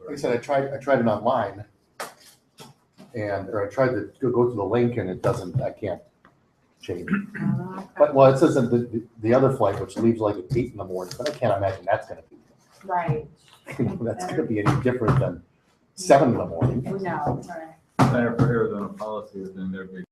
Like I said, I tried it online, or I tried to go to the link and it doesn't. I can't change it. Okay. But well, it says that the other flight, which leaves like at 8 in the morning, but I can't imagine that's going to be Right. that's going to be any different than 7 in the morning. No, right. Center for Arizona Policy is in their big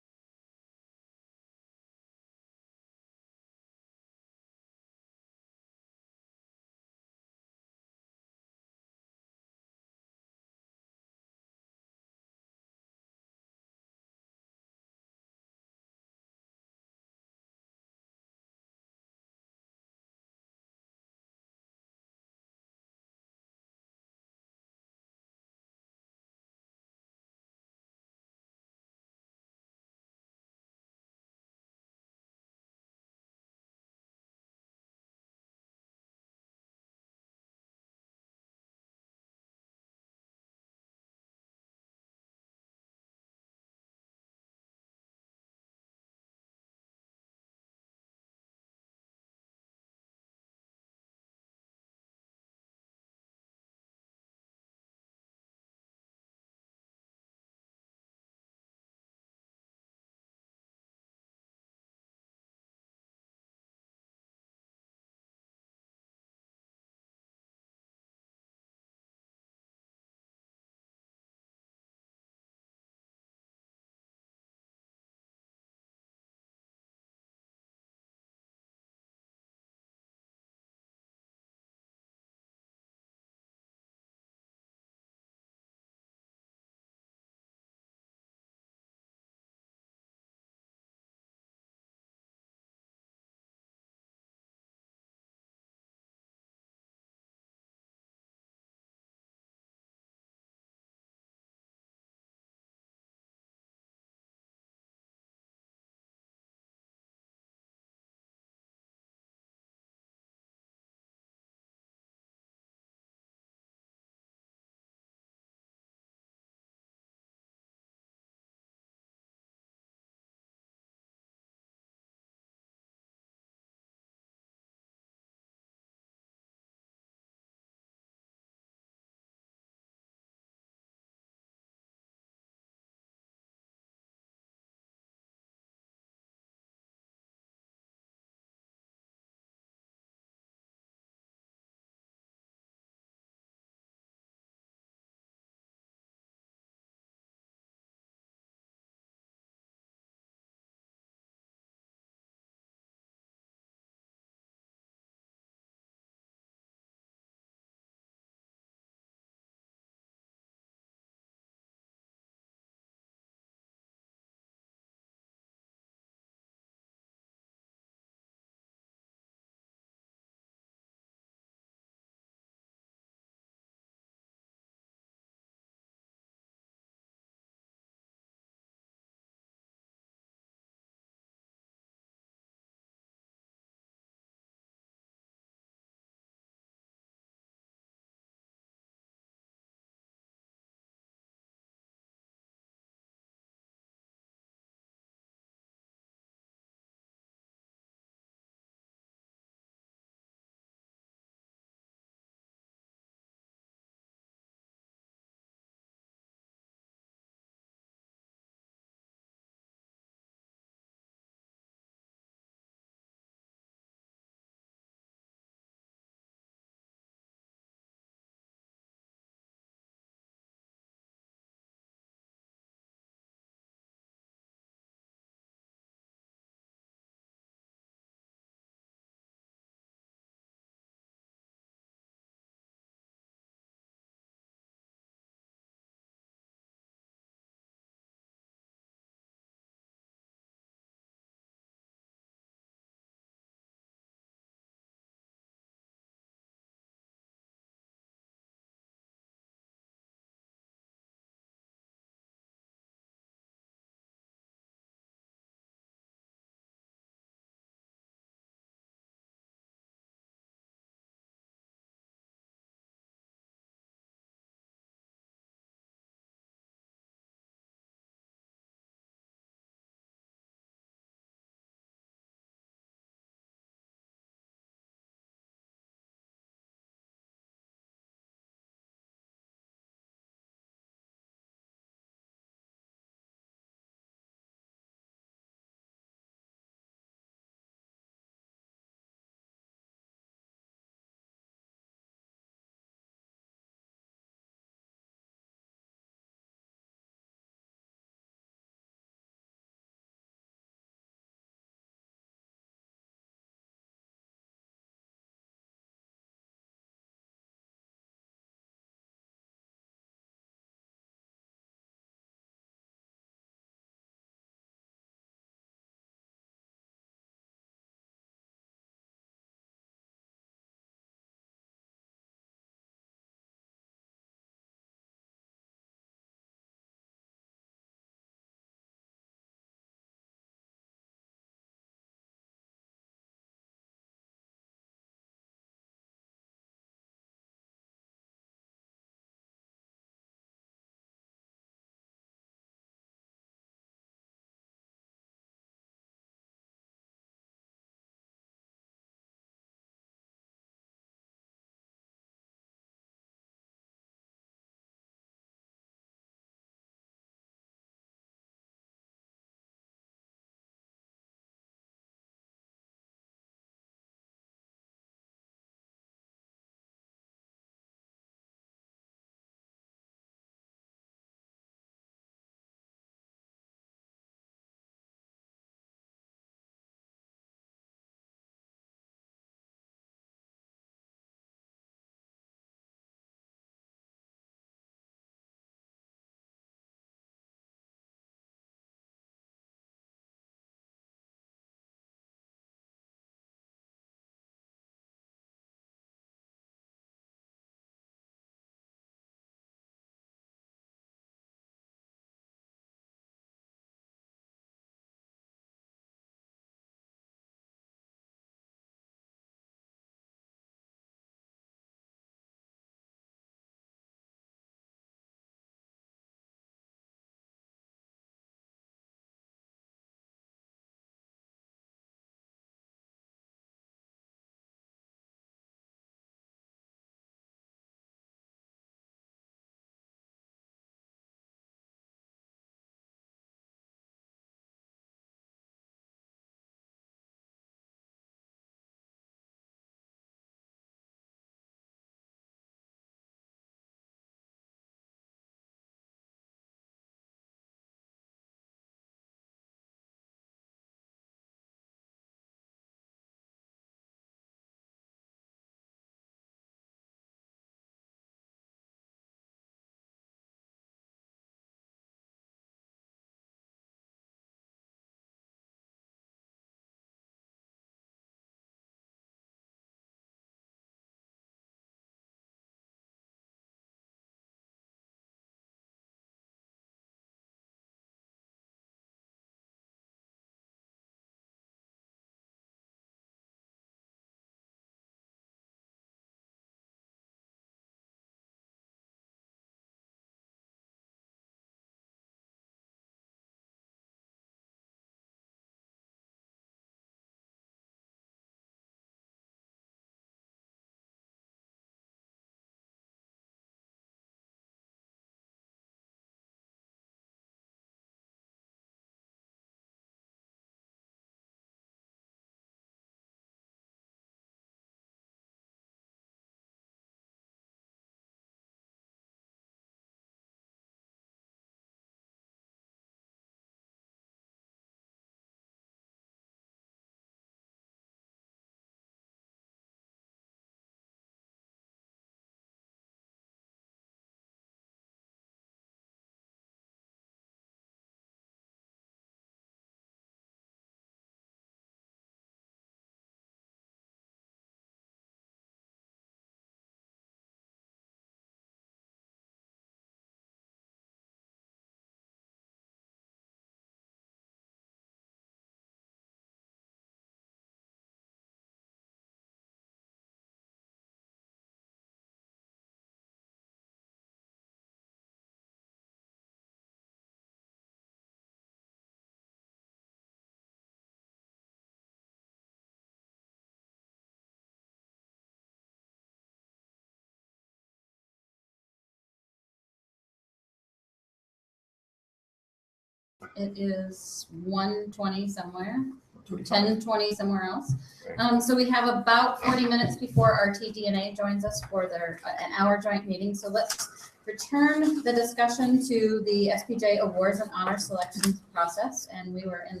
It is 1:20 somewhere, That's what he 10:20 somewhere else. Right. So we have about 40 minutes before our TDNA joins us for their an hour joint meeting. So let's return the discussion to the SPJ awards and honor selection process. And we were in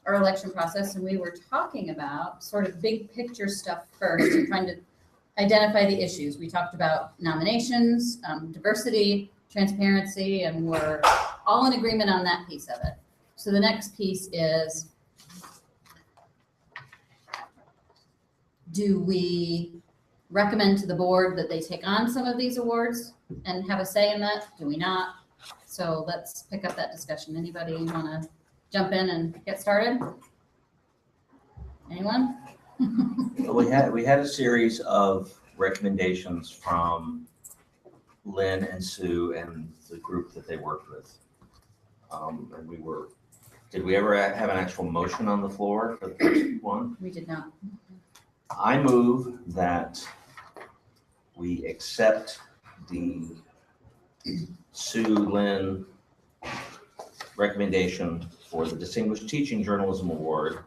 our election process, and we were talking about sort of big picture stuff first, and trying to identify the issues. We talked about nominations, diversity, transparency, and we're all in agreement on that piece of it. So the next piece is, do we recommend to the board that they take on some of these awards and have a say in that? Do we not? So let's pick up that discussion. Anybody want to jump in and get started? Anyone? We had a series of recommendations from Lynn and Sue and the group that they worked with. And did we ever have an actual motion on the floor for the first one? We did not. I move that we accept the Sue Lynn recommendation for the Distinguished Teaching Journalism Award.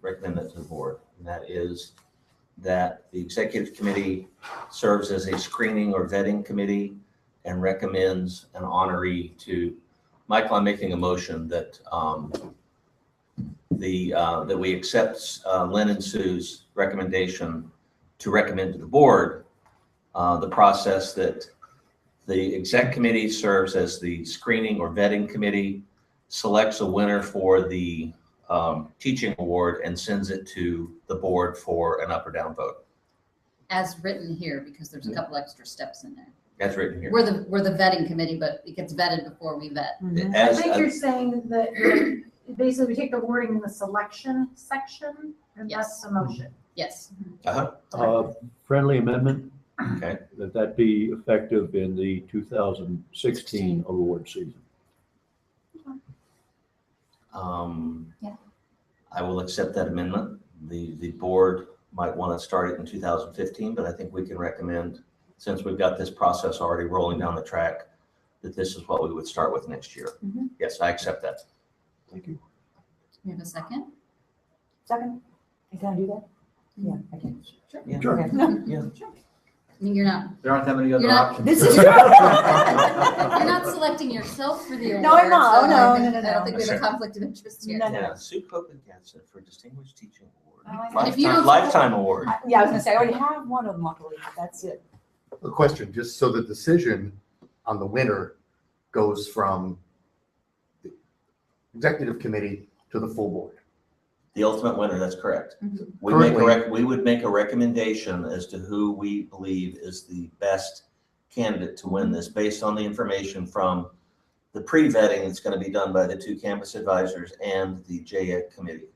Recommend that to the board. And that is that the executive committee serves as a screening or vetting committee and recommends an honoree to Michael. I'm making a motion that that we accept Lynn and Sue's recommendation to recommend to the board the process that the exec committee serves as the screening or vetting committee, selects a winner for the teaching award, and sends it to the board for an up or down vote. As written here, because there's a couple extra steps in there. That's written here. We're the vetting committee, but it gets vetted before we vet. I think you're saying that basically we take the wording in the selection section, and that's the motion. Yes. Friendly amendment, Okay. that be effective in the 2016 award season. Yeah. I will accept that amendment. The board might want to start it in 2015, but I think we can recommend, since we've got this process already rolling down the track, that this is what we would start with next year. Mhm. Yes, I accept that. Thank you. We have a second? Second, can I do that? Yeah, I can. Sure. Yeah. Sure. Okay. Yeah. I mean, you're not There aren't that many other You're not- options. This is you're not selecting yourself for the award. No, I'm not. so Oh, no, I think- no, no, I don't no. think we have a Sure. conflict of interest here. No, no. Yeah, Sue Copeland gets it for Distinguished Teaching Award. Oh, I If you don't- Lifetime award. Yeah, I was gonna say, I already have one of them, luckily, but that's it. A question, just so the decision on the winner goes from the executive committee to the full board. The ultimate winner, that's correct. Mhm. We would make a recommendation as to who we believe is the best candidate to win this based on the information from the pre-vetting that's going to be done by the two campus advisors and the JED committee.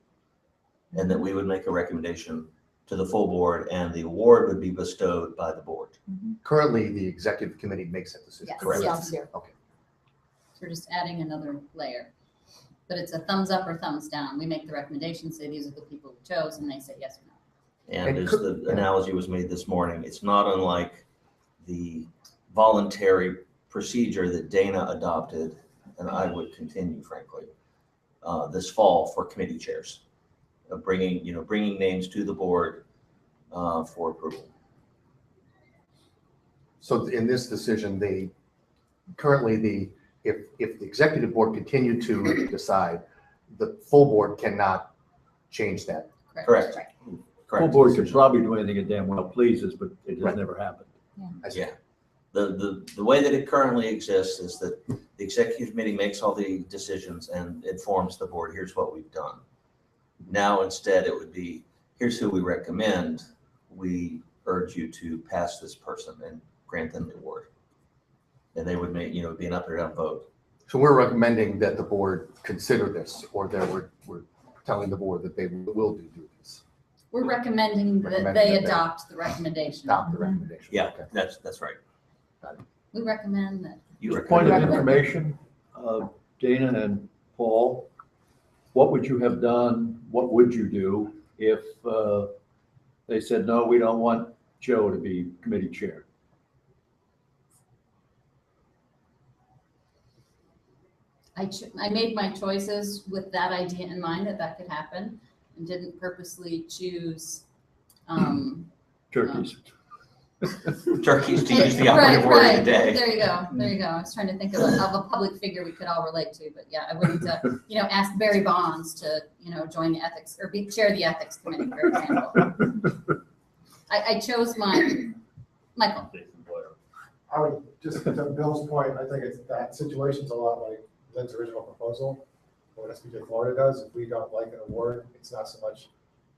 And that we would make a recommendation to the full board, and the award would be bestowed by the board. Currently, the executive committee makes that decision. Yes. Correct. Sounds fair. So we're just adding another layer. But it's a thumbs up or thumbs down. We make the recommendation, say these are the people we chose, and they say yes or no. And And as could- the analogy was made this morning, it's not unlike the voluntary procedure that Dana adopted, and I would continue, frankly, this fall for committee chairs, of bringing names to the board for approval. So in this decision, if the executive board continued to decide, the full board cannot change that. Correct. Full Correct. board could probably do anything it damn well pleases, but it has Right. never happened. I see. Yeah. The way that it currently exists is that the executive committee makes all the decisions and informs the board, here's what we've done. Now, instead, it would be, here's who we recommend. We urge you to pass this person and grant them the award. And they would make, be an up or down vote. So we're recommending that the board consider this, or that we're telling the board that they will do this, We're recommending that Recommending they that they- adopt the recommendation. adopt the recommendation. Yeah, Okay. that's right. We recommend that. You Just a point of recommend. information, Dana and Paul, what would you have done, what would you do if they said, no, we don't want Joe to be committee chair? I made my choices with that idea in mind, that could happen, and didn't purposely choose, Turkeys. Turkeys, to use the operative word of the day. There you go, there you go. I was trying to think of a public figure we could all relate to, but yeah, I wouldn't, ask Barry Bonds to, join the ethics, or chair the ethics committee, for example. I chose mine. Michael? I would, just to Bill's point, I think that situation's a lot like Lynn's original proposal, what SPJ Florida does. If we don't like an award, it's not so much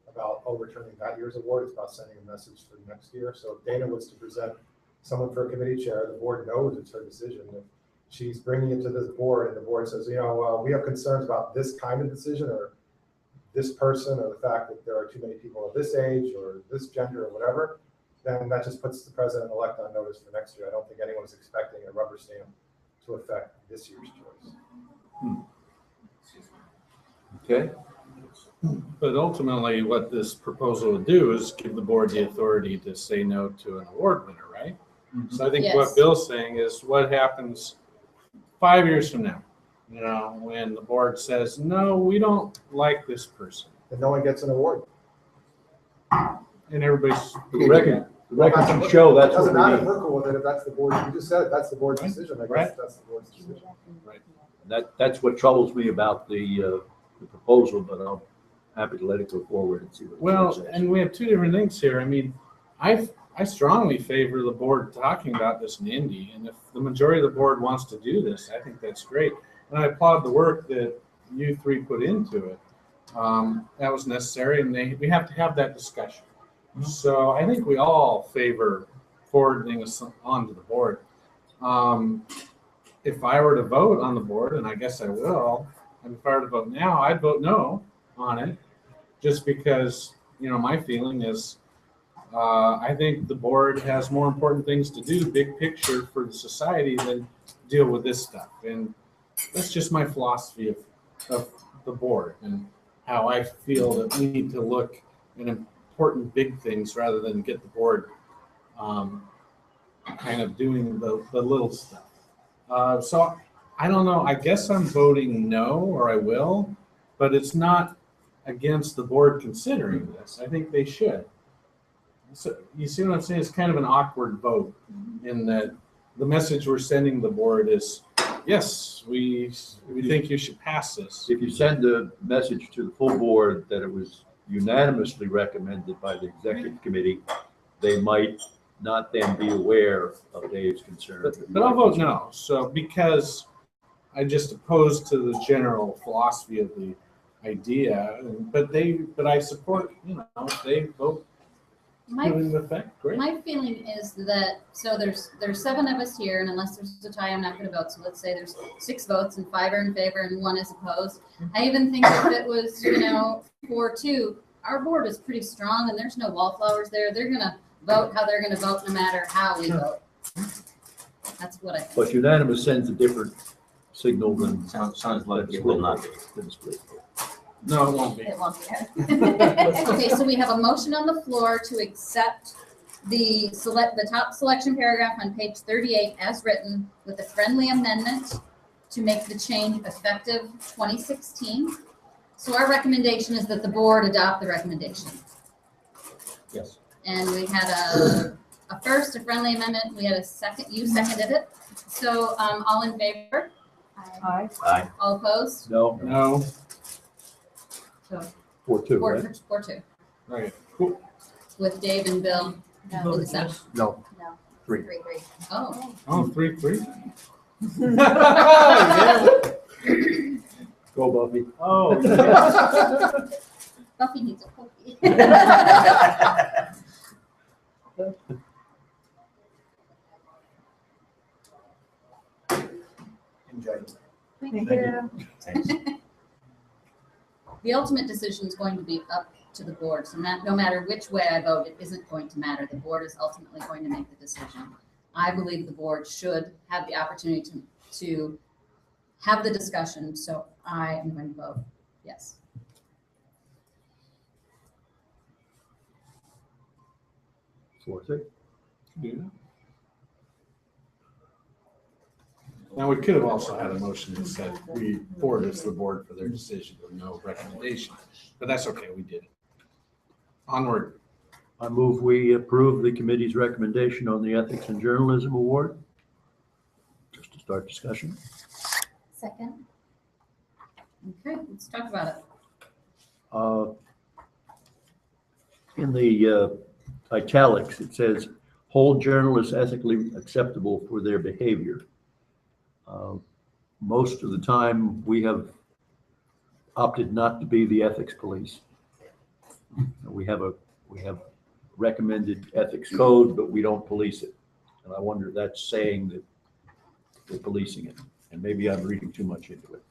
about overturning that year's award, it's about sending a message for next year. So if Dana was to present someone for a committee chair, the board knows it's her decision. If she's bringing it to this board and the board says, we have concerns about this kind of decision, or this person, or the fact that there are too many people of this age or this gender or whatever, then that just puts the president-elect on notice for next year. I don't think anyone was expecting a rubber stamp to affect this year's choice. Okay, But ultimately, what this proposal would do is give the board the authority to say no to an award winner, right? So I think Yes. what Bill's saying is what happens 5 years from now, when the board says, no, we don't like this person. And no one gets an award. And everybody's. the record can show that's It doesn't matter if what we we're cool with it, if that's the board, you just said it, that's the board's Right. decision, I Right. guess that's the board's decision. need. That's what troubles me about the proposal, but I'm happy to let it go forward and see what. the board Well, says. and we have two different things here. I mean, I strongly favor the board talking about this in Indy, and if the majority of the board wants to do this, I think that's great. And I applaud the work that you three put into it. That was necessary, and we have to have that discussion. So I think we all favor forwarding us onto the board. If I were to vote on the board, and I guess I will, and if I were to vote now, I'd vote no on it, just because, my feeling is, I think the board has more important things to do, big picture for the society, than deal with this stuff. And that's just my philosophy of the board and how I feel that we need to look at important big things rather than get the board kind of doing the little stuff. So I don't know, I guess I'm voting no, or I will, but it's not against the board considering this. I think they should. So you see what I'm saying? It's kind of an awkward vote in that the message we're sending the board is, yes, we think you should pass this. If you send a message to the full board that it was unanimously recommended by the executive committee, they might not then be aware of Dave's concern. But I'll vote no. So because I just opposed to the general philosophy of the idea, but I support, if they vote in effect, great. My feeling is that, so there's 7 of us here, and unless there's a tie, I'm not going to vote. So let's say there's 6 votes and 5 are in favor and 1 is opposed. I even think if it was, 4-2, our board is pretty strong and there's no wallflowers there. They're going to vote how they're going to vote no matter how we vote. That's what I think. But unanimous sends a different signal than. Sounds like it will not be. than split vote. No, it won't be. It won't be. Okay, so we have a motion on the floor to accept the top selection paragraph on page 38 as written with a friendly amendment to make the change effective 2016. So our recommendation is that the board adopt the recommendation. Yes. And we had a first, a friendly amendment. We had a second, you seconded it. So all in favor? Aye. Aye. All opposed? No, No. So 4-2, right? 4-2 Right. Cool. with Dave and Bill. No. with the seven. No, No. 3. 3-3. Oh. Oh, 3-3. Go Buffy. Oh. Buffy needs a cookie. Enjoy. Thank you. Thanks. The ultimate decision is going to be up to the board. So no matter which way I vote, it isn't going to matter. The board is ultimately going to make the decision. I believe the board should have the opportunity to have the discussion. So I am going to vote yes. Now, we could have also had a motion that said we forward it to the board for their decision with no recommendation, but that's okay, we did it. Onward. I move we approve the committee's recommendation on the Ethics and Journalism Award. Just to start discussion. Second. Okay, let's talk about it. In the italics, it says, hold journalists ethically acceptable for their behavior. Most of the time, we have opted not to be the ethics police. We have recommended ethics code, but we don't police it. And I wonder if that's saying that we're policing it. And maybe I'm reading too much into it.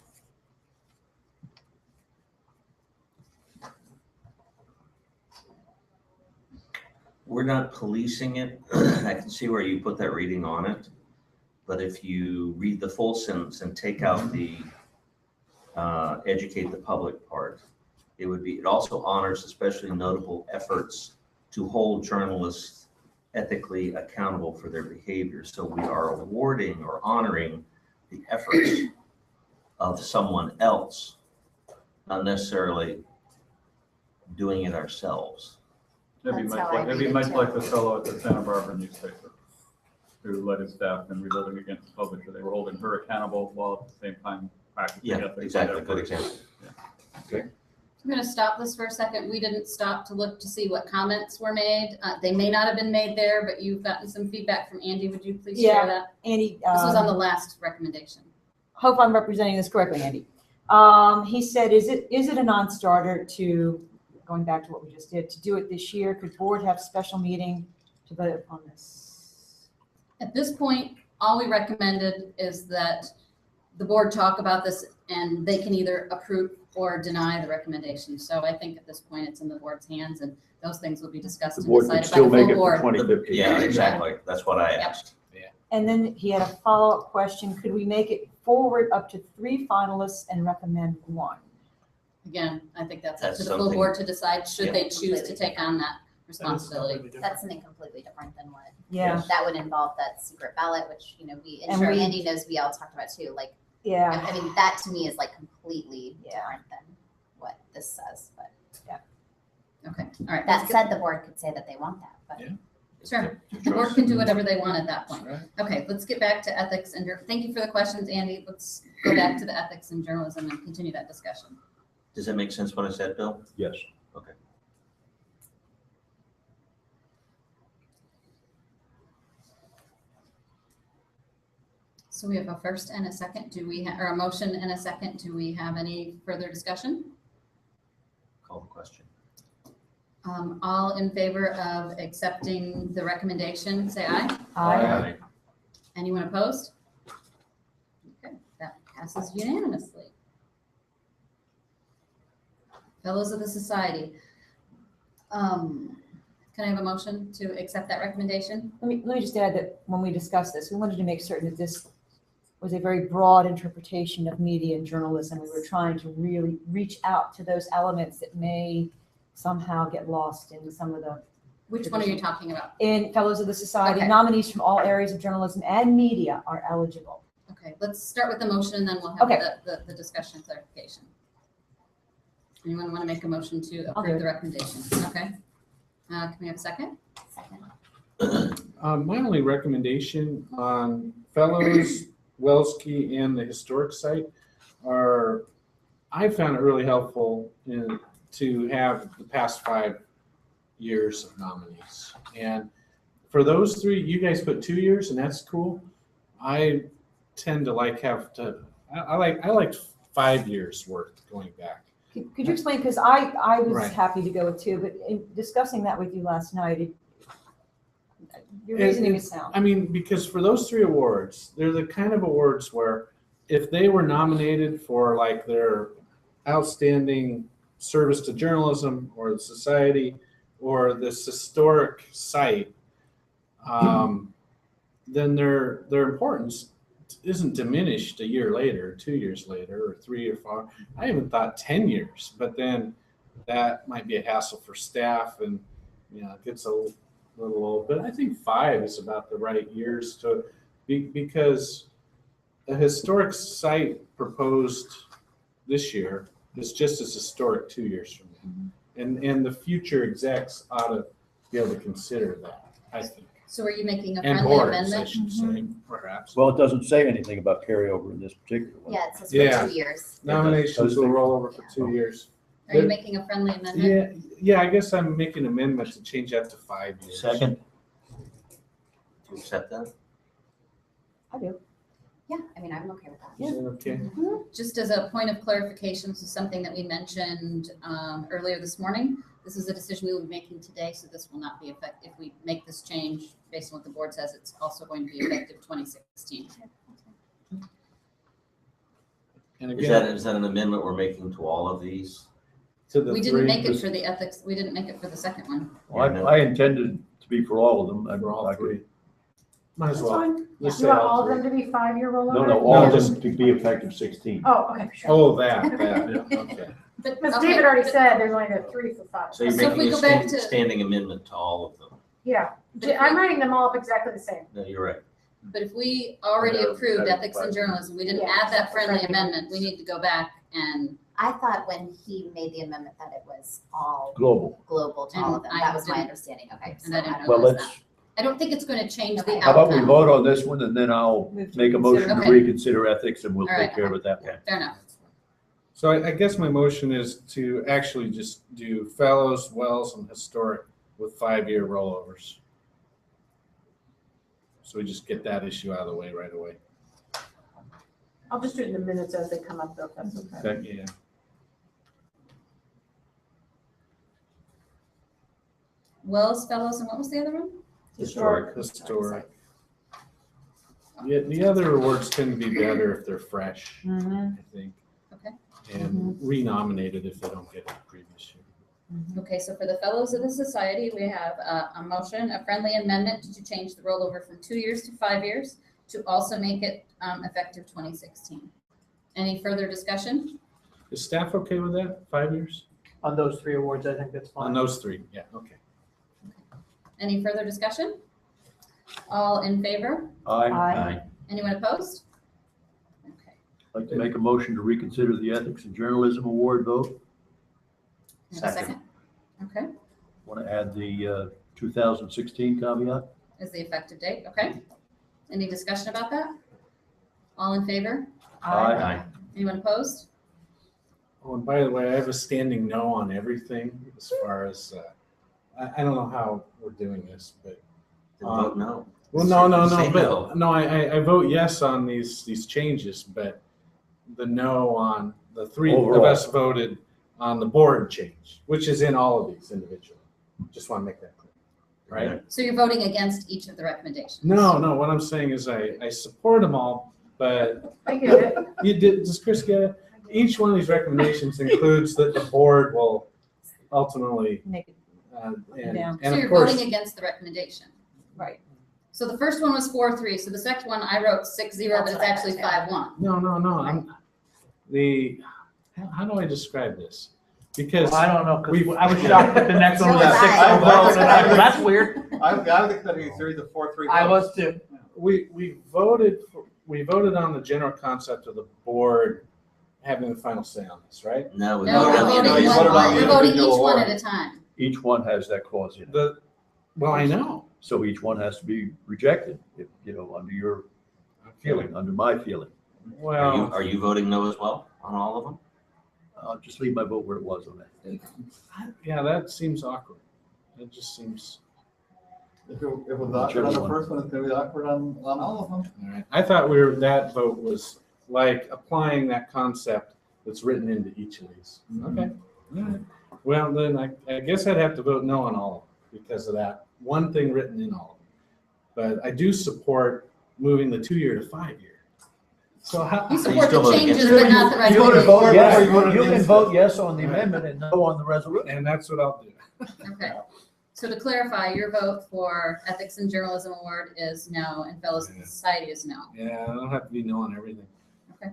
We're not policing it. I can see where you put that reading on it. But if you read the full sentence and take out the educate the public part, it would be, it also honors especially notable efforts to hold journalists ethically accountable for their behavior. So we are awarding or honoring the efforts of someone else, not necessarily doing it ourselves. Maybe That's much how I like, maybe read it much too. like the fellow at the Santa Barbara newspaper who led his staff in revolting against the publisher. They were holding her accountable while at the same time practicing Yeah, ethics. exactly. Good example. I'm going to stop this for a second. We didn't stop to look to see what comments were made. They may not have been made there, but you've gotten some feedback from Andy. Would you please share Yeah. that? Andy, This was on the last recommendation. hope I'm representing this correctly, Andy. He said, is it a non-starter to, going back to what we just did, to do it this year? Could board have special meeting to vote upon this? At this point, all we recommended is that the board talk about this and they can either approve or deny the recommendation. So I think at this point, it's in the board's hands and those things will be discussed The and board could decided by still the make full it for board. 2015. Yeah, exactly. That's what I asked. And then he had a follow-up question. Could we make it forward up to 3 finalists and recommend 1? Again, I think that's up That's to the full something- board to decide, should Yeah. they choose to take on that responsibility. That's something completely different than what, Yeah, that would involve that secret ballot, which, you know, And sure we- Andy knows we all talked about too. Like, yeah. I mean, that to me is like completely Yeah. different than what this says. But Okay, all right. that let's said, the board could say that they want that, but. Yeah. Sure. The board can do whatever they want at that point. Right. Okay, let's get back to ethics and thank you for the questions, Andy. Let's go back to the ethics and journalism and continue that discussion. Does that make sense what I said, Bill? Yes. Okay. So we have a first and a second. Do we have, or a motion and a second? Do we have any further discussion? Call the question. All in favor of accepting the recommendation, say aye. Aye. Anyone opposed? Okay, that passes unanimously. Fellows of the Society. Can I have a motion to accept that recommendation? Let me just add that when we discussed this, we wanted to make certain that this was a very broad interpretation of media and journalism. We were trying to really reach out to those elements that may somehow get lost in some of the, Which one are you talking about? in Fellows of the Society, Okay. nominees from all areas of journalism and media are eligible. Okay, let's start with the motion and then we'll have Okay. the discussion and clarification. Anyone want to make a motion to I'll do approve it. the recommendation? Okay. Can we have a second? Second. My only recommendation on Fellows, Welski, and the historic site are, I found it really helpful to have the past 5 years of nominees. And for those 3, you guys put 2 years and that's cool. I tend to I liked 5 years worth going back. Could you explain, because I was Right. happy to go with 2, but in discussing that with you last night, your It- reasoning it- is sound. I mean, because for those 3 awards, they're the kind of awards where if they were nominated for like their outstanding service to journalism or the society or this historic site, then their importance isn't diminished a year later, 2 years later, or 3 or 4. I even thought 10 years, but then that might be a hassle for staff and, it gets a little old. But I think 5 is about the right years to be, because a historic site proposed this year is just as historic 2 years from now. And the future execs ought to be able to consider that, I think. So are you making a And friendly boards, I amendment? should say, perhaps. Well, it doesn't say anything about carryover in this particular one. Yeah, it says Yeah. for 2 years. Nominations will roll over for 2 years. Are you making a friendly amendment? Yeah, I guess I'm making an amendment to change that to 5 years. Second, Do you accept that? I do. Yeah, I mean, I'm okay with that. Is that okay? Just as a point of clarification, so something that we mentioned earlier this morning, this is a decision we will be making today, so this will not be effective. If we make this change based on what the board says, it's also going to be effective 2016. And Is that, again, is that an amendment we're making to all of these? to the We didn't three, make it for the ethics, we didn't make it for the second one. I intended to be for all of them. for all I could- three. Might as That's well. fine. Let's You say want all all of three. them to be 5-year rollover? No, all of them to be effective 16. Oh, okay, sure. Oh, that, yeah, okay. But, Because okay, David already said there's only the 3 for 5. So you're So if we making a go back to- standing amendment to all of them? Yeah, But if I'm writing them all up exactly the same. No, you're right. But if we already Yeah, approved yeah, ethics and right. journalism, we didn't Yeah, add that friendly friendly amendment, we need to go back and, I thought when he made the amendment that it was all Global. global to all of them. And I That was my didn't- understanding. Okay. and I so didn't Well, realize let's, that. I don't think it's going to change the how about we outcome. vote on this one and then I'll Move to make a motion to reconsider. Okay. reconsider ethics and we'll All right. take care of it that way. Fair enough. So I guess my motion is to actually just do fellows, wells, and historic with 5-year rollovers. So we just get that issue out of the way right away. I'll just do it in the minutes as they come up though, if that's okay. Okay. Yeah. Wells, fellows, and what was the other one? Historic. Historic. Yeah, the other awards tend to be better if they're fresh, Mhm. I think. Okay. And renominated if they don't get it the previous year. Okay, so for the Fellows of the Society, we have a motion, a friendly amendment to change the rollover from 2 years to 5 years, to also make it effective 2016. Any further discussion? Is staff okay with that, 5 years? On those 3 awards, I think that's On fine. those three, yeah, okay. Any further discussion? All in favor? I'd Anyone opposed? Okay. like to make a motion to reconsider the Ethics and Journalism Award vote. Have a second? Okay, Want to add the 2016 caveat? is the effective date, okay? Any discussion about that? All in favor? Aye. Anyone opposed? Oh, and by the way, I have a standing no on everything as far as, I don't know how we're doing this, but. Then vote no. Well, Say no. but, no, I vote yes on these changes, but the no on, the three of Overall. us voted on the board change, which is in all of these individually. Just want to make that clear, right? So you're voting against each of the recommendations? No, what I'm saying is I support them all, but I get it. does Chris get it? Each one of these recommendations includes that the board will ultimately, Make it and down. So of you're course, voting against the recommendation? right. So the first one was 4-3, so the second one I wrote 6-0, but That's it's what I actually wrote, 5-1. no, I'm, how do I describe this? Because Well, I don't know, because We've- I was shocked that the next one was a So was 6 I. vote, and I go, that's weird. I was expecting it to be the 4-3. I was too. we voted on the general concept of the board having the final say on this, right? No, we No, voted on the we're voting individual one, award. we're voting individual each one award. at a time. Each one has that clause in it. Well, I know. So each one has to be rejected, if, under your feeling, under my feeling. Well, Are you voting no as well on all of them? I'll just leave my vote where it was on that. yeah, that seems awkward. It just seems, If it was awkward on the first one, it's gonna be awkward on all of them. all right. I thought that vote was like applying that concept that's written into each of these. Okay. All right. Well, then I guess I'd have to vote no on all of them because of that one thing written in all of them. But I do support moving the 2-year to 5-year. So how? You you support still the vote against changes, it. but not the You would have recommendation. voted Yes, yes, you voted you can against vote it. yes on the amendment and no on the resolution. And that's what I'll do. Okay. So to clarify, your vote for Ethics and Journalism Award is no, and Fellows of the Society is no. Yeah, I don't have to be no on everything. Okay.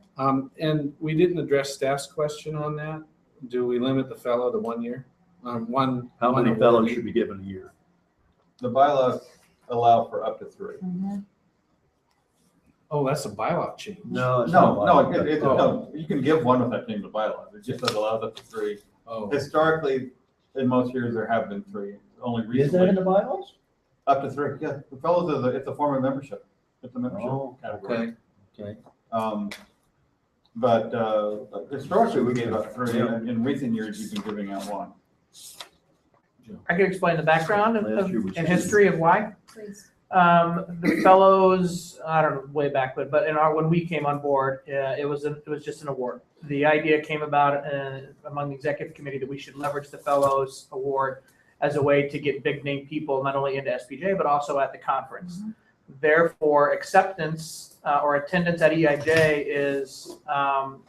And we didn't address staff's question on that. Do we limit the fellow to 1 year? One. How one many award fellows each? should be given a year? The bylaws allow for up to 3. Oh, that's a bylaw change. No, it's No, not. no, you can give one without changing the bylaws. It just allows up to three. Oh, Historically, in most years, there have been three. Only Is that in recently, the bylaws? up to three. Yeah, the fellows it's a form of membership. It's a membership Oh, category. okay. But historically, we gave out three. And in recent years, you've been giving out one. I can explain the background Last year was and two. history of why. Please. The fellows, I don't know, way back, but when we came on board, it was just an award. The idea came about among the executive committee that we should leverage the fellows award as a way to get big name people not only into SPJ but also at the conference. Therefore, acceptance or attendance at EIJ is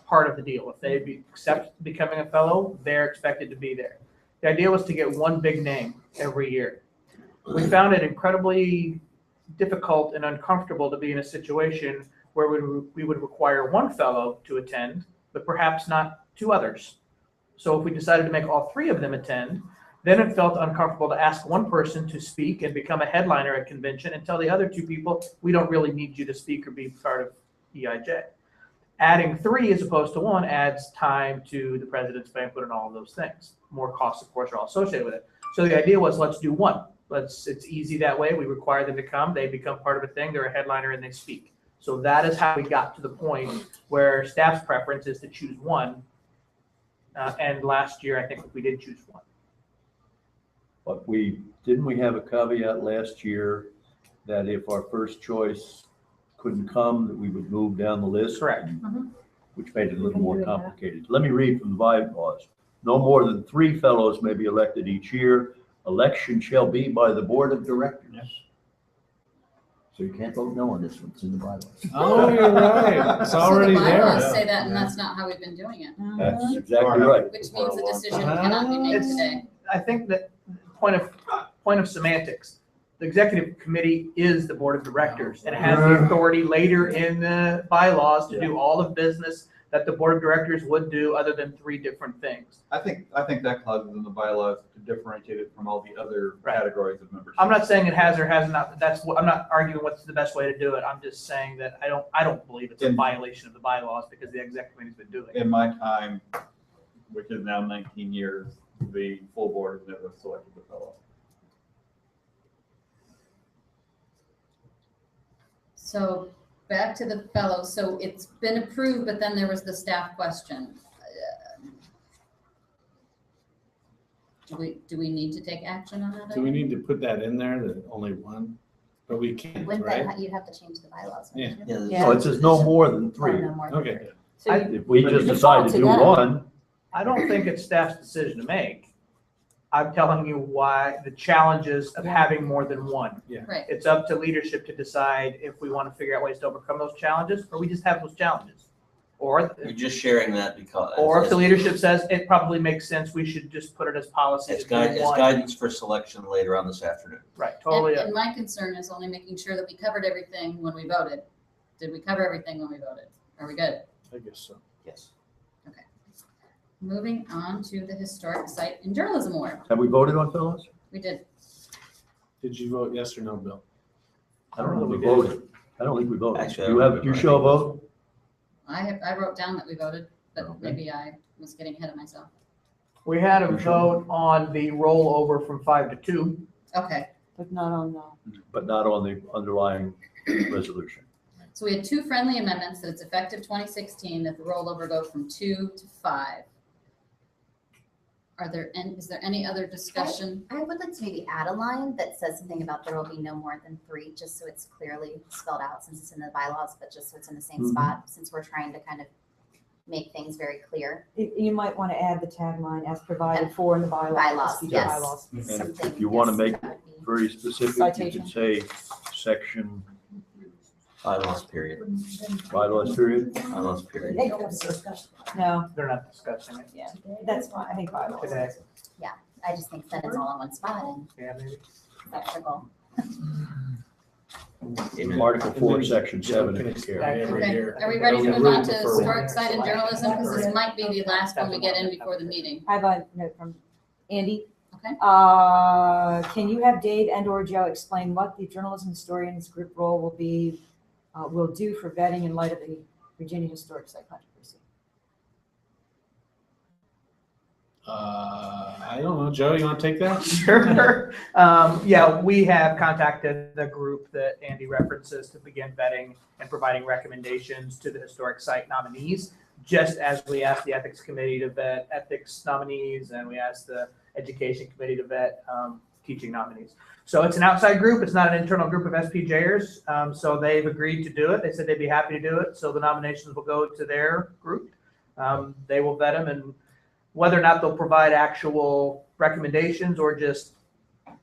part of the deal. If they accept becoming a fellow, they're expected to be there. The idea was to get one big name every year. We found it incredibly difficult and uncomfortable to be in a situation where we would require one fellow to attend, but perhaps not two others. So if we decided to make all three of them attend, then it felt uncomfortable to ask one person to speak and become a headliner at convention and tell the other two people, we don't really need you to speak or be part of EIJ. Adding three as opposed to one adds time to the president's banquet and all of those things. More costs, of course, are all associated with it. So the idea was, let's do one. It's easy that way. We require them to come. They become part of a thing. They're a headliner and they speak. So that is how we got to the point where staff's preference is to choose one. And last year, I think we did choose one. But didn't we have a caveat last year that if our first choice couldn't come, that we would move down the list? Correct. Which made it a little more complicated. Let me read from the bylaws. No more than 3 fellows may be elected each year. Election shall be by the board of directors. So you can't vote no on this one. It's in the bylaws. Oh, you're right. It's already So the bylaws there. say that, and that's not how we've been doing it, That's exactly right. which means the decision cannot be made It's- today. I think that point of semantics, the executive committee is the board of directors and has the authority later in the bylaws to do all of business that the board of directors would do other than 3 different things. I think that clause is in the bylaws to differentiate it from all the other Right. categories of membership. I'm not saying it has or has not. I'm not arguing what's the best way to do it. I'm just saying that I don't believe it's a violation of the bylaws because the executive committee's been doing it. In my time, which is now 19 years, the full board has never selected the fellow. So back to the fellow, so it's been approved, but then there was the staff question. Do we need to take action on that? Do we need to put that in there, that only one? But we can't, Wouldn't right? that, you'd have to change the bylaws. Yeah. wouldn't you? Yeah. So it says no more than 3. No more than Okay. three. So you- If we But just you decide to default to do that. one, I don't think it's staff's decision to make. I'm telling you why the challenges of having more than one. Right, It's up to leadership to decide if we want to figure out ways to overcome those challenges, or we just have those challenges. Or You're just sharing that because. if the leadership says it probably makes sense, we should just put it as policy. It's to do one. guidance for selection later on this afternoon. Right, totally. and my concern is only making sure that we covered everything when we voted. Did we cover everything when we voted? Are we good? I guess so. Yes. Moving on to the Historic Site and Journalism Award. have we voted on fellows? We did. Did you vote yes or no, Bill? I don't know if we We did. voted. I don't think we voted. Actually, I You don't have, think you we show a vote? I wrote down that we voted, but Okay. maybe I was getting ahead of myself. We had a vote on the rollover from 5 to 2. Okay, But not on But not on the underlying resolution. so we had 2 friendly amendments that it's effective 2016, that the rollover go from 2 to 5. Is there any other discussion? I would like to maybe add a line that says something about there will be no more than 3, just so it's clearly spelled out since it's in the bylaws, but just so it's in the same Mhm. spot, since we're trying to kind of make things very clear. You might want to add the tagline as provided for in the bylaws. Bylaws, SPJ yes. bylaws. And Something, if you want to yes, make that would be- very specific, you Citation. can say section Bylaws period. bylaws period. Bylaws period. No, They're not discussing it yeah, that's fine. I think bylaws. today. I just think that it's all in one spot and Yeah, maybe. that's the goal. Amen. Article 4, section Joe 7. can is expand carried. every Okay, year. are we ready to We move room on to for Historic Site and Journalism? Because this might be the last one we get in before the meeting. I have a note from Andy. Okay. Can you have Dave and or Joe explain what the journalism historians group role will be will do for vetting in light of the Virginia Historic Site controversy. I don't know, Joe, you want to take that? Sure. Yeah, we have contacted the group that Andy references to begin vetting and providing recommendations to the historic site nominees, just as we asked the ethics committee to vet ethics nominees, and we asked the education committee to vet teaching nominees. So it's an outside group. It's not an internal group of SPJers. So they've agreed to do it. They said they'd be happy to do it. So the nominations will go to their group. They will vet them, and whether or not they'll provide actual recommendations or just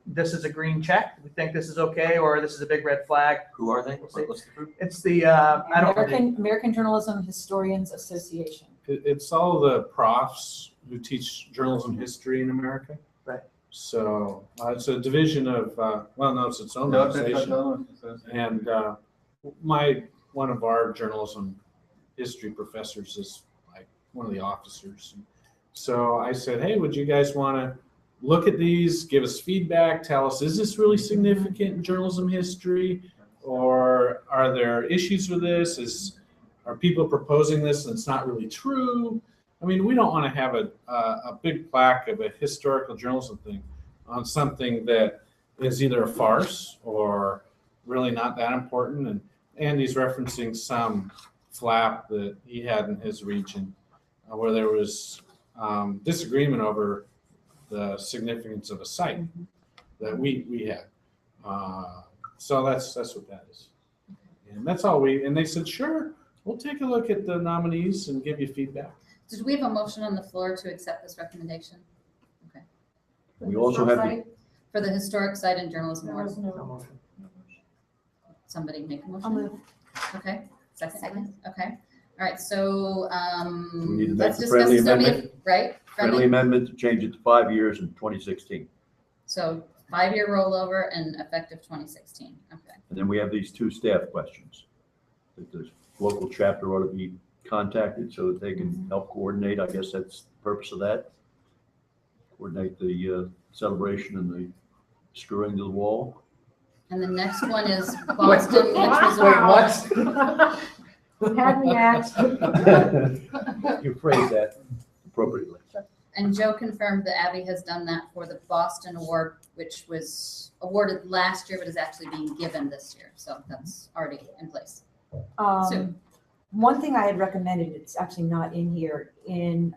this is a green check, we think this is okay, or this is a big red flag. Who are they? We'll see. What's the group? It's the I don't American Journalism Historians Association. It's all the profs who teach journalism history in America. Right. So it's a division of, well, no, it's its own No, it's organization. not. And one of our journalism history professors is like one of the officers. So I said, hey, would you guys want to look at these, give us feedback, tell us, is this really significant in journalism history? Or are there issues with this? Are people proposing this and it's not really true? I mean, we don't want to have a big plaque of a historical journalism thing on something that is either a farce or really not that important. And Andy's referencing some flap that he had in his region where there was disagreement over the significance of a site that we had. So that's what that is. And that's all and they said, sure, we'll take a look at the nominees and give you feedback. Did we have a motion on the floor to accept this recommendation? Okay. We also have the, For the historic site and journalism There awards, was no. somebody make a I'll motion? move. Okay, second, Second. okay. All right, so, we need to make let's a discuss friendly this, so we have- amendment, right? friendly amendment to change it to 5 years in 2016. So 5-year rollover and effective 2016, okay. And then we have these 2 staff questions. That the local chapter ought to be contacted so that they can help coordinate. I guess that's the purpose of that. Coordinate the celebration and the screwing to the wall. And the next one is Boston, which was. what? You had me at. You phrase that appropriately. And Joe confirmed that Abby has done that for the Boston Award, which was awarded last year, but is actually being given this year. So that's already in place. So- One thing I had recommended, it's actually not in here, in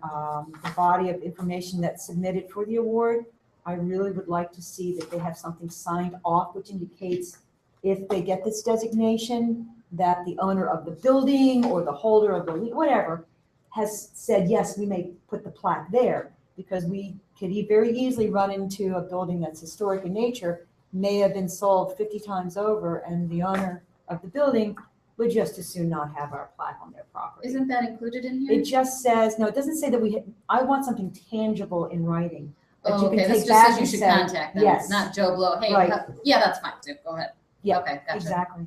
the body of information that's submitted for the award, I really would like to see that they have something signed off, which indicates if they get this designation, that the owner of the building or the holder of the, whatever, has said, yes, we may put the plaque there, because we could very easily run into a building that's historic in nature, may have been sold 50 times over, and the owner of the building would just as soon not have our plaque on their property. Isn't that included in here? It just says, no, it doesn't say that I want something tangible in writing. That Oh, you can okay, this take just back says you and should say, contact them, yes. not Joe Blow. Hey, Right. yeah, that's fine, too. Go ahead. Yeah, Okay, gotcha. exactly.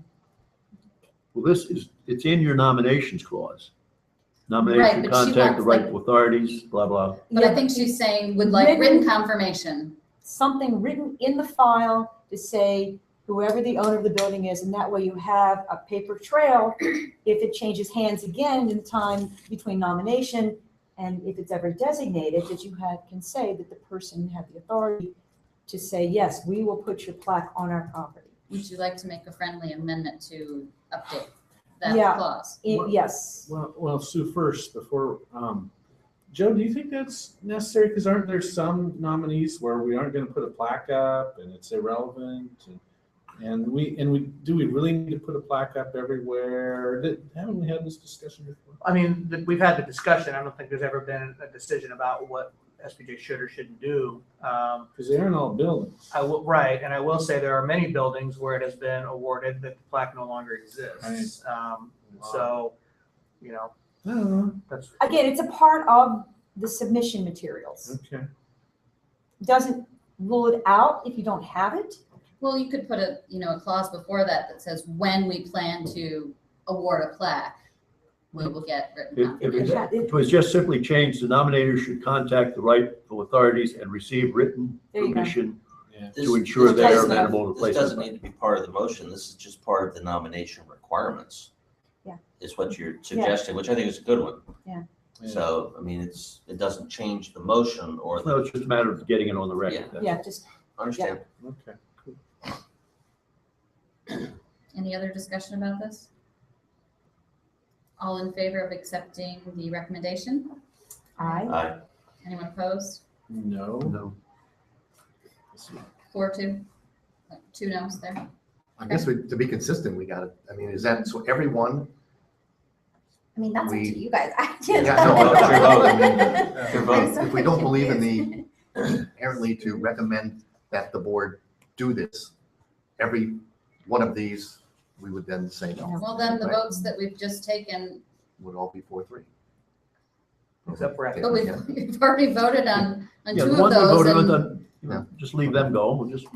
Well, it's in your nominations clause. Right, Nomination, but she contact the wants, like- rightful authorities, blah, blah. But I Yeah, think she's saying would like written confirmation. something written in the file to say whoever the owner of the building is, and that way you have a paper trail if it changes hands again in the time between nomination, and if it's ever designated, that you can say that the person had the authority to say, yes, we will put your plaque on our property. Would you like to make a friendly amendment to update that Yeah. clause? Yes. Well, Sue, first, before, Joe, do you think that's necessary? Because aren't there some nominees where we aren't going to put a plaque up and it's irrelevant? And do we really need to put a plaque up everywhere? Haven't we had this discussion before? I mean, we've had the discussion. I don't think there's ever been a decision about what SPJ should or shouldn't do. Because they aren't all buildings. Right, and I will say there are many buildings where it has been awarded that the plaque no longer exists. So, you know, I don't know. that's. Again, it's a part of the submission materials. Okay. Doesn't rule it out if you don't have it. Well, you could put a clause before that that says when we plan to award a plaque, we will get written If confirmation. it was just simply changed, the nominator should contact the rightful authorities and receive written There you go. permission Yeah. to ensure This they are doesn't- amenable to This placement. doesn't need to be part of the motion. This is just part of the nomination request. requirements. Yeah. Is what you're suggesting, which I think is a good one. Yeah. So, I mean, it doesn't change the motion or No, the, it's just a matter of getting it on the record. that's Yeah, all. just, understand. Okay. Any other discussion about this? All in favor of accepting the recommendation? I, Anyone opposed? No. No. 4-2. 2 no's there. I guess to be consistent, we got it. I mean, is that, so everyone, I mean, that's up to We- you guys. I can't. Yeah, no, well, it's your vote. I mean, Your I'm vote. so if we don't believe in confused. inherently to recommend that the board do this, every one of these, we would then say no, Well, then the Right. votes that we've just taken, would all be 4-3. Except for but we've already voted on Yeah, 2 the of ones we those. voted on, and- then, you know, just leave them go. We'll just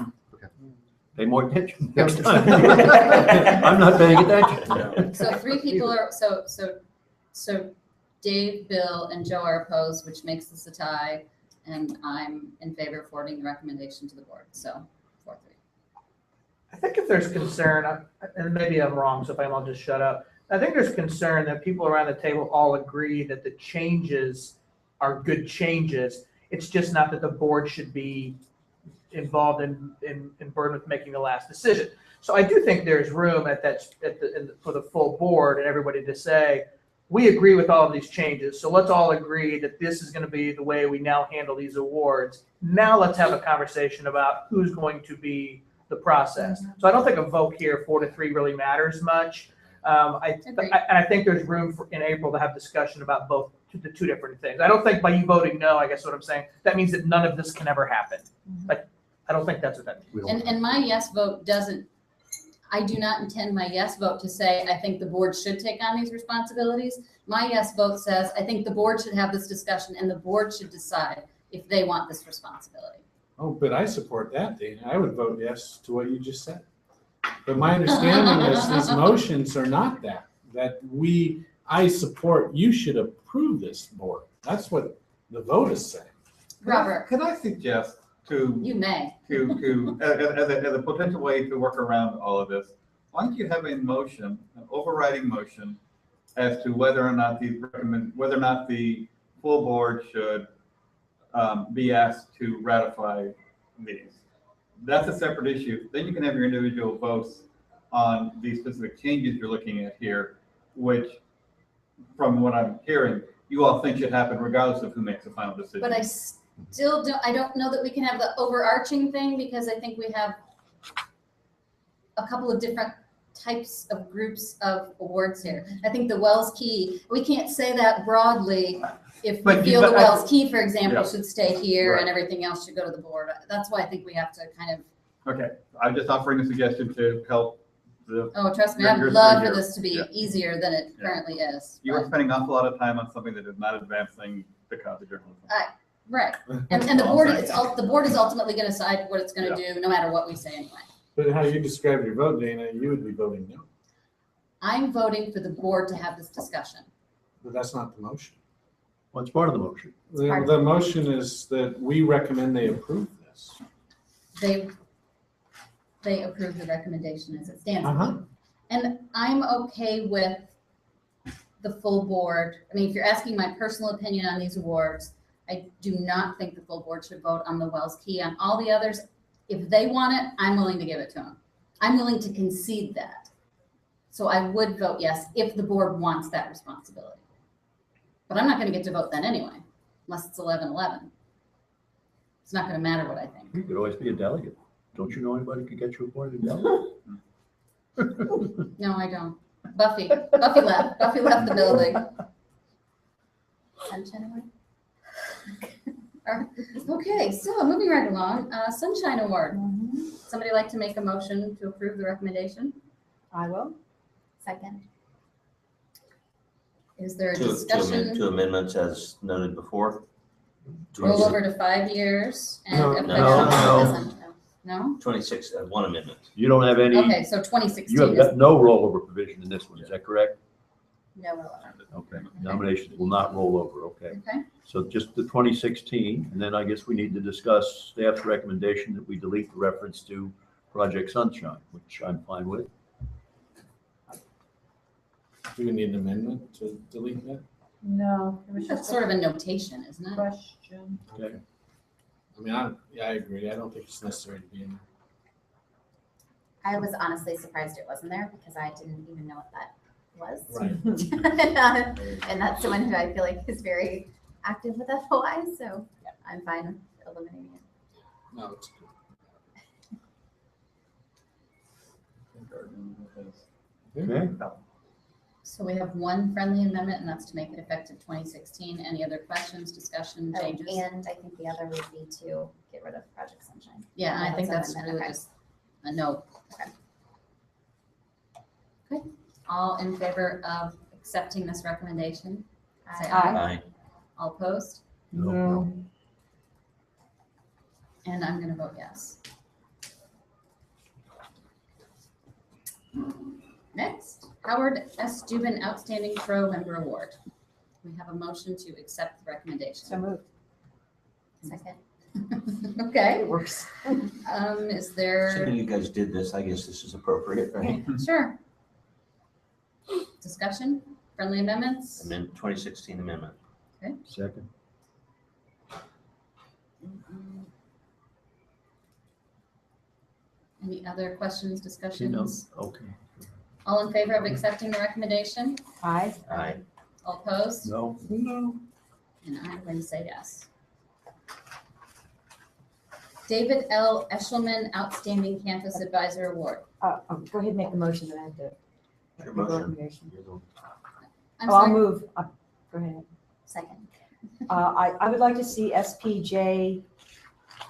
pay more attention Yeah. next time. I'm not paying attention. So 3 people are, so Dave, Bill, and Joe are opposed, which makes this a tie, and I'm in favor of forwarding the recommendation to the board, so 4-3. I think if there's concern, and maybe I'm wrong, so if I'm, I'll just shut up. I think there's concern that people around the table all agree that the changes are good changes. It's just not that the board should be involved in burden with making the last decision. So I do think there's room for the full board and everybody to say, we agree with all of these changes. So let's all agree that this is going to be the way we now handle these awards. Now let's have a conversation about who's going to be the process. So I don't think a vote here 4-3 really matters much. Agreed. And I think there's room in April to have discussion about both the 2 different things. I don't think by you voting no, I guess what I'm saying, that means that none of this can ever happen. Like, I don't think that's what that means. We don't- And my yes vote doesn't, I do not intend my yes vote to say, I think the board should take on these responsibilities. My yes vote says, I think the board should have this discussion and the board should decide if they want this responsibility. Oh, but I support that, Dana. I would vote yes to what you just said. But my understanding is these motions are not that I support, you should approve this board. That's what the vote is saying. Robert, Could I suggest to you may. as a potential way to work around all of this, why don't you have a motion, an overriding motion, as to whether or not whether or not the full board should be asked to ratify these. That's a separate issue. Then you can have your individual votes on these specific changes you're looking at here, which, from what I'm hearing, you all think should happen regardless of who makes the final decision. But I don't know that we can have the overarching thing because I think we have a couple of different types of groups of awards here. I think the Wells Key, we can't say that broadly. If we But feel the but Wells Key, for example, Yeah. should stay here Right. and everything else should go to the board. That's why I think we have to kind of, Okay, I'm just offering a suggestion to help the, oh, trust me, You're- I'd you're love through for here. this to be Yeah. easier than it Yeah. currently is. you are but- spending an awful lot of time on something that is not advancing the cause of journalism. Right. And the All board, right. the board is ultimately going to decide what it's going to do, no matter what we say anyway. But how you describe your vote, Dana, you would be voting no. I'm voting for the board to have this discussion. But that's not the motion. What's part of the motion? The motion is that we recommend they approve this. They approve the recommendation as it stands. Uh-huh. And I'm okay with the full board. I mean, if you're asking my personal opinion on these awards, I do not think the full board should vote on the Wells Key. On all the others, if they want it, I'm willing to give it to them. I'm willing to concede that. So I would vote yes if the board wants that responsibility. But I'm not going to get to vote then anyway, unless it's 11-11. It's not going to matter what I think. You could always be a delegate. Don't you know anybody who could get you appointed delegate? No, I don't. Buffy left. Buffy left the building. Sunshine Award? Okay, so moving right along, Sunshine Award. Mhm. Somebody like to make a motion to approve the recommendation? I will. Second. Is there a Two discussion? amendments as noted before. Roll over to 5 years and No, effective- no. No? 26, one amendment. You don't have any, Okay, so you 2016 have is, got no rollover provision in this one, is that correct? No rollover. Okay, nominations will not roll over, okay. okay, So just the 2016, and then I guess we need to discuss staff's recommendation that we delete the reference to Project Sunshine, which I'm fine with. Do we need an amendment to delete that? No, it was That's just sort a of a notation, isn't it? question. Okay. I mean, I agree. I don't think it's necessary to be in there. I was honestly surprised it wasn't there because I didn't even know what that was. Right. And that's someone who I feel like is very active with FOI, so I'm fine with eliminating it. No, it's good. Okay. So we have one friendly amendment, and that's to make it effective 2016. Any other questions, discussion, Oh, changes? and I think the other would be to get rid of Project Sunshine. Yeah, I think that's Amendment, really okay. just a no. Okay. Okay, all in favor of accepting this recommendation? Say Aye. Aye. All opposed? No. And I'm gonna vote yes. Next, Howard S. Dubin Outstanding Pro Member Award. We have a motion to accept the So recommendation. moved. Second. Okay, It works. is there, Assuming you guys did this, I guess this is appropriate, right? sure. Discussion, friendly amendments? 2016 amendment. Second. Any other questions, No. discussions? Okay. All in favor of accepting the recommendation? Aye. Aye. All opposed? No. No. And I'm going to say yes. David L. Eshelman Outstanding Campus Advisor Award. Go ahead and make the motion that I have to. Your make the motion. recommendation. I'm Oh, I'll sorry. move. Go ahead. Second. I would like to see SPJ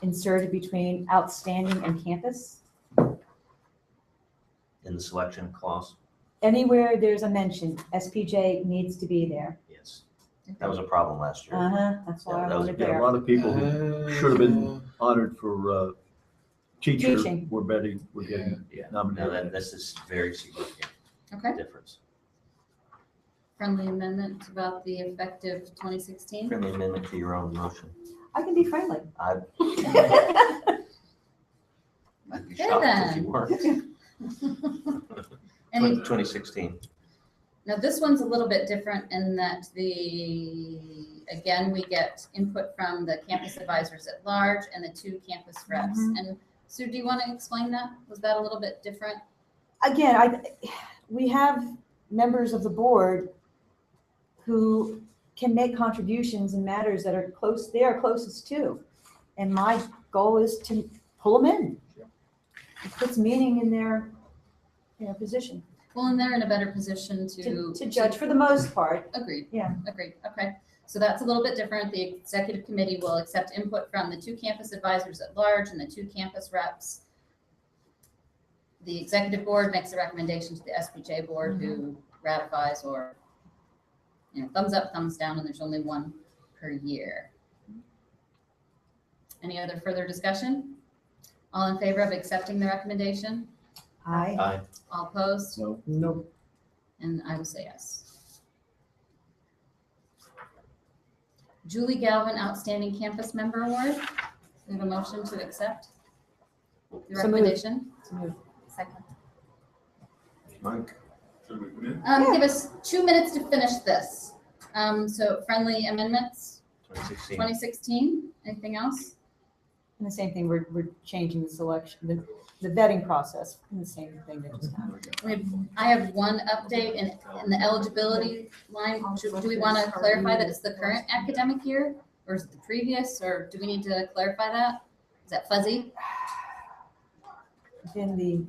inserted between outstanding and campus. In the selection clause, Anywhere there's a mention, SPJ needs to be there. yes. That was a problem last year. That's why I That was wanted Yeah, a there. lot of people who should have been honored for teacher Teaching. were getting Yeah, no, nominated. this is very significant Okay, difference. friendly amendment about the effective 2016. Friendly amendment to your own motion. I can be friendly. I'd be Okay, shocked if then. you weren't. Any, 2016. now this one's a little bit different in that again, we get input from the campus advisors at large and the 2 campus reps. And Sue, do you want to explain that? Was that a little bit different? Again, we have members of the board who can make contributions in matters that are close, they are closest to. And my goal is to pull them in. It puts meaning in their position Well, and they're in a better position to. to judge for the most part. Agreed. Yeah. Agreed. Okay. So that's a little bit different. The executive committee will accept input from the 2 campus advisors at large and the 2 campus reps. The executive board makes a recommendation to the SPJ board who ratifies or, thumbs up, thumbs down, and there's only 1 per year. Any other further discussion? All in favor of accepting the recommendation? Aye. Aye. All opposed? No. Nope. And I will say yes. Julie Galvin Outstanding Campus Member Award. We have a motion to accept the So moved. recommendation. Second. Mike. Give us 2 minutes to finish this. So friendly amendments, 2016. 2016, anything else? And the same thing, we're changing the selection, the vetting process, and the same thing that just happened. I have one update in the eligibility line. Do we want to clarify that it's the current academic year? Or is it the previous, or do we need to clarify that? Is that fuzzy? Within the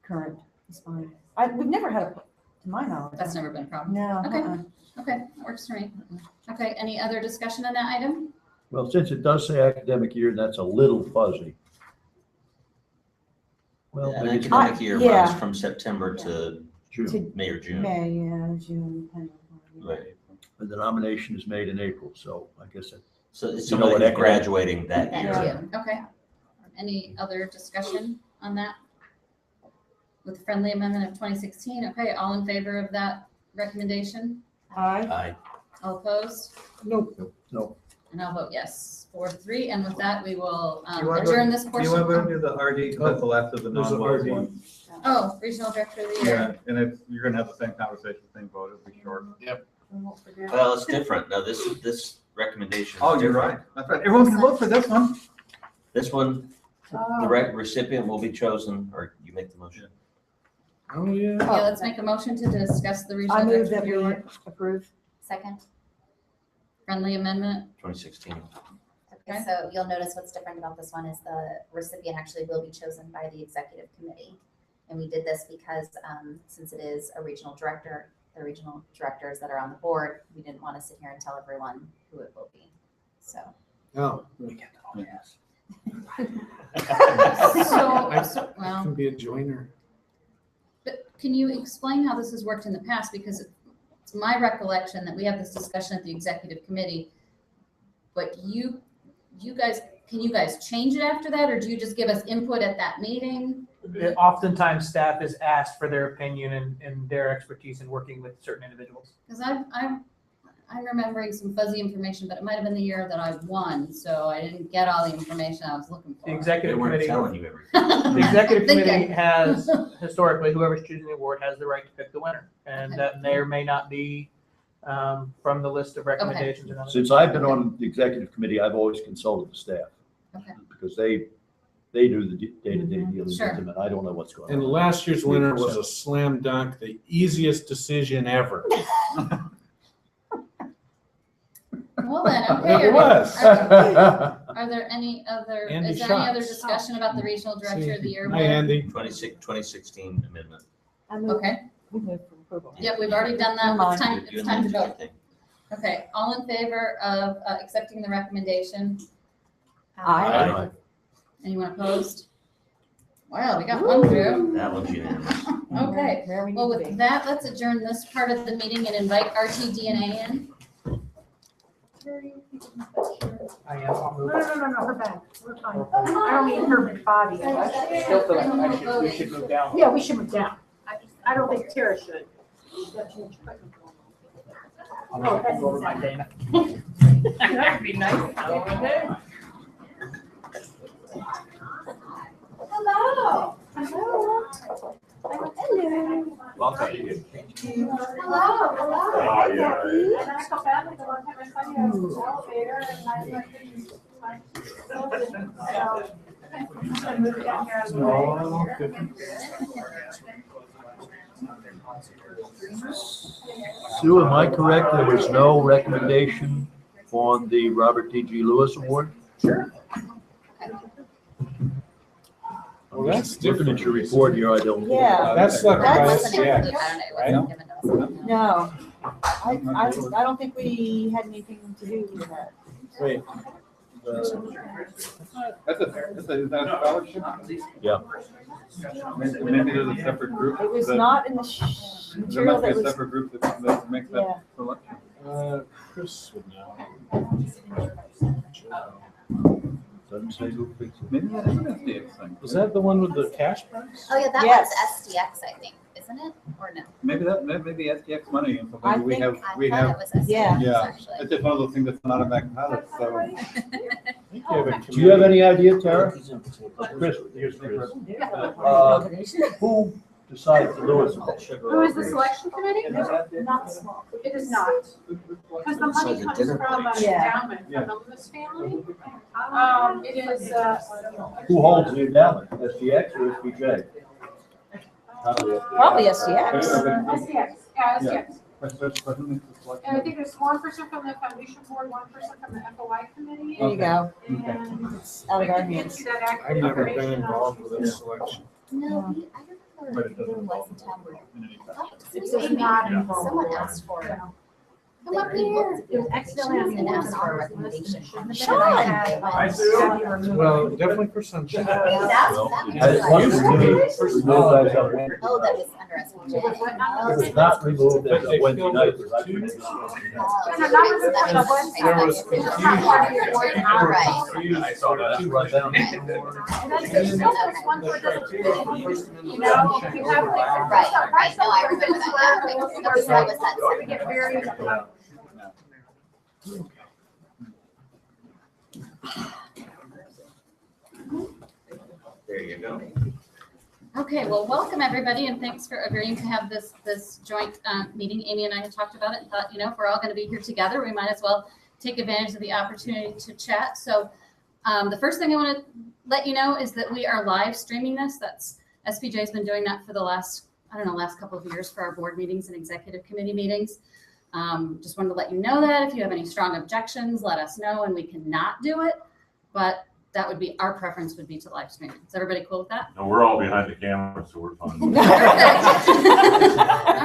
current is fine. We've never had to my knowledge. That's never been a problem. No. Okay. uh-uh. Okay, that works for me. Okay, any other discussion on that item? Well, since it does say academic year, that's a little fuzzy. Well, An maybe it's academic year yeah. runs from September to June. May or June. May, yeah, June. depending on- Right. And the nomination is made in April, so I guess it, So it's You know somebody what who's academic- graduating that Thank year. you. Okay. Any other discussion on that? With friendly amendment of 2016, okay, all in favor of that recommendation? Aye. Aye. All opposed? Nope. no, And I'll vote yes. 4-3, and with that, we will You want to- adjourn this Do you want portion. to do the RD, that's the last of the There's a non-vote RD. one? Oh, Regional Director of the Yeah, Year. and it's, you're gonna have the same conversation, same vote, it'll be short. Well, it's different. No, this recommendation. is Oh, you're different. right, that's right, everyone can vote for this one. This one, the recipient will be chosen, or you make the motion. Oh, yeah. Okay, let's make a motion to discuss the I Regional move Director that of we the Year. approve. Second. Friendly amendment. 2016. Okay, so you'll notice what's different about this one is the recipient actually will be chosen by the executive committee. And we did this because, since it is a regional director, the regional directors that are on the board, we didn't want to sit here and tell everyone who it will be. So. Oh. So, well, Can be a joiner. but can you explain how this has worked in the past? Because it's my recollection that we have this discussion at the executive committee, but can you guys change it after that, or do you just give us input at that meeting? Oftentimes, staff is asked for their opinion and their expertise in working with certain individuals. Because I'm remembering some fuzzy information, but it might have been the year that I won, so I didn't get all the information I was looking The for. They executive weren't committee, telling you everything. the executive Thinking. committee has, historically, whoever's choosing the award has the right to pick the winner. And Okay. that may or may not be from the list of recommendations. and other- Since I've been on the executive committee, I've always consulted the staff. Okay. Because they do the day-to-day dealing with Sure. them, and I don't know what's going And on. last year's winner was a slam dunk, the easiest decision ever. Well then, okay. It was. Are there any other, Andy is there any other Schatz. discussion about the Regional Director of the Year? Hi, Andy. 2016 amendment. I move, Okay, we move for approval. yep, we've already done that. Never It's time, You it's time to amended vote. everything. Okay, all in favor of accepting the recommendation? Aye. Anyone opposed? Well, we got one through. That one's unanimous. Okay, Where we well, need to be. with that, let's adjourn this part of the meeting and invite RTDNA in. I am, I'll move. No, her back, we're fine. I don't mean her body. Still feel like we should move down. Yeah, we should move down. I don't think Tara should. I'll go over my Dana. That'd be nice. Hello. Hello. Welcome to you. Hello. Hello. Sue, am I correct? There was no recommendation on the Robert T.G. Lewis Award? Well, that's Looking at your report here, I don't. Yeah. That's like That by wasn't SPJ, included, I don't know, it wasn't given to us. No, I don't think we had anything to do with that. Wait. That's is that a scholarship? Yeah. Maybe there's a separate group. It was that- not in the There material must be that a was, separate group that makes Yeah. that selection. Chris would know. Doesn't say who picks it. Maybe that is an SDX thing. Was that the one with the cash prize? Oh, yeah, that Yes. one's SDX, I think, isn't it? Or no? Maybe maybe SDX money, and so I maybe we think- have, I we thought have, it was SDX, Yeah. Yeah. actually. it's just one of those things that's not a back pilot, so. I think you have a Do you have committee. any idea, Tara? Chris, here's Chris. Who decides the Lewis Award? Who is the selection committee? Not small. It is not. Because the money Besides the comes dinner from an plates. endowment Yeah. from the Lewis family. It is, Who holds the endowment, SDX or SPJ? probably SDX. SDX, yeah, SDX. But who makes the selection? And I think there's one person from the foundation board, one person from the FOI committee. There you go. And It's out of our I can get hands. you that I've accurate never been information. involved with this selection. No, I But remember it doesn't there was involve a time where in any fashion. It does not involve. someone asked for it. No. Come up here. It was accidentally on the And awards asked for a list. recommendation. Shouldn't have Sean! been. I had, Hi, Debbie removed Well, it. definitely for sunshine. That's, that Well, was It like- was removed, no, guys, Oh, that was under SPJ. It was what now? it was not removed as But a they Wednesday filled night. it because I too. couldn't- Oh, And another so that thing was- was- There was It's confusion. not part of your work. All right. I saw that. You write down. And then there's still this one where it doesn't fit. You know, you have like. Right, right. No, I remember that. Okay. That was that. We get very. There you go. Okay, well, welcome everybody, and thanks for agreeing to have this joint meeting. Amy and I had talked about it and thought, if we're all going to be here together, we might as well take advantage of the opportunity to chat. So the first thing I want to let you know is that we are live streaming this. SPJ has been doing that for the last couple of years for our board meetings and executive committee meetings. Just wanted to let you know that. If you have any strong objections, let us know and we cannot do it. But that would be, our preference would be to live stream it. Is everybody cool with that? No, we're all behind the camera, so we're fine. All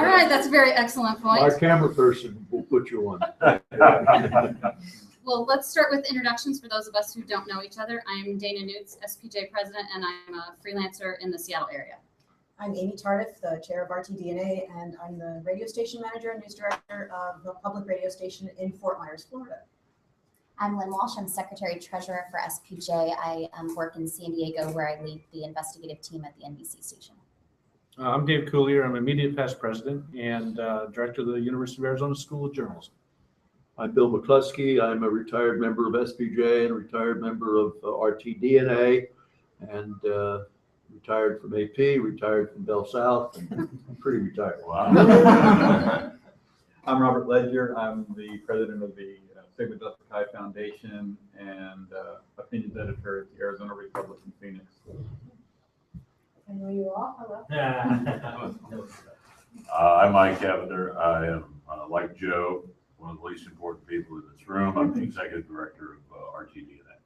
right, that's a very excellent point. Our camera person will put you on. Well, let's start with introductions for those of us who don't know each other. I'm Dana Newts, SPJ president, and I'm a freelancer in the Seattle area. I'm Amy Tardif, the chair of RTDNA, and I'm the radio station manager and news director of the public radio station in Fort Myers, Florida. I'm Lynn Walsh. I'm secretary treasurer for SPJ. I work in San Diego, where I lead the investigative team at the NBC station. I'm Dave Coolier. I'm immediate past president and director of the University of Arizona School of Journalism. I'm Bill McCluskey. I'm a retired member of SPJ and a retired member of RTDNA, and retired from AP, retired from Bell South, and I'm pretty retired. Wow. I'm Robert Ledger. I'm the president of the Sigma Delta Chi Foundation and opinions editor at the Arizona Republic in Phoenix. I know you all. Hello. I'm Mike Cavender. I am, like Joe, one of the least important people in this room. I'm the executive director of RTDNA.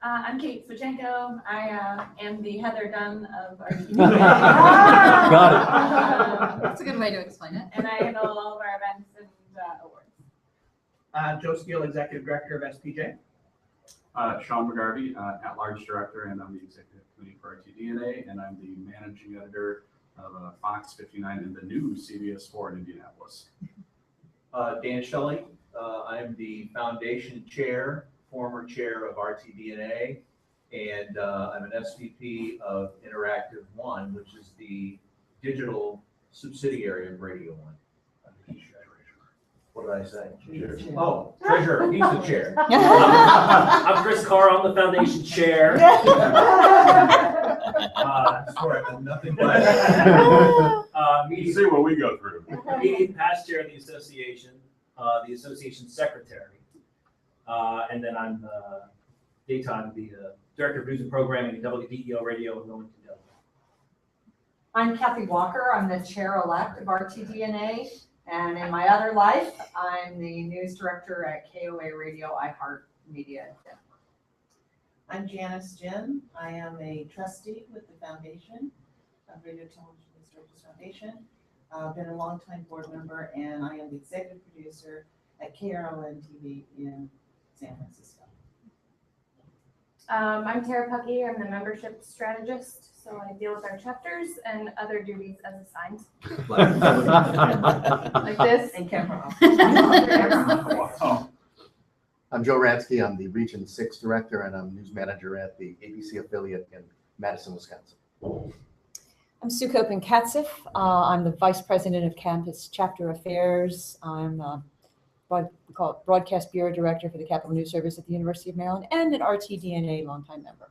I'm Kate Swachenko. I am the Heather Dunn of our team. Got it. That's a good way to explain it. And I handle all of our events and awards. Joe Steele, executive director of SPJ. Sean McGarvey, at-large director, and I'm the executive committee for RTDNA, and I'm the managing editor of Fox 59 and the new CBS 4 in Indianapolis. Dan Shelley, I'm the foundation chair, former chair of RTDNA, and I'm an SVP of Interactive One, which is the digital subsidiary of Radio One. What did I say? Oh, treasurer, he's the chair. I'm Chris Carr, I'm the foundation chair. Sorry, nothing but. You see what we go through. Immediate past chair of the association secretary. And then I'm daytime the director of news and programming at WDEO Radio in Wilmington, Delaware. I'm Kathy Walker. I'm the chair-elect of RTDNA. And in my other life, I'm the news director at KOA Radio iHeart Media. I'm Janice Jin. I am a trustee with the foundation of Radio Television News Directors Foundation. I've been a longtime board member, and I am the executive producer at KRLN TV in San Francisco. I'm Tara Puckey. I'm the membership strategist. So I deal with our chapters and other duties as assigned. Like this. And camera off. Wow. I'm Joe Ransky. I'm the Region 6 director, and I'm news manager at the ABC affiliate in Madison, Wisconsin. I'm Sue Kopen-Katzif. I'm the vice president of campus chapter affairs. I'm we call it broadcast bureau director for the Capital News Service at the University of Maryland, and an RTDNA longtime member.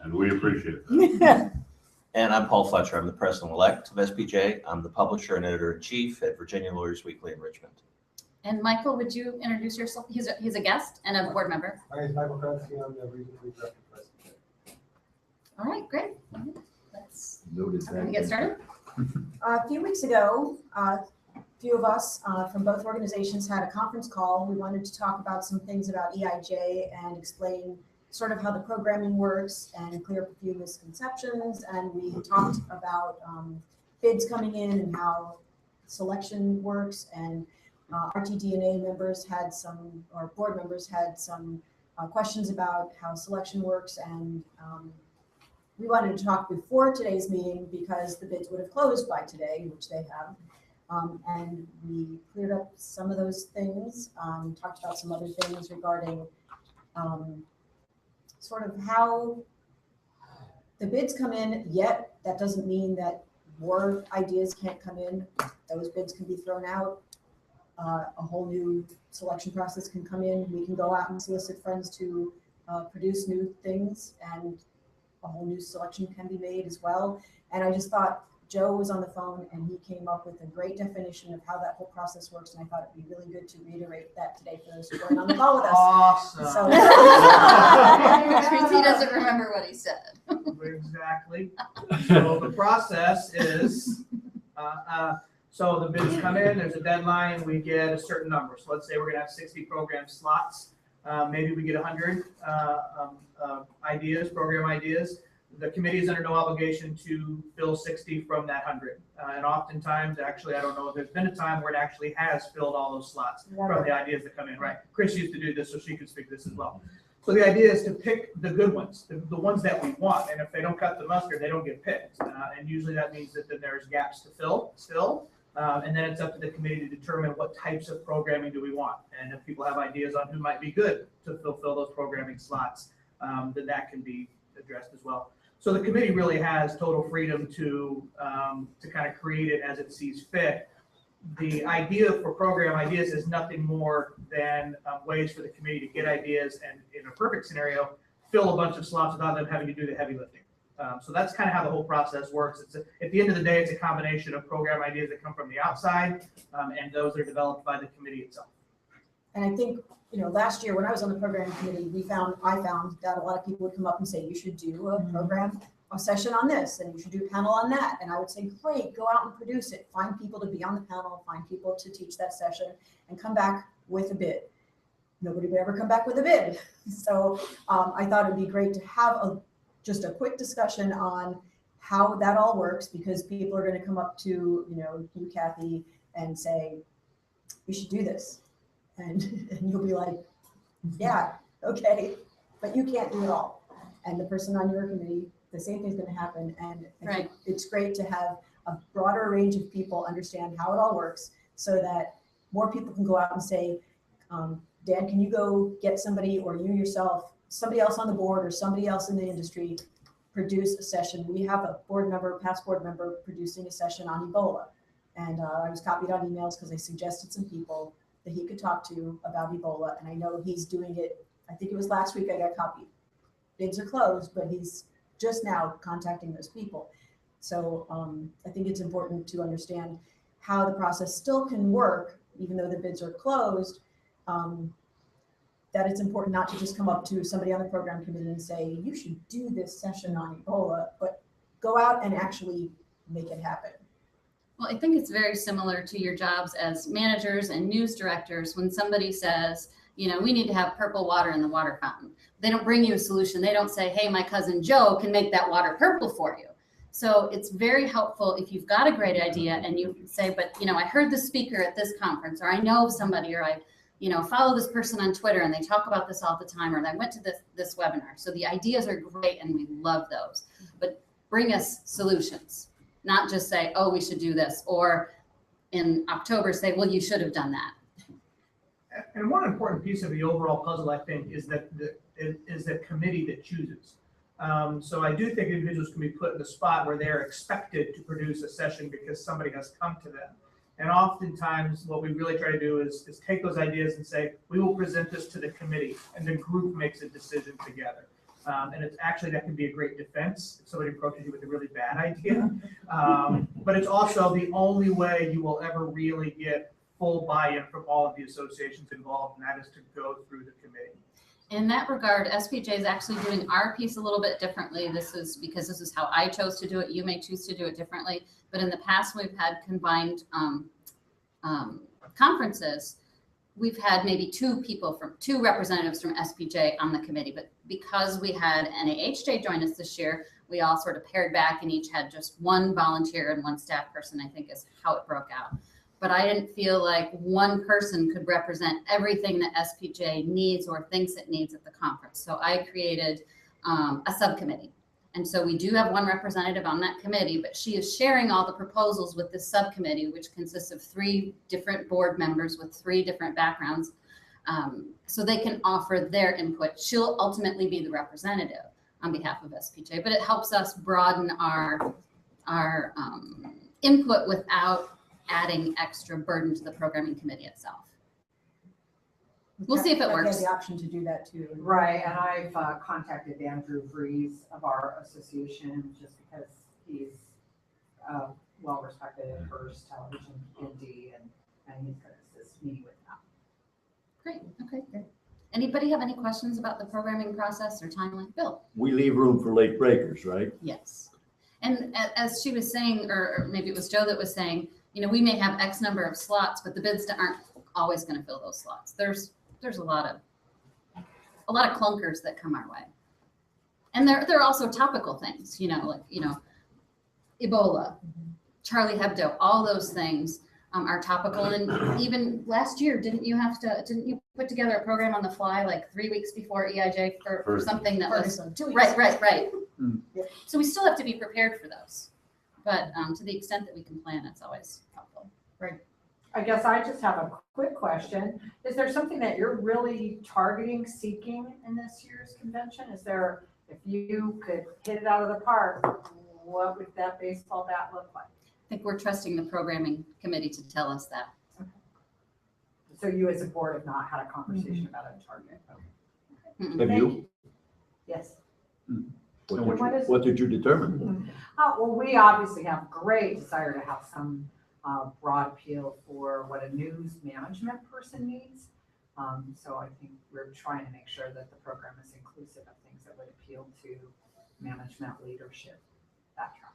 And we appreciate that. And I'm Paul Fletcher. I'm the president-elect of SPJ. I'm the publisher and editor-in-chief at Virginia Lawyers Weekly in Richmond. And Michael, would you introduce yourself? He's a guest and a board member. My name is Michael Krensky. I'm the Region 3 Director for SPJ. All right, great. Let's Notice that. get started. A few weeks ago, a few of us from both organizations had a conference call. We wanted to talk about some things about EIJ and explain sort of how the programming works and clear up a few misconceptions. And we talked about bids coming in and how selection works. And RTDNA members had some, or board members had some questions about how selection works. And we wanted to talk before today's meeting because the bids would have closed by today, which they have. And we cleared up some of those things, talked about some other things regarding sort of how the bids come in, yet that doesn't mean that more ideas can't come in. Those bids can be thrown out. A whole new selection process can come in. We can go out and solicit friends to produce new things. And a whole new selection can be made as well. And I just thought Joe was on the phone and he came up with a great definition of how that whole process works. And I thought it'd be really good to reiterate that today for those who weren't on the call with us. Awesome. So- He doesn't remember what he said. Exactly. So the process is, so the bids come in, there's a deadline, we get a certain number. So let's say we're gonna have 60 program slots. Maybe we get 100 ideas, program ideas. The committee is under no obligation to fill 60 from that 100. And oftentimes, actually, I don't know if there's been a time where it actually has filled all those slots from the ideas that come in, right? Chris used to do this, so she could speak this as well. So the idea is to pick the good ones, the ones that we want. And if they don't cut the mustard, they don't get picked. And usually that means that then there's gaps to fill still. And then it's up to the committee to determine what types of programming do we want. And if people have ideas on who might be good to fulfill those programming slots, then that can be addressed as well. So the committee really has total freedom to kind of create it as it sees fit. The idea for program ideas is nothing more than ways for the committee to get ideas and, in a perfect scenario, fill a bunch of slots without them having to do the heavy lifting. So that's kind of how the whole process works. At the end of the day, it's a combination of program ideas that come from the outside and those that are developed by the committee itself. And I think, last year when I was on the programming committee, I found that a lot of people would come up and say, you should do a session on this, and you should do a panel on that. And I would say, great, go out and produce it. Find people to be on the panel, find people to teach that session, and come back with a bid. Nobody would ever come back with a bid. So I thought it'd be great to have just a quick discussion on how that all works, because people are going to come up to, you, Kathy, and say, we should do this. And you'll be like, yeah, okay, but you can't do it all. And the person on your committee, the same thing's going to happen. And I think it's great to have a broader range of people understand how it all works, so that more people can go out and say, Dan, can you go get somebody, or you yourself, somebody else on the board or somebody else in the industry, produce a session. We have a past board member producing a session on Ebola. And I was copied on emails because I suggested some people that he could talk to about Ebola. And I know he's doing it, I think it was last week I got copied. Bids are closed, but he's just now contacting those people. So I think it's important to understand how the process still can work, even though the bids are closed, that it's important not to just come up to somebody on the program committee and say, you should do this session on Ebola, but go out and actually make it happen. Well, I think it's very similar to your jobs as managers and news directors. When somebody says, we need to have purple water in the water fountain, they don't bring you a solution. They don't say, hey, my cousin Joe can make that water purple for you. So it's very helpful if you've got a great idea and you say, but, I heard the speaker at this conference, or I know somebody, or I follow this person on Twitter and they talk about this all the time, or I went to this webinar. So the ideas are great and we love those, but bring us solutions, not just say, oh, we should do this, or in October say, well, you should have done that. And one important piece of the overall puzzle, I think, is that is the committee that chooses. So I do think individuals can be put in the spot where they're expected to produce a session because somebody has come to them. And oftentimes what we really try to do is take those ideas and say, we will present this to the committee, and the group makes a decision together. And it's actually, that can be a great defense if somebody approaches you with a really bad idea. But it's also the only way you will ever really get full buy-in from all of the associations involved, and that is to go through the committee. In that regard, SPJ is actually doing our piece a little bit differently. This is because this is how I chose to do it. You may choose to do it differently. But in the past, we've had combined conferences. We've had maybe two representatives from SPJ on the committee. But because we had NAHJ join us this year, we all sort of paired back and each had just one volunteer and one staff person, I think is how it broke out. But I didn't feel like one person could represent everything that SPJ needs or thinks it needs at the conference. So I created a subcommittee. And so we do have one representative on that committee, but she is sharing all the proposals with this subcommittee, which consists of 3 different board members with 3 different backgrounds. So they can offer their input. She'll ultimately be the representative on behalf of SPJ, but it helps us broaden our input without adding extra burden to the programming committee itself. We'll see if it Like, they have works. the option to do that too. Right, and I've contacted Andrew Breeze of our association, just because he's well-respected at First Television, Indy, and he's gonna assist me with that. Great, okay, great. Anybody have any questions about the programming process or timeline? Bill? We leave room for late breakers, right? Yes. And as she was saying, or maybe it was Joe that was saying, you know, we may have X number of slots, but the bids aren't always going to fill those slots. There's a lot of clunkers that come our way. And there are also topical things, you know, like, you know, Ebola, Charlie Hebdo, all those things are topical. And even last year, didn't you put together a program on the fly like 3 weeks before EIJ for something that was, right. So we still have to be prepared for those. But to the extent that we can plan, it's always helpful. Right. I guess I just have a quick question. Is there something that you're really targeting, seeking in this year's convention? Is there, if you could hit it out of the park, what would that baseball bat look like? I think we're trusting the programming committee to tell us that. Okay. So you as a board have not had a conversation about a target? Okay. Have you? Yes. What did you determine? Well, we obviously have great desire to have some broad appeal for what a news management person needs. So I think we're trying to make sure that the program is inclusive of things that would appeal to management leadership, that track.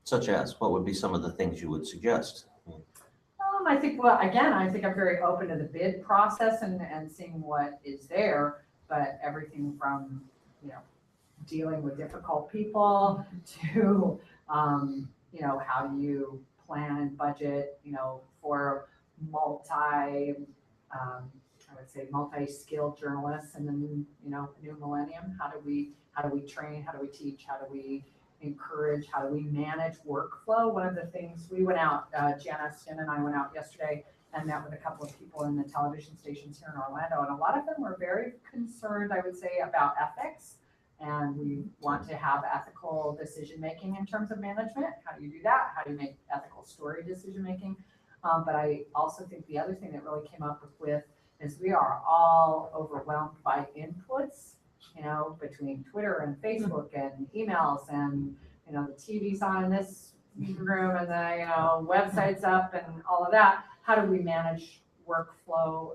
Such as, what would be some of the things you would suggest? I think, well, again, I think I'm very open to the bid process and seeing what is there, but everything from, you know, dealing with difficult people to, you know, how do you plan and budget, you know, for I would say multi-skilled journalists and then, you know, new millennium. How do we train? How do we teach? How do we encourage? How do we manage workflow? One of the things we went out, Janice and I went out yesterday and met with a couple of people in the television stations here in Orlando, and a lot of them were very concerned, I would say, about ethics. And we want to have ethical decision-making in terms of management. How do you do that? How do you make ethical story decision-making? But I also think the other thing that really came up with is we are all overwhelmed by inputs, you know, between Twitter and Facebook and emails and, you know, the TV's on in this room and the, you know, website's up and all of that. How do we manage workflow,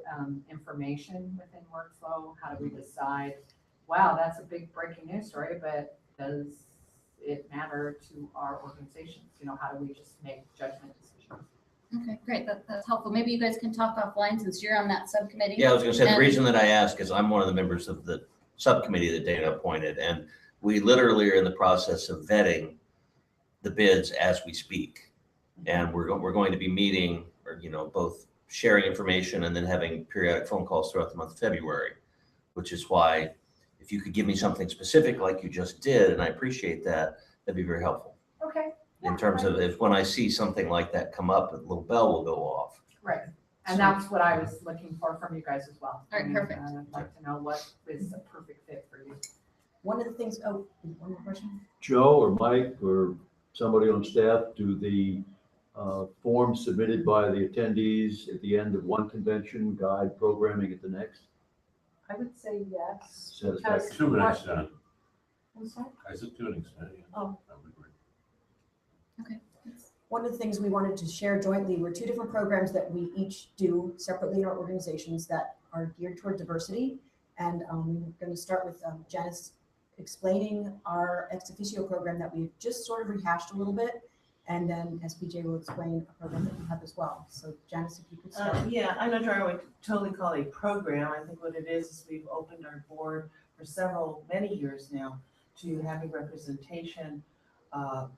information within workflow? How do we decide, wow, that's a big breaking news story, but does it matter to our organizations? You know, how do we just make judgment decisions? Okay, great. That's helpful. Maybe you guys can talk offline since you're on that subcommittee. Yeah, I was going to say, the reason that I ask is I'm one of the members of the subcommittee that Dana appointed, and we literally are in the process of vetting the bids as we speak. And we're going to be meeting, or, you know, both sharing information and then having periodic phone calls throughout the month of February, which is why if you could give me something specific like you just did, and I appreciate that, that'd be very helpful. Okay. In terms of if when I see something like that come up, a little bell will go off. Right. And that's what I was looking for from you guys as well. All right, perfect. I'd like to know what is a perfect fit for you. One of the things, oh, one more question? Joe or Mike or somebody on staff do the forms submitted by the attendees at the end of one convention guide programming at the next? I would say yes. Satisfactory. To an extent. What's that? I said to an extent, yeah. Oh. I would agree. Okay. One of the things we wanted to share jointly were two different programs that we each do separately in our organizations that are geared toward diversity. And we're going to start with Janice explaining our ex officio program that we've just sort of rehashed a little bit. And then SPJ will explain a program that we have as well. So Janice, if you could start. Yeah, I'm not sure I would totally call it a program. I think what it is we've opened our board for many years now to having representation.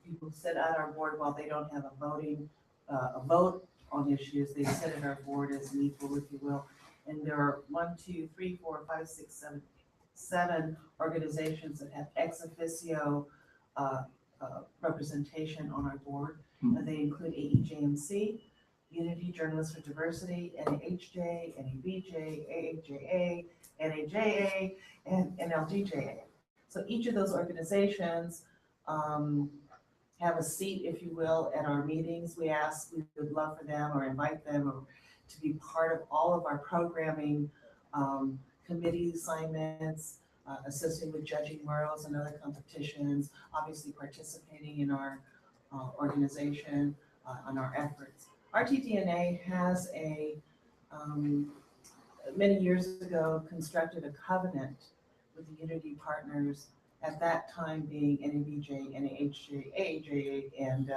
People sit at our board while they don't have a vote on issues. They sit at our board as an equal, if you will. And there are 7 organizations that have ex officio representation on our board. And they include AEJMC, Unity Journalists for Diversity, NAHJ, NABJ, AAJA, NAJA, and NLGJA. So each of those organizations have a seat, if you will, at our meetings. We would love for them or invite them to be part of all of our programming committee assignments, assisting with judging murals and other competitions, obviously participating in our organization, on our efforts. RTDNA has many years ago constructed a covenant with the Unity partners, at that time being NABJ, NAHJ, AAJ, and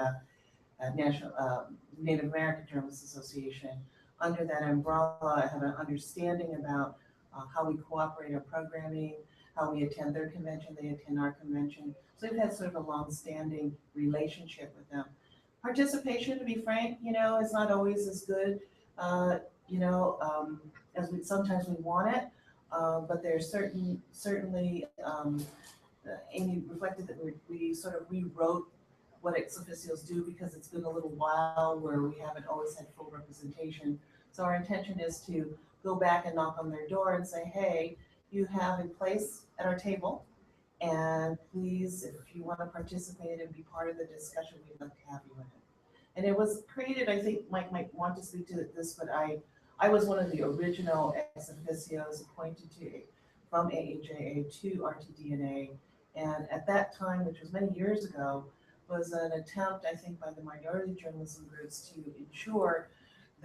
National Native American Journalists Association. Under that umbrella, I have an understanding about how we cooperate on programming, how we attend their convention, they attend our convention. So we've had sort of a long-standing relationship with them. Participation, to be frank, is not always as good, as sometimes we want it. But there's certainly, Amy reflected that we sort of rewrote what ex officios do, because it's been a little while where we haven't always had full representation. So our intention is to go back and knock on their door and say, hey, you have a place at our table, and please, if you want to participate and be part of the discussion, we'd love to have you in it. And it was created, I think Mike might want to speak to this, but I was one of the original ex officios appointed from AAJA to RTDNA. And at that time, which was many years ago, was an attempt, I think, by the minority journalism groups to ensure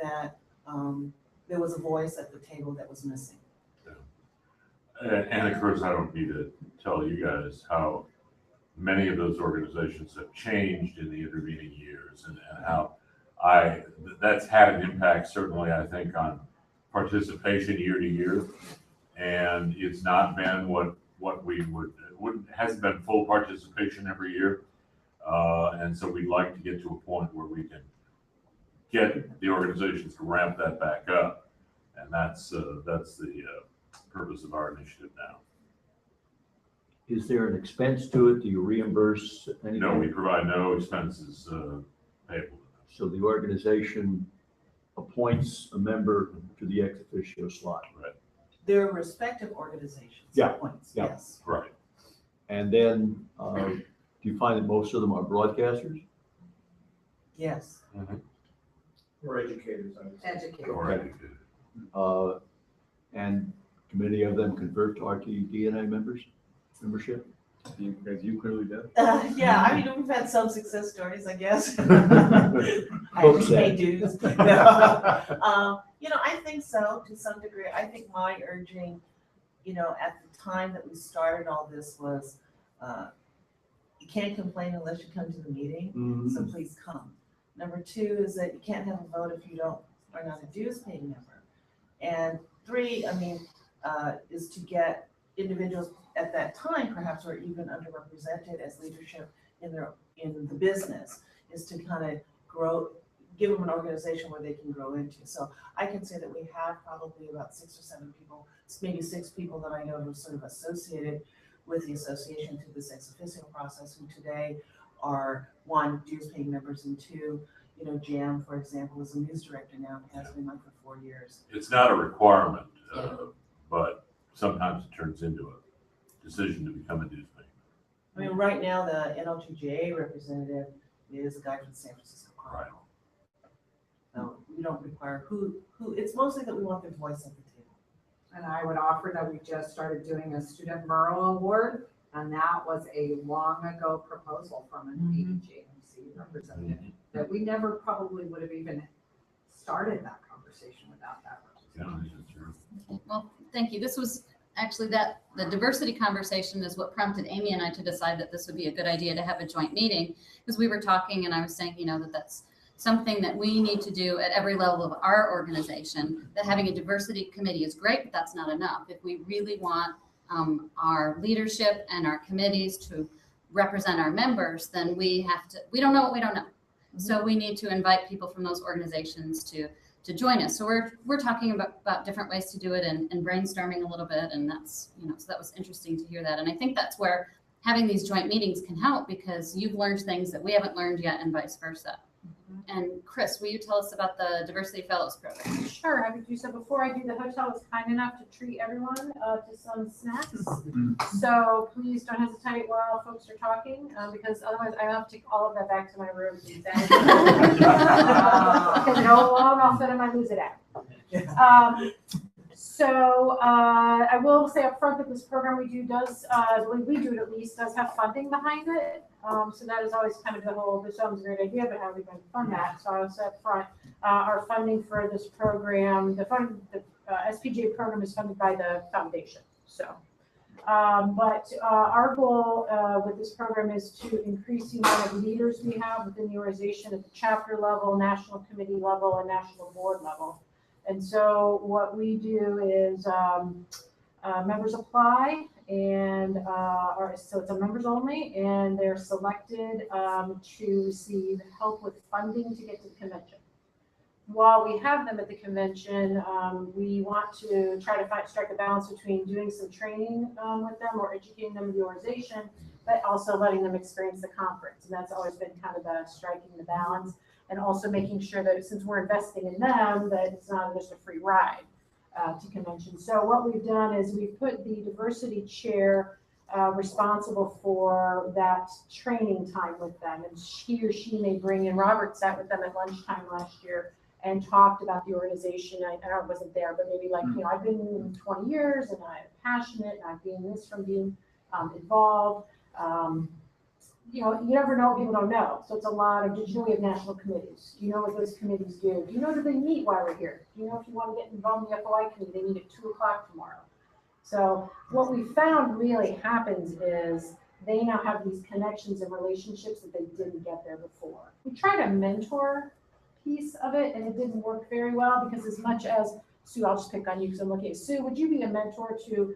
that there was a voice at the table that was missing. And of course, I don't need to tell you guys how many of those organizations have changed in the intervening years, and how that's had an impact, certainly, I think, on participation year to year. And it's not been what we hasn't been full participation every year. And so we'd like to get to a point where we can get the organizations to ramp that back up. And that's the purpose of our initiative now. Is there an expense to it? Do you reimburse anything? No, we provide no expenses payable. So the organization appoints a member to the ex officio slot. Right. Their respective organizations Yeah. appoints, Yeah. yes. Right. And then, do you find that most of them are broadcasters? Yes. Or educators, I would say. Educated. Or educated. And do many of them convert to RTDNA membership? Because you clearly did. Yeah, I mean, we've had some success stories, I guess. I Hope have to so. pay dues. No. I think so, to some degree. I think my urging, at the time that we started all this was, you can't complain unless you come to the meeting, so please come. Number two is that you can't have a vote if you are not a dues paying member. And three, is to get individuals at that time, perhaps, were even underrepresented as leadership in the business, is to kind of grow, give them an organization where they can grow into. So I can say that we have probably about 6 or 7 people, maybe 6 people that I know who are sort of associated with the association to this ex officio process, who today are 1, dues paying members, and 2, Jam, for example, is a news director now and has been on for 4 years. It's not a requirement, but sometimes it turns into a decision to become a dues paying. Right now, the NLGJA representative is a guy from San Francisco Chronicle. So we don't require who, it's mostly that we want their voice at the table. And I would offer that we just started doing a student mural award, and that was a long ago proposal from an AJMC representative that we never probably would have even started that conversation without that representation. Okay, well, thank you. This was actually the diversity conversation is what prompted Amy and I to decide that this would be a good idea to have a joint meeting, because we were talking and I was saying, that's something that we need to do at every level of our organization, that having a diversity committee is great, but that's not enough. If we really want our leadership and our committees to represent our members, then we don't know what we don't know. So we need to invite people from those organizations to join us. So we're talking about different ways to do it and brainstorming a little bit. And that's, so that was interesting to hear that. And I think that's where having these joint meetings can help, because you've learned things that we haven't learned yet and vice versa. And Chris, will you tell us about the Diversity Fellows Program? Sure, happy to. So before I do, the hotel was kind enough to treat everyone to some snacks. So please don't hesitate while folks are talking, because otherwise I have to take all of that back to my room. Because how long I'll sit and I lose it out. So I will say up front that this program we do does, the way we do it at least, does have funding behind it. So that is always kind of the whole, this sounds a great idea, but how are we going to fund that? So I'll say up front, our funding for this program, the SPJ program is funded by the foundation. So, but our goal with this program is to increase the amount of leaders we have within the organization at the chapter level, national committee level, and national board level. And so what we do is members apply and so it's a members only, and they're selected to receive help with funding to get to the convention. While we have them at the convention, we want to try to strike a balance between doing some training with them or educating them in the organization, but also letting them experience the conference. And that's always been kind of striking the balance. And also making sure that since we're investing in them, that it's not just a free ride to convention. So what we've done is we've put the diversity chair responsible for that training time with them. And he or she may bring in, Robert sat with them at lunchtime last year and talked about the organization. I wasn't there, but maybe like, you know, I've been in 20 years and I'm passionate and I've gained this from being involved. You know, you never know what people don't know. So it's a lot of, did you know we have national committees? Do you know what those committees do? Do you know, do they meet while we're here? Do you know if you want to get involved in the FOI committee, they meet at 2 o'clock tomorrow. So what we found really happens is they now have these connections and relationships that they didn't get there before. We tried a mentor piece of it and it didn't work very well because as much as, Sue, I'll just pick on you because I'm looking at Sue, would you be a mentor to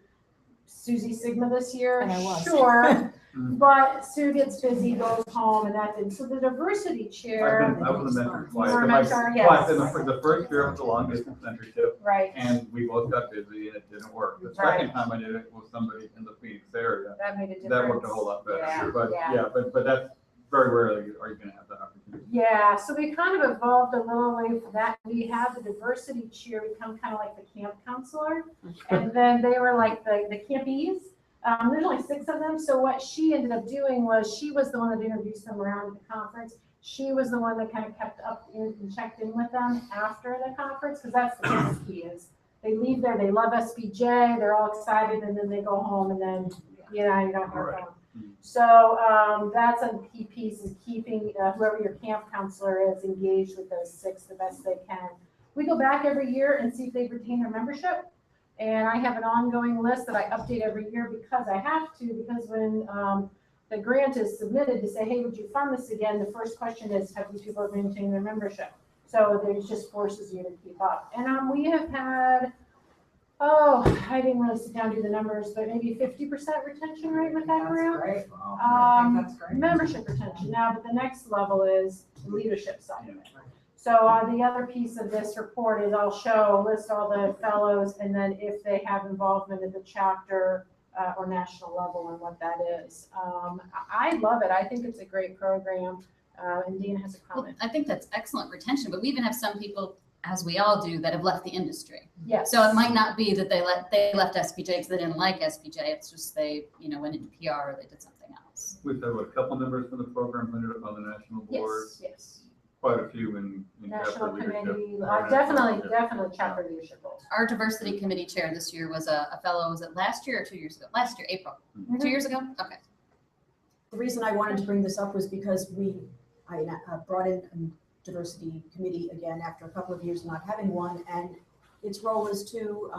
Susie Sigma this year? And I was. Sure. But Sue gets busy, goes home, and that didn't. So the diversity chair. I was a mentor twice. You were a mentor, yes. Twice. In the first year was the long distance mentorship. Right. And we both got busy and it didn't work. The Right. second time I did it with somebody in the Phoenix area. That made a difference. That worked a whole lot better. Yeah, But yeah. but that's very rarely are you gonna have that opportunity. Yeah, so we kind of evolved a little way from that. We had the diversity chair become kind of like the camp counselor. And then they were like the campies. There's only 6 of them. So what she ended up doing was she was the one that introduced them around the conference. She was the one that kind of kept up and checked in with them after the conference, because that's the key is they leave there, they love SPJ, they're all excited, and then they go home and then, you know, you don't hear from them. So that's a key piece is keeping whoever your camp counselor is engaged with those 6 the best they can. We go back every year and see if they've retained their membership. And I have an ongoing list that I update every year because I have to, because when the grant is submitted to say, hey, would you fund this again? The first question is, have these people maintained their membership? So it just forces you to keep up. And we have had, I didn't really sit down and do the numbers, but maybe 50% retention rate with that grant. Great. I think that's great. Membership retention now, but the next level is the leadership side of it. So the other piece of this report is I'll list all the fellows and then if they have involvement at the chapter or national level and what that is. I love it. I think it's a great program. And Dina has a comment. Well, I think that's excellent retention, but we even have some people, as we all do, that have left the industry. Yes. So it might not be that they left SPJ because they didn't like SPJ. It's just they, went into PR or they did something else. We've had a couple members from the program who ended up on the national board. Yes. Quite a few in National chapter committee, leadership. definitely chapter leadership roles. Our diversity committee chair this year was a fellow, was it last year or 2 years ago? Last year, April. 2 years ago? Okay. The reason I wanted to bring this up was because I brought in a diversity committee again after a couple of years not having one, and its role is to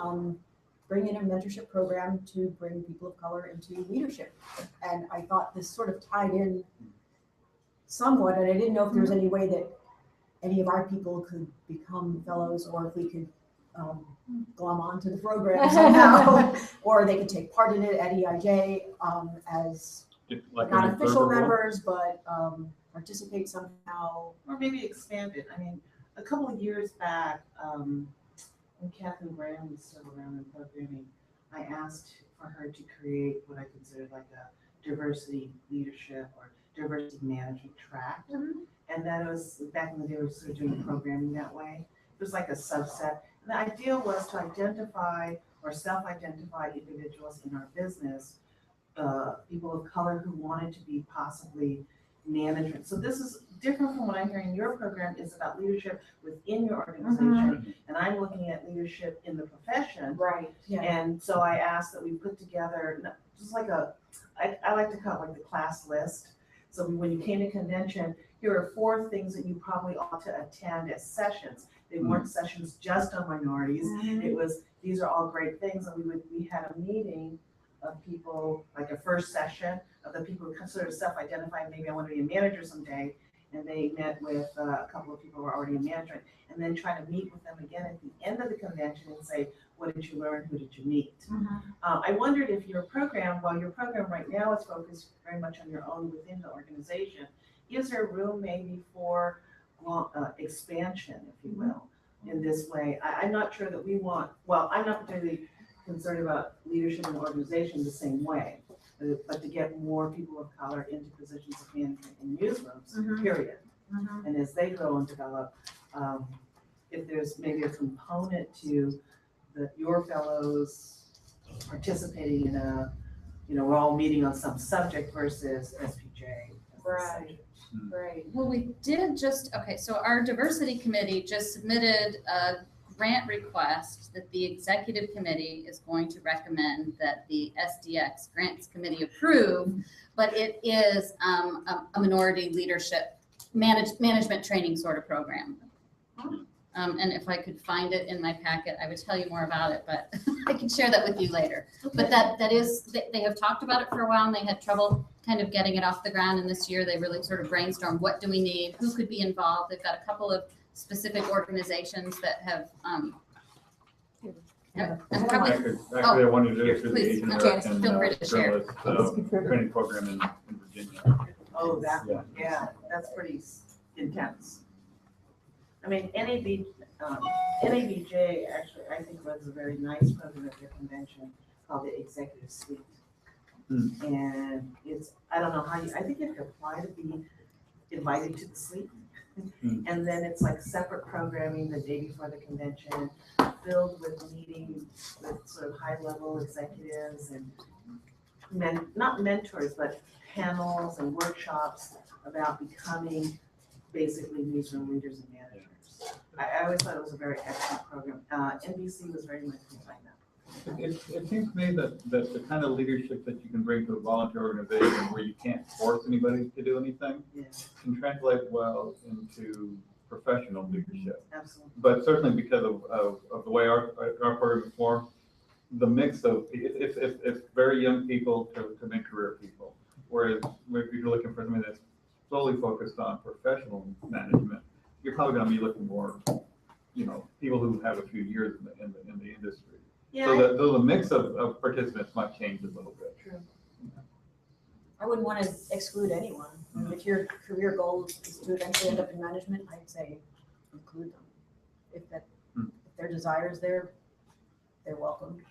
bring in a mentorship program to bring people of color into leadership. And I thought this sort of tied in somewhat, and I didn't know if there was any way that any of our people could become fellows or if we could glom onto the program somehow, or they could take part in it at EIJ as Like not an official observer role? members, but participate somehow. Or maybe expand it. I mean, a couple of years back, when Catherine Graham was still around in programming, I asked for her to create what I considered like a diversity leadership or diversity management track. And that was, back in the day, we were sort of doing programming that way. It was like a subset. And the idea was to identify or self-identify individuals in our business, people of color who wanted to be possibly management. So this is different from what I'm hearing. Your program is about leadership within your organization, and I'm looking at leadership in the profession. Right. Yeah. And so I asked that we put together just like I like to call it like the class list. So when you came to convention, here are 4 things that you probably ought to attend as sessions. They weren't sessions just on minorities. It was, these are all great things. And we had a meeting of people, like a first session of the people who sort of self-identified, maybe I want to be a manager someday. And they met with a couple of people who were already in management, and then try to meet with them again at the end of the convention and say, what did you learn? Who did you meet? I wondered if your program, while your program right now is focused very much on your own within the organization, is there room maybe for expansion, if you will, in this way? I'm not sure that we want, well, I'm not particularly concerned about leadership in the organization the same way, but to get more people of color into positions of management in newsrooms, period. And as they grow and develop, if there's maybe a component to your fellows participating in a, we're all meeting on some subject versus SPJ. Right. Right. Well, we did so our diversity committee just submitted a grant request that the executive committee is going to recommend that the SDX grants committee approve, but it is a minority leadership management training sort of program. And if I could find it in my packet, I would tell you more about it, but I can share that with you later. But that is, they have talked about it for a while, and they had trouble kind of getting it off the ground. And this year they really sort of brainstormed, what do we need? Who could be involved? They've got a couple of specific organizations that have, and probably, Actually, I wanted to do through the please, Asian Janice, American feel free to share. journalist training program in Virginia. Oh, that, Yeah. yeah, that's pretty intense. I mean, NABJ actually, I think, runs a very nice program at their convention called the Executive Suite. And it's, I don't know how I think you have to apply to be invited to the suite. And then it's like separate programming the day before the convention, filled with meetings with sort of high-level executives and not mentors, but panels and workshops about becoming basically newsroom leaders and managers. I always thought it was a very excellent program. NBC was very much behind that. It seems to me that the kind of leadership that you can bring to a volunteer organization where you can't force anybody to do anything can translate well into professional leadership. Absolutely. But certainly because of the way our program is formed, the mix of, it's very young people to mid-career people. Whereas if you're looking for something that's solely focused on professional management, you're probably going to be looking more, people who have a few years in the industry. Yeah, So the mix of participants might change a little bit. True. I wouldn't want to exclude anyone. I mean, if your career goal is to eventually end up in management, I'd say include them. If their desire is there, they're welcome.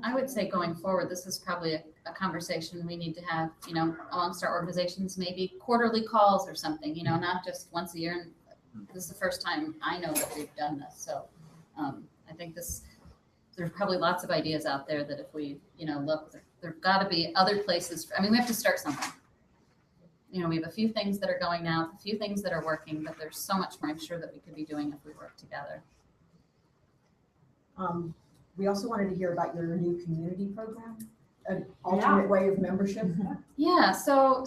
I would say going forward, this is probably a conversation we need to have, amongst our organizations, maybe quarterly calls or something, not just once a year. And this is the first time I know that we've done this. So I think there's probably lots of ideas out there that if we, look, there've got to be other places. We have to start somewhere. We have a few things that are going now, a few things that are working, but there's so much more I'm sure that we could be doing if we work together. We also wanted to hear about your new community program, an alternate way of membership. Yeah, so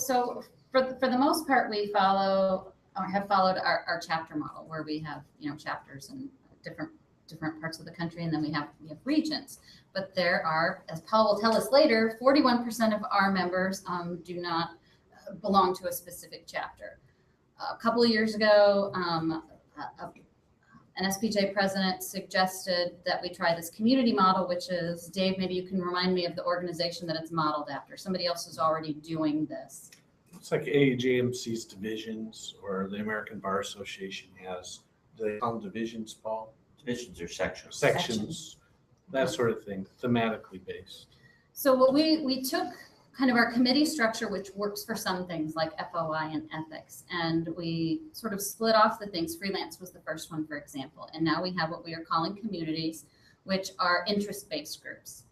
for the most part, we have followed our chapter model where we have, chapters in different parts of the country, and then we have regions. But there are, as Paul will tell us later, 41% of our members do not belong to a specific chapter. A couple of years ago, an SPJ president suggested that we try this community model, which is, Dave, maybe you can remind me of the organization that it's modeled after. Somebody else is already doing this. It's like AAJMC's divisions, or the American Bar Association has, do they call them divisions, Paul? Divisions or sections. Sections, that sort of thing, thematically based. So what we took kind of our committee structure, which works for some things like FOI and ethics, and we sort of split off the things. Freelance was the first one, for example. And now we have what we are calling communities, which are interest-based groups.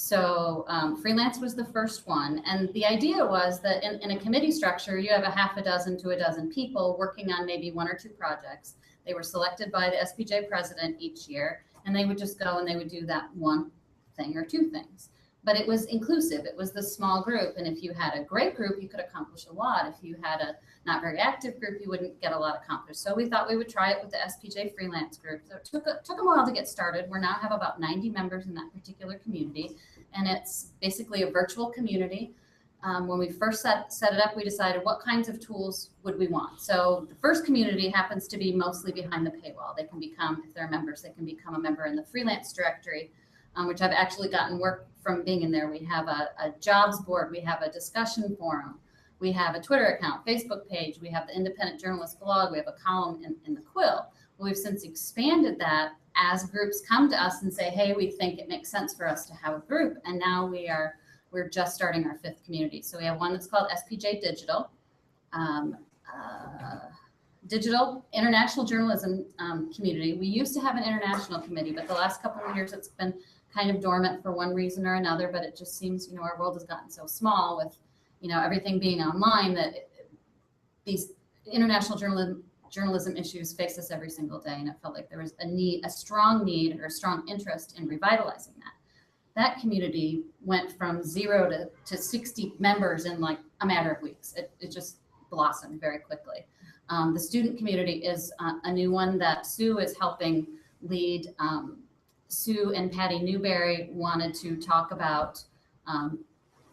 So freelance was the first one. And the idea was that in a committee structure, you have a half a dozen to a dozen people working on maybe one or two projects. They were selected by the SPJ president each year, and they would just go and they would do that one thing or two things. But it was inclusive. It was the small group. And if you had a great group, you could accomplish a lot. If you had a not very active group, you wouldn't get a lot accomplished. So we thought we would try it with the SPJ freelance group. So it took a while to get started. We now have about 90 members in that particular community. And it's basically a virtual community. When we first set it up, we decided what kinds of tools would we want. So the first community happens to be mostly behind the paywall. They can become, if they're members, they can become a member in the freelance directory, which I've actually gotten work from being in there. We have a jobs board, we have a discussion forum, we have a Twitter account, Facebook page, we have the independent journalist blog, we have a column in the Quill. Well, we've since expanded that as groups come to us and say, hey, we think it makes sense for us to have a group. And now we're just starting our 5th community. So we have one that's called SPJ Digital, Digital International Journalism Community. We used to have an international committee, but the last couple of years it's been kind of dormant for one reason or another. But it just seems, our world has gotten so small with, everything being online that these international journalism issues face us every single day. And it felt like there was a strong need or a strong interest in revitalizing that. That community went from 0 to 60 members in like a matter of weeks. It just blossomed very quickly. The student community is a new one that Sue is helping lead. Sue and Patty Newberry wanted to talk about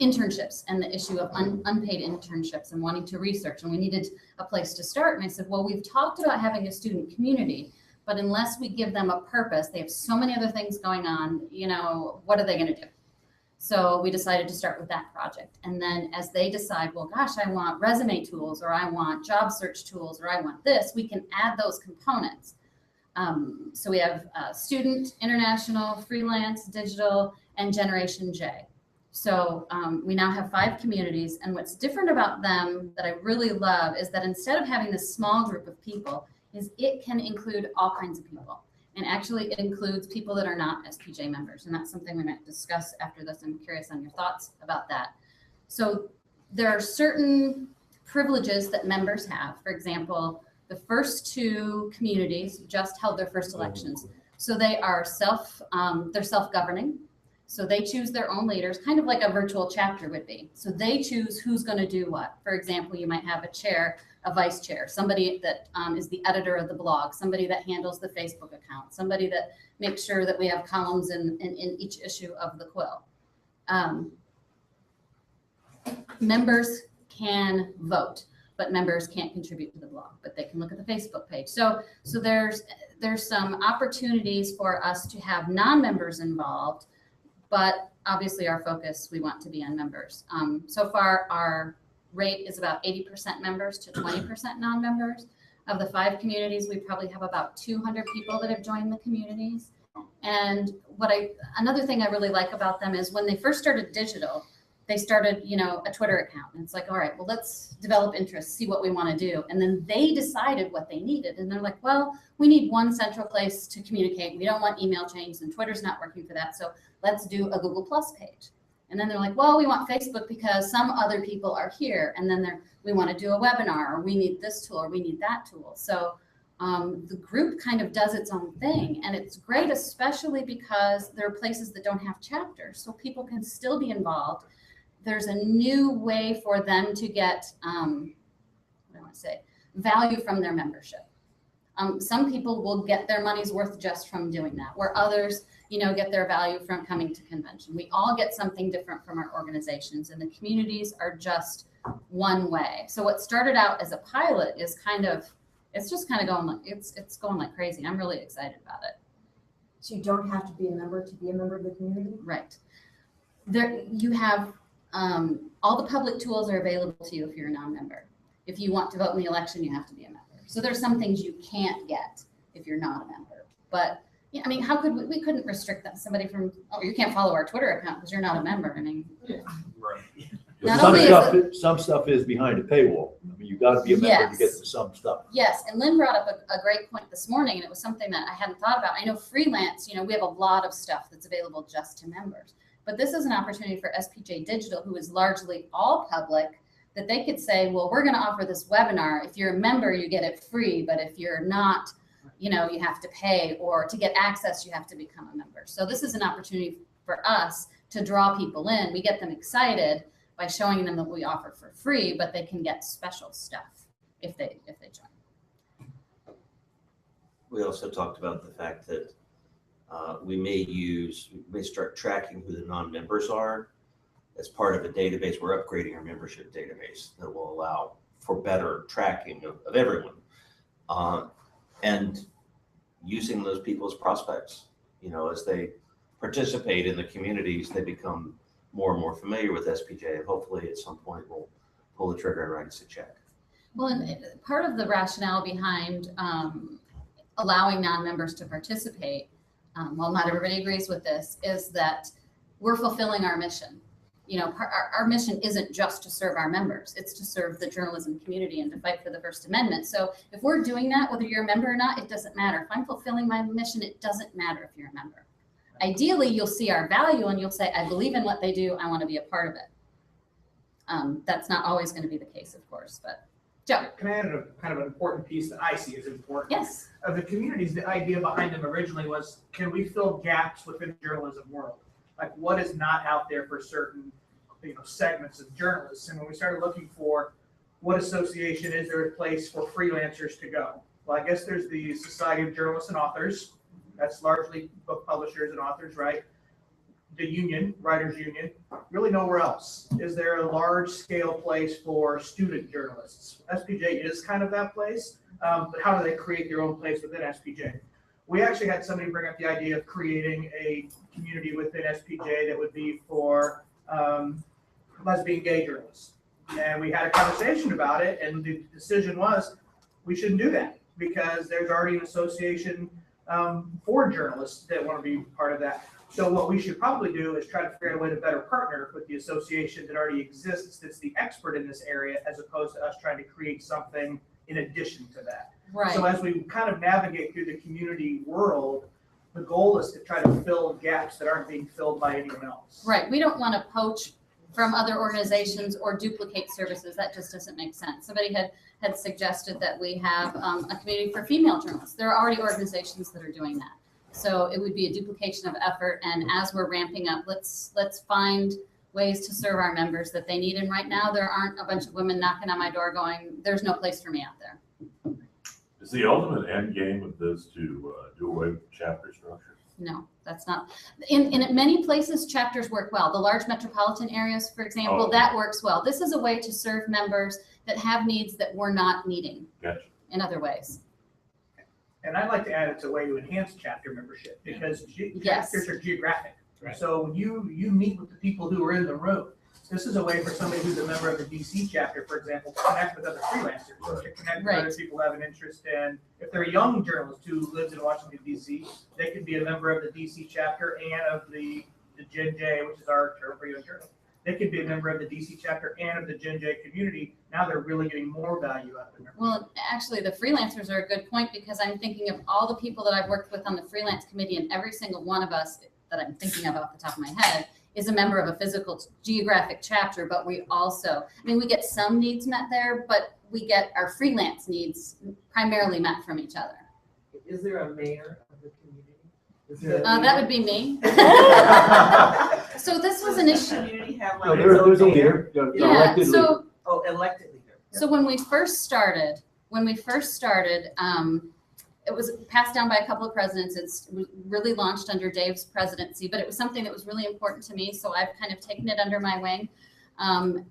internships and the issue of unpaid internships and wanting to research. And we needed a place to start. And I said, well, we've talked about having a student community, but unless we give them a purpose, they have so many other things going on, what are they going to do? So we decided to start with that project. And then as they decide, well, gosh, I want resume tools, or I want job search tools, or I want this, we can add those components. So we have student, international, freelance, digital, and Generation J. So we now have 5 communities. And what's different about them that I really love is that instead of having this small group of people, is it can include all kinds of people. And actually it includes people that are not SPJ members. And that's something we might discuss after this. I'm curious on your thoughts about that. So there are certain privileges that members have. For example, the first 2 communities just held their first elections. So they are they're self-governing. So they choose their own leaders, kind of like a virtual chapter would be. So they choose who's going to do what. For example, you might have a chair, a vice chair, somebody that is the editor of the blog, somebody that handles the Facebook account, somebody that makes sure that we have columns in each issue of the Quill. Members can vote, but members can't contribute to the blog, but they can look at the Facebook page. So there's some opportunities for us to have non-members involved, but obviously our focus, we want to be on members. So far, our rate is about 80% members to 20% non-members. Of the 5 communities, we probably have about 200 people that have joined the communities. And another thing I really like about them is when they first started digital, they started, a Twitter account. And it's like, all right, well, let's develop interest, see what we want to do. And then they decided what they needed. And they're like, well, we need one central place to communicate. We don't want email chains, and Twitter's not working for that. So let's do a Google Plus page. And then they're like, well, we want Facebook because some other people are here. And then we want to do a webinar, or we need this tool, or we need that tool. So the group kind of does its own thing. And it's great, especially because there are places that don't have chapters. So people can still be involved. There's a new way for them to get, value from their membership. Some people will get their money's worth just from doing that, where others, get their value from coming to convention. We all get something different from our organizations, and the communities are just one way. So what started out as a pilot is it's going like crazy. I'm really excited about it. So you don't have to be a member to be a member of the community? Right. There you have all the public tools are available to you if you're a non-member. If you want to vote in the election, you have to be a member. So there's some things you can't get if you're not a member. But how could we couldn't restrict that somebody from, you can't follow our Twitter account because you're not a member. Right. Some stuff is behind a paywall. You got to be a member to get to some stuff. Yes, and Lynn brought up a great point this morning, and it was something that I hadn't thought about. I know freelance, we have a lot of stuff that's available just to members. But this is an opportunity for SPJ Digital, who is largely all public, that they could say, well, we're going to offer this webinar. If you're a member, you get it free. But if you're not, you know, you have to pay, or to get access, you have to become a member. So this is an opportunity for us to draw people in. We get them excited by showing them that we offer for free, but they can get special stuff if they join. We also talked about the fact that we may start tracking who the non-members are as part of a database. We're upgrading our membership database that will allow for better tracking of everyone. And using those people as prospects, you know, as they participate in the communities, they become more and more familiar with SPJ, and hopefully at some point we'll pull the trigger and write us a check. Well, and part of the rationale behind allowing non-members to participate, while not everybody agrees with this, is that we're fulfilling our mission. You know, our mission isn't just to serve our members, it's to serve the journalism community and to fight for the First Amendment. So if we're doing that, whether you're a member or not, it doesn't matter. If I'm fulfilling my mission, it doesn't matter if you're a member. Ideally, you'll see our value and you'll say, I believe in what they do, I want to be a part of it. That's not always going to be the case, of course, but Joe. Can I add a kind of an important piece that I see as important? Yes. Of the communities, the idea behind them originally was, can we fill gaps within the journalism world? Like, what is not out there for certain, you know, segments of journalists? And when we started looking for what association is there a place for freelancers to go? Well, I guess there's the Society of Journalists and Authors. That's largely book publishers and authors, right? The union, writers union, really nowhere else. Is there a large scale place for student journalists? SPJ is kind of that place, but how do they create their own place within SPJ? We actually had somebody bring up the idea of creating a community within SPJ that would be for lesbian gay journalists. And we had a conversation about it, and the decision was we shouldn't do that because there's already an association for journalists that want to be part of that. So what we should probably do is try to figure out a way to better partner with the association that already exists, that's the expert in this area, as opposed to us trying to create something in addition to that. Right. So as we kind of navigate through the community world, the goal is to try to fill gaps that aren't being filled by anyone else. Right. We don't want to poach from other organizations or duplicate services. That just doesn't make sense. Somebody had suggested that we have a community for female journalists. There are already organizations that are doing that. So it would be a duplication of effort. And as we're ramping up, let's find ways to serve our members that they need. And right now, there aren't a bunch of women knocking on my door going, there's no place for me out there. Is the ultimate end game of this to do away with chapter structure? No, that's not. In many places, chapters work well. The large metropolitan areas, for example, that works well. This is a way to serve members that have needs that we're not meeting in other ways. And I'd like to add it's a way to enhance chapter membership because chapters are geographic. Right. So when you meet with the people who are in the room, this is a way for somebody who's a member of the DC chapter, for example, to connect with other freelancers, to connect with other people who have an interest in, if they're a young journalist who lives in Washington, DC, they could be a member of the DC chapter and of the Gen J, which is our term for young journalists. They could be a member of the DC chapter and of the Gen J community. Now they're really getting more value out of it. Well, actually, the freelancers are a good point because I'm thinking of all the people that I've worked with on the freelance committee, and every single one of us that I'm thinking of off the top of my head is a member of a physical geographic chapter, but we also, I mean, we get some needs met there, but we get our freelance needs primarily met from each other. Is there a mayor of the community? That would be me. So this was an issue. No, there's a leader. Yeah, so. Oh, elected leader. So when we first started, it was passed down by a couple of presidents. It's really launched under Dave's presidency, but it was something that was really important to me. So I've kind of taken it under my wing.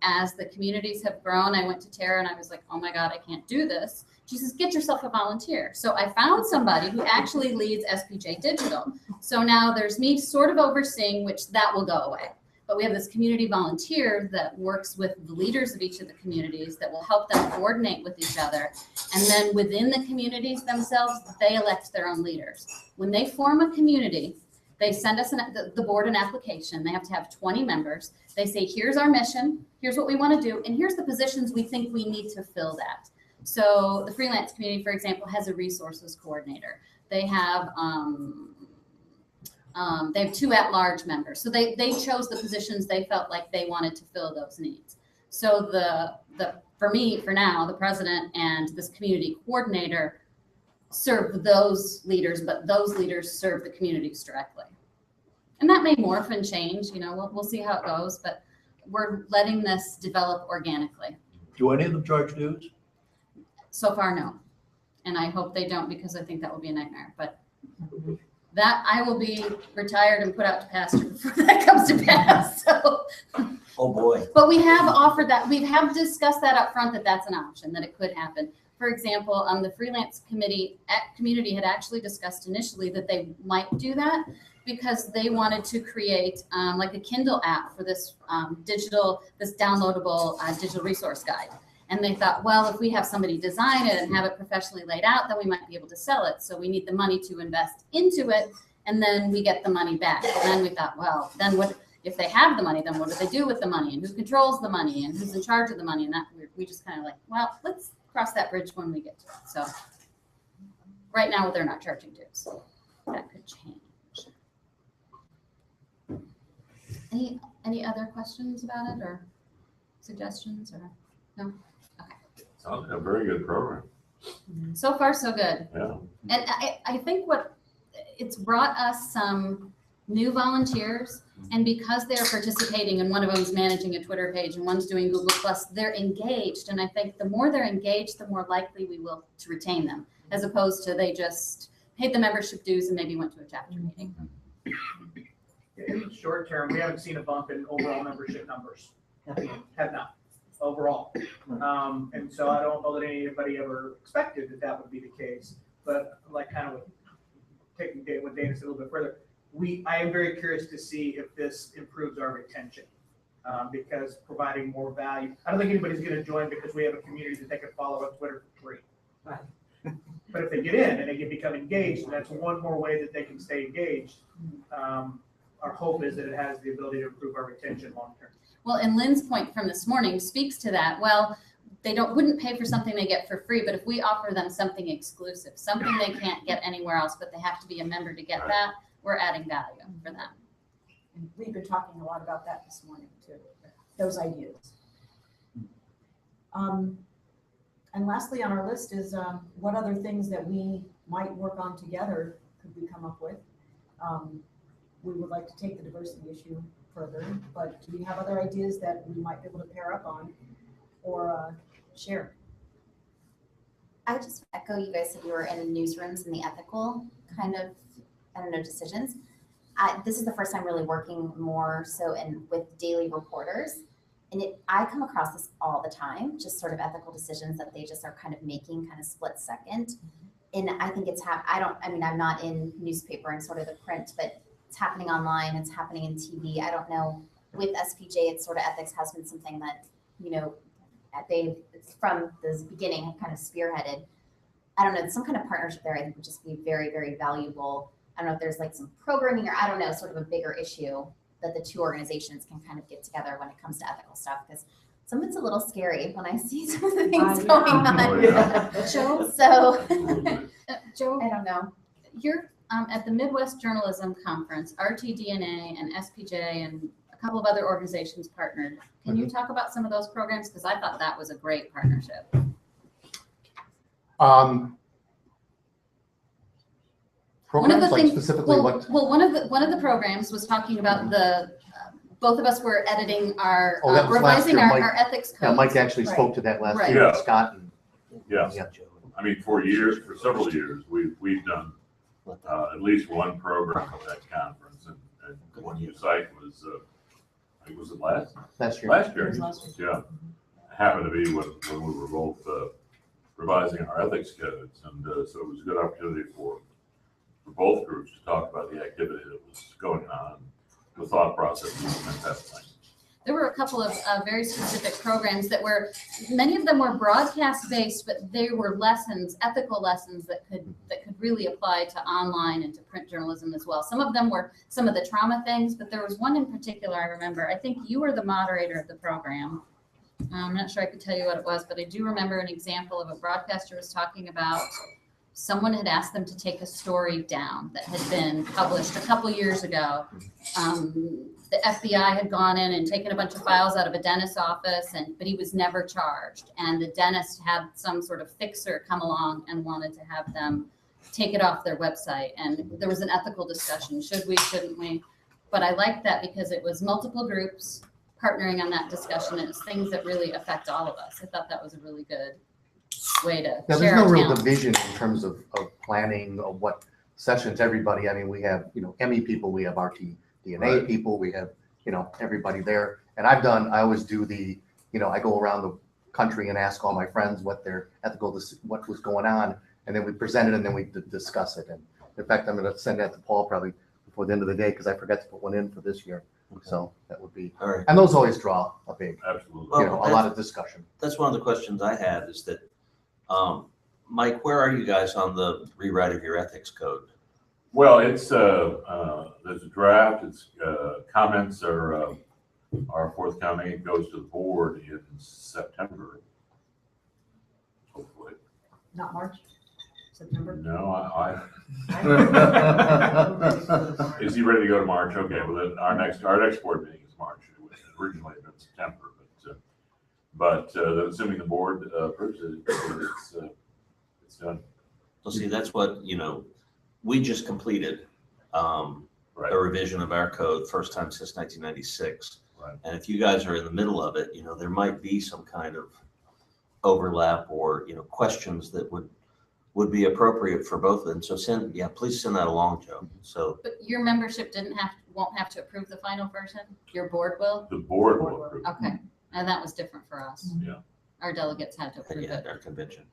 As the communities have grown, I went to Tara and I was like, oh my God, I can't do this. She says, get yourself a volunteer. So I found somebody who actually leads SPJ Digital. So now there's me sort of overseeing, which that will go away. But we have this community volunteer that works with the leaders of each of the communities that will help them coordinate with each other. And then within the communities themselves, they elect their own leaders. When they form a community, they send us the board an application. They have to have 20 members. They say, here's our mission, here's what we want to do, and here's the positions we think we need to fill that. So the freelance community, for example, has a resources coordinator. They have They have 2 at-large members. So they chose the positions they felt like they wanted to fill those needs. So for me, for now, the president and this community coordinator serve those leaders, but those leaders serve the communities directly. And that may morph and change, we'll see how it goes, but we're letting this develop organically. Do any of them charge dues? So far, no. And I hope they don't, because I think that will be a nightmare, but that I will be retired and put out to pasture before that comes to pass, so. Oh, boy. But we have offered that, we have discussed that up front, that that's an option, that it could happen. For example, the freelance committee community had actually discussed initially that they might do that because they wanted to create like a Kindle app for this this downloadable digital resource guide. And they thought, well, if we have somebody design it and have it professionally laid out, then we might be able to sell it. So we need the money to invest into it, and then we get the money back. And then we thought, well, then what if they have the money? Then what do they do with the money? And who controls the money? And who's in charge of the money? And that we just kind of like, well, let's cross that bridge when we get to it. So right now, they're not charging dues. That could change. Any other questions about it or suggestions or no? Sounds like a very good program. So far, so good. Yeah. And I think it's brought us some new volunteers, and because they're participating and one of them is managing a Twitter page and one's doing Google Plus, they're engaged. And I think the more they're engaged, the more likely we will to retain them, as opposed to they just paid the membership dues and maybe went to a chapter meeting. In the short term, we haven't seen a bump in overall membership numbers. Have not, overall. And so I don't know that anybody ever expected that would be the case. But like kind of taking what Dana said a little bit further, I am very curious to see if this improves our retention. Because providing more value, I don't think anybody's going to join because we have a community that they can follow on Twitter for free. Right. But if they get in and they can become engaged, and that's one more way that they can stay engaged. Our hope is that it has the ability to improve our retention long term. Well, and Lynn's point from this morning speaks to that. Well, they wouldn't pay for something they get for free, but if we offer them something exclusive, something they can't get anywhere else, but they have to be a member to get that, we're adding value for them. And we've been talking a lot about that this morning too, those ideas. And lastly on our list is what other things that we might work on together could we come up with? We would like to take the diversity issue further, but do we have other ideas that we might be able to pair up on or share? I would just echo, you guys said you were in newsrooms and the ethical kind of, decisions. This is the first time really working more so with daily reporters. And I come across this all the time, just sort of ethical decisions that they just are kind of making kind of split second. And I think I'm not in newspaper and sort of the print, but it's happening online, it's happening in TV. I don't know, with SPJ, it's sort of ethics has been something that, it's from the beginning have kind of spearheaded. I don't know, some kind of partnership there I think would just be very, very valuable. I don't know if there's like some programming or I don't know, sort of a bigger issue that the two organizations can kind of get together when it comes to ethical stuff. Because some of it's a little scary when I see some of the things going on. Oh, yeah. Joe? So, Joe, I don't know. You're at the Midwest Journalism Conference, RTDNA and SPJ and a couple of other organizations partnered. Can you talk about some of those programs? Because I thought that was a great partnership. Programs like specifically what? Well, one of the programs was talking about both of us were editing our that was last revising year. our ethics code. Yeah, Mike actually spoke to that last Right. year. Yeah. Scott. Yes. I mean, for several years, we've done at least one program at that conference, and one new site was, I think was it last year? Last year. It was last year. Yeah. Happened to be when we were both revising our ethics codes, and so it was a good opportunity for both groups to talk about the activity that was going on, the thought process and that thing. There were a couple of very specific programs that many of them were broadcast based, but they were lessons, ethical lessons that could really apply to online and to print journalism as well. Some of them were some of the trauma things, but there was one in particular I remember. I think you were the moderator of the program. I'm not sure I could tell you what it was, but I do remember an example of a broadcaster was talking about someone had asked them to take a story down that had been published a couple years ago. The FBI had gone in and taken a bunch of files out of a dentist's office, but he was never charged. And the dentist had some sort of fixer come along and wanted to have them take it off their website. And there was an ethical discussion. Should we, shouldn't we? But I liked that because it was multiple groups partnering on that discussion. It's things that really affect all of us. I thought that was a really good way to Yeah, there's share no our real talent. division in terms of planning of what sessions, everybody, I mean, we have, ME people, we have RT-DNA Right. people, we have, everybody there. And I always do I go around the country and ask all my friends what their what was going on. And then we present it and then we discuss it. And in fact, I'm going to send that to Paul probably before the end of the day, because I forgot to put one in for this year. So that would be, All right. and those always draw a big, Absolutely. a lot of discussion. That's one of the questions I had is that, Mike, where are you guys on the rewrite of your ethics code? Well, it's, there's a draft, it's, comments are forthcoming. It goes to the board in September. Hopefully. Not March, September. No, is he ready to go to March? Okay, well, then our next board meeting is March. It was originally been September, but assuming the board approves it, it's done. So see, that's what, we just completed Right. a revision of our code, first time since 1996. Right. And if you guys are in the middle of it, there might be some kind of overlap or, questions that would be appropriate for both of them. So please send that along, Joe. So But your membership won't have to approve the final version? Your board will? The board will approve. Okay, and that was different for us. Yeah. Our delegates had to approve yeah, it. our convention.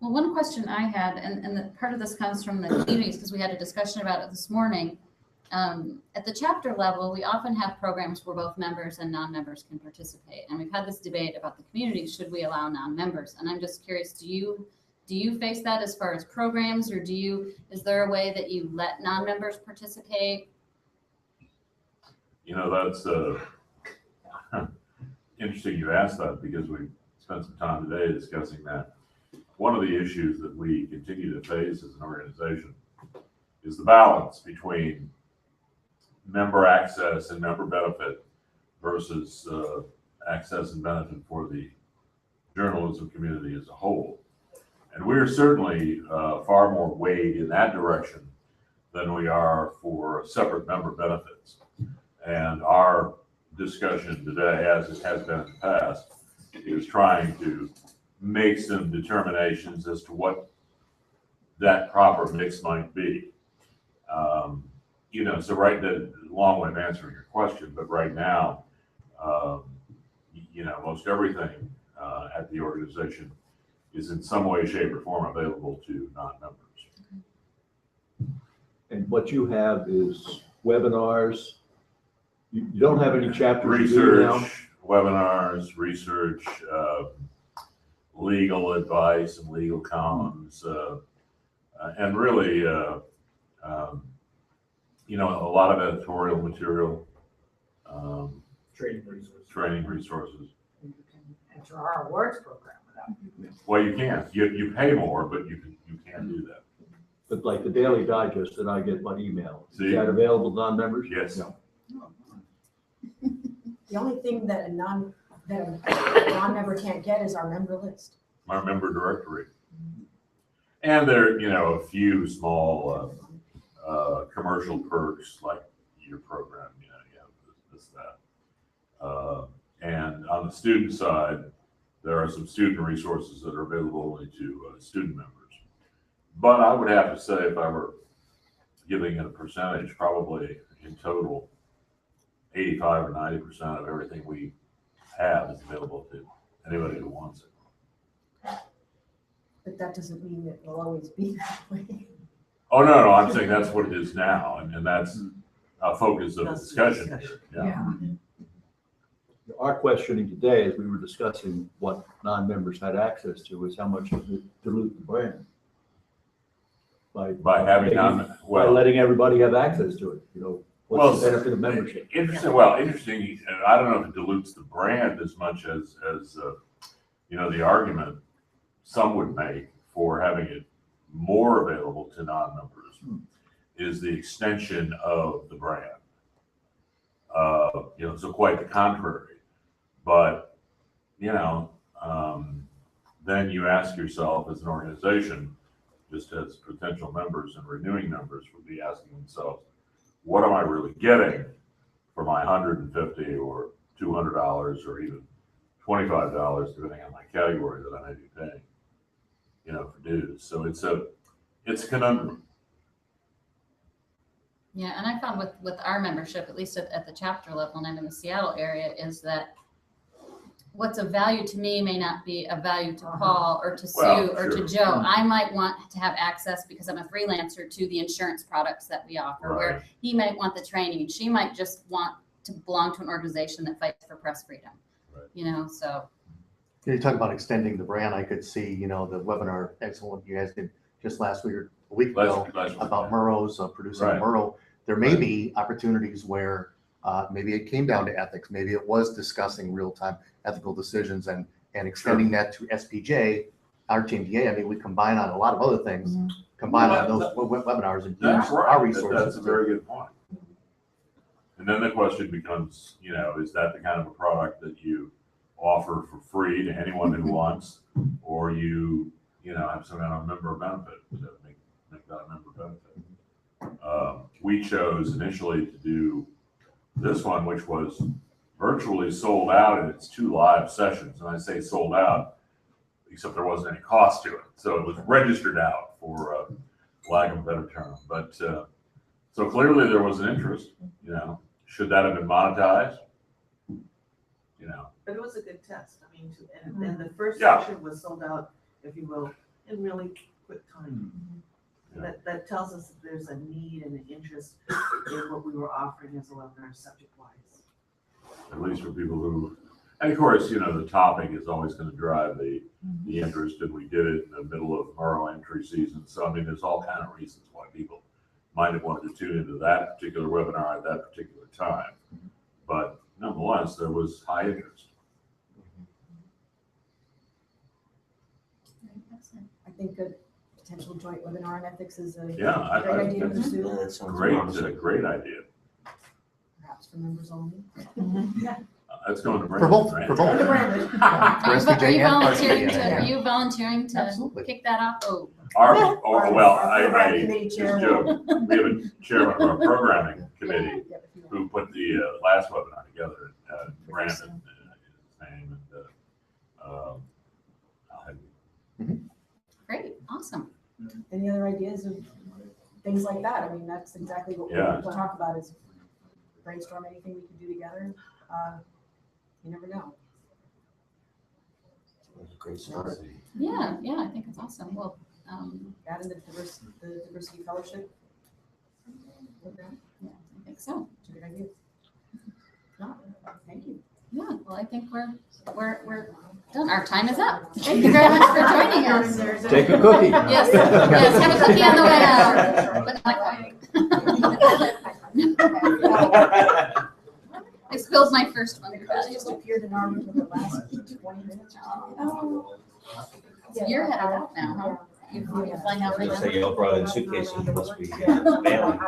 Well, one question I had, and the part of this comes from the communities, because we had a discussion about it this morning. At the chapter level, we often have programs where both members and non-members can participate. And we've had this debate about the community, should we allow non-members? And I'm just curious, do you face that as far as programs, or is there a way that you let non-members participate? That's interesting you asked that, because we spent some time today discussing that. One of the issues that we continue to face as an organization is the balance between member access and member benefit versus access and benefit for the journalism community as a whole. And we're certainly far more weighed in that direction than we are for separate member benefits. And our discussion today, as it has been in the past, is trying to make some determinations as to what that proper mix might be. So the long way of answering your question, but right now, most everything at the organization is in some way, shape, or form available to non-members. And what you have is webinars. You don't have any chapters. Research, webinars, research, legal advice and legal columns, and really, a lot of editorial material, training resources. You can enter our awards program without. Well, you can. You pay more, but you can do that. But like the Daily Digest that I get by email, See? is that available to non-members? Yes. No. The only thing that a non-member can't get is our member list. Our member directory. And there, a few small commercial perks like your program, you have this, that. And on the student side, there are some student resources that are available only to student members. But I would have to say, if I were giving it a percentage, probably in total, 85 or 90% of everything we have is available to anybody who wants it. But that doesn't mean it will always be that way. Oh, no, I'm saying that's what it is now, and that's a focus of the discussion here. Yeah. Our questioning today, as we were discussing what non-members had access to, is how much does it dilute the brand? By having by letting everybody have access to it, what's the benefit of membership? Interesting. I don't know if it dilutes the brand as much as the argument some would make for having it more available to non-members is the extension of the brand. So quite the contrary. But, then you ask yourself as an organization, just as potential members and renewing members would be asking themselves, what am I really getting for my $150 or $200 or even $25, depending on my category that I may be paying, for dues. So it's a conundrum. Yeah, and I found with our membership, at least at the chapter level, and I'm in the Seattle area, is that what's of value to me may not be of value to Paul or to Sue or to Joe. I might want to have access because I'm a freelancer to the insurance products that we offer, where he might want the training. She might just want to belong to an organization that fights for press freedom. So. You talk about extending the brand. I could see, the webinar, excellent you guys did just last week or a week ago about Murrow's producing Murrow. There may be opportunities where maybe it came down to ethics. Maybe it was discussing real-time ethical decisions and extending that to SPJ, our TMDA. I mean, we combine on a lot of other things, combine on those webinars and use our resources. That's a very good point. And then the question becomes, is that the kind of a product that you offer for free to anyone who wants, or you have some kind of member benefit to make that a member benefit? We chose initially to do this one, which was virtually sold out in its 2 live sessions. And I say sold out, except there wasn't any cost to it. So it was registered out, for lack of a better term. But so clearly there was an interest, should that have been monetized? But it was a good test. I mean, and the first session was sold out, if you will, in really quick time. That tells us that there's a need and an interest in what we were offering as a webinar subject-wise. At least for people who, and of course, the topic is always going to drive the interest, and we did it in the middle of Murrow entry season. So, I mean, there's all kind of reasons why people might have wanted to tune into that particular webinar at that particular time. But nonetheless, there was high interest. I think a potential joint webinar on ethics is a great I idea to think pursue. Yeah, that sounds great. promising. It's a great idea. Perhaps for members only. That's going to For Brandon, both, right? for both. Are SPJ you and volunteering RTDNA. are you volunteering to Absolutely. kick that off? Oh, Program committee Just chair joke. We have a chairman of our programming committee who put the last webinar together, Brandon, his name, and I'll have great, awesome. Any other ideas of things like that? I mean, that's exactly what we Yeah. want to talk about, is brainstorm anything we can do together. You never know. That's a great start. Yeah, I think it's awesome. Well, Add in the diversity fellowship program. yeah, I think so. It's a good idea. No, thank you. Yeah, well, I think we're done. Our time is up. Thank you very much for joining us. Take a cookie. Yes, have a cookie on the way out. But not quite. I spilled my first one. Just appeared in our room for the last 20 minutes. Oh. So you're headed out now, huh? You're flying out I was right gonna now? say, y'all brought in suitcases, you must be bailing.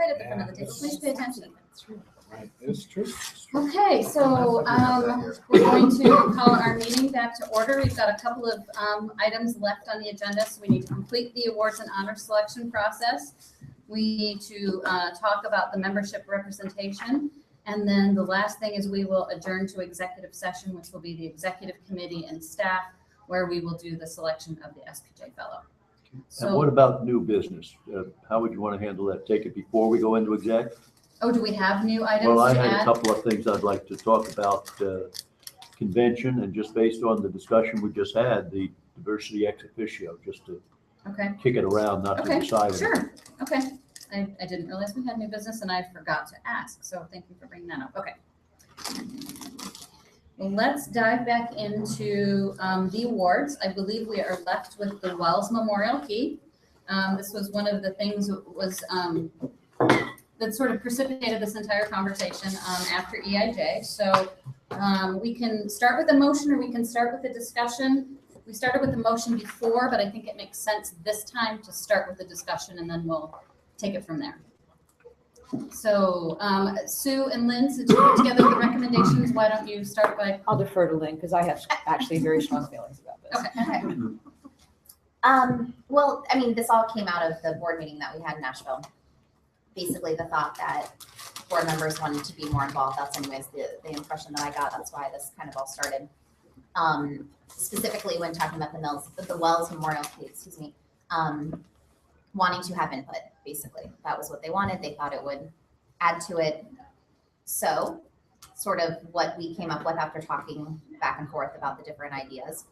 right at the front of the table. Please pay attention. Right, it's true. Okay, so we're going to call our meeting back to order. We've got a couple of items left on the agenda, so we need to complete the awards and honor selection process. We need to talk about the membership representation. And then the last thing is we will adjourn to executive session, which will be the executive committee and staff, where we will do the selection of the SPJ fellow. And what about new business? How would you want to handle that? Take it before we go into exec? Oh, do we have new items Well, I to had a add? couple of things I'd like to talk about, convention, and just based on the discussion we just had, the diversity ex officio, just to Okay, kick it around, not to okay, decide. sure, okay. I didn't realize we had new business and I forgot to ask, so thank you for bringing that up, okay. Well, let's dive back into the awards. I believe we are left with the Wells Memorial Key. This was one of the things that sort of precipitated this entire conversation after EIJ. So we can start with a motion or we can start with a discussion. We started with the motion before, but I think it makes sense this time to start with the discussion and then we'll take it from there. So Sue and Lynn, since you put together the recommendations, why don't you start by? I'll defer to Lynn because I have actually very strong feelings about this. Okay. Well, I mean, this all came out of the board meeting that we had in Nashville. Basically, the thought that board members wanted to be more involved. That's anyways the impression that I got. That's why this kind of all started. Specifically when talking about the Wells Memorial Key, excuse me, wanting to have input, basically. That was what they wanted. They thought it would add to it. So sort of what we came up with after talking back and forth about the different ideas.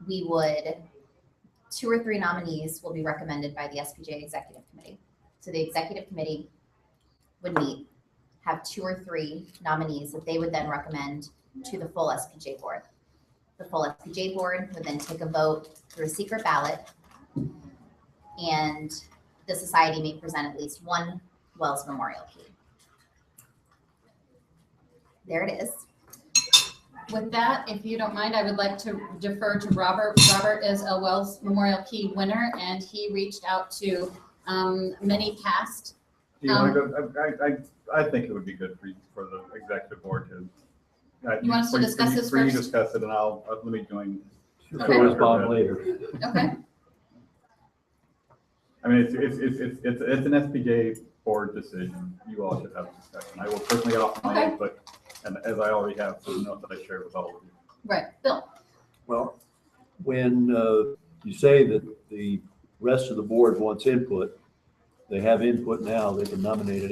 We would, 2 or 3 nominees will be recommended by the SPJ Executive Committee. So the Executive Committee would meet, have 2 or 3 nominees that they would then recommend to the full SPJ board. The full SPJ board would then take a vote through a secret ballot, and the society may present at least one Wells Memorial Key. There it is. With that, if you don't mind, I would like to defer to Robert. Robert is a Wells Memorial Key winner, and he reached out to many past. Do you want to go? I think it would be good for the executive board to. You want us to discuss this For you first? discuss it, and let me join. Okay. Respond later. Okay. I mean, it's an SPJ board decision. You all should have a discussion. I will personally get off my Okay. head, but, and as I already have, so note that I share with all of you. Right, Bill. Well, when you say that the rest of the board wants input, they have input now. They can nominate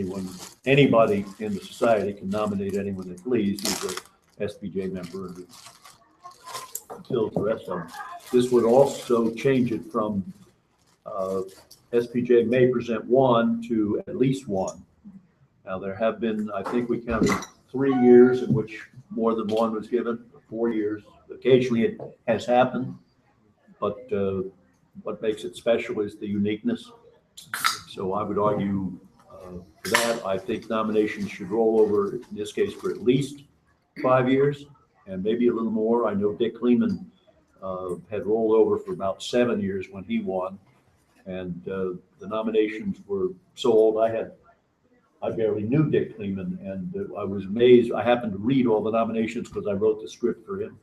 anybody in the society can nominate anyone they please who's a SPJ member and fills the rest of them. This would also change it from SPJ may present one to at least one. Now, there have been, I think we counted 3 years in which more than one was given, 4 years. Occasionally it has happened, but what makes it special is the uniqueness. So I would argue for that. I think nominations should roll over, in this case, for at least 5 years and maybe a little more. I know Dick Kleeman had rolled over for about 7 years when he won. And the nominations were so old, I barely knew Dick Kleeman, and I was amazed. I happened to read all the nominations because I wrote the script for him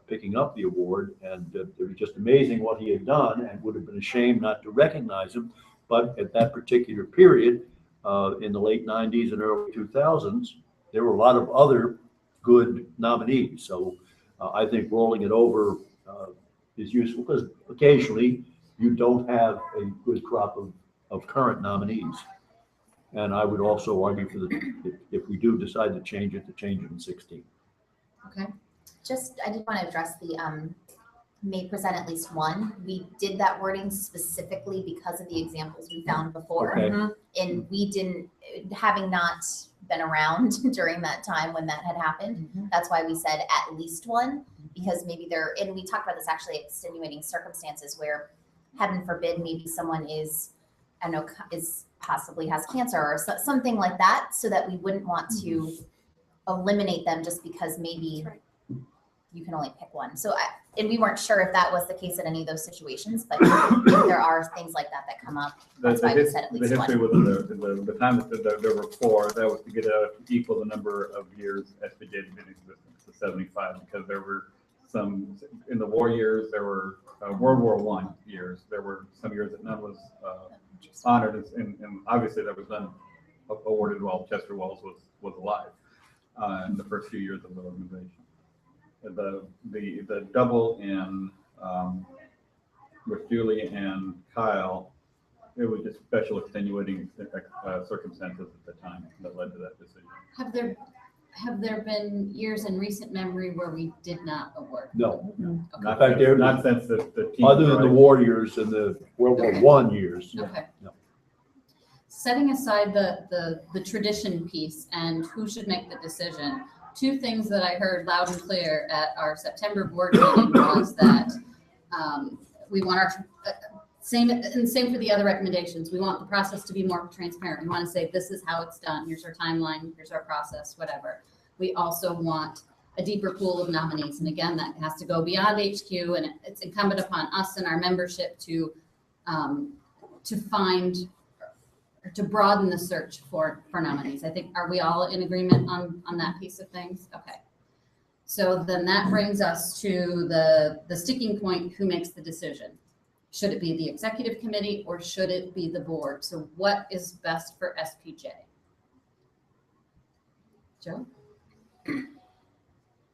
picking up the award, and it was just amazing what he had done, and would have been a shame not to recognize him. But at that particular period, in the late 90s and early 2000s, there were a lot of other good nominees. So I think rolling it over is useful because occasionally you don't have a good crop of current nominees. And I would also argue for if we do decide to change it in 16. Okay. I did want to address the may present at least one. We did that wording specifically because of the examples we found before. Okay. And we didn't, having not been around during that time when that had happened, that's why we said at least one, because maybe and we talked about this actually, extenuating circumstances where, heaven forbid, maybe someone possibly has cancer or something like that, so that we wouldn't want to eliminate them just because maybe you can only pick one. So and we weren't sure if that was the case in any of those situations, but if there are things like that that come up, that's why we said at The least history one. was the time that there were 4, that was to get equal the number of years SPJ had been in existence to 75, because there were some, in the war years, there were World War I years, there were some years that none was honored, and obviously there was none awarded while Chester Wells was alive in the first few years of the organization. The double in with Julie and Kyle, it was just special extenuating circumstances at the time that led to that decision. Have there been years in recent memory where we did not award? No. Okay. In fact, there, Not since the team. other than the war years and the World War I years. Okay. No. Setting aside the tradition piece and who should make the decision, 2 things that I heard loud and clear at our September board meeting was that we want our same for the other recommendations. We want the process to be more transparent. We want to say, this is how it's done. Here's our timeline. Here's our process, whatever. We also want a deeper pool of nominees. And again, that has to go beyond HQ, and it's incumbent upon us and our membership to find or to broaden the search for nominees. I think, are we all in agreement on that piece of things? Okay. So then that brings us to the sticking point, who makes the decision? Should it be the executive committee or should it be the board? So what is best for SPJ? Joe?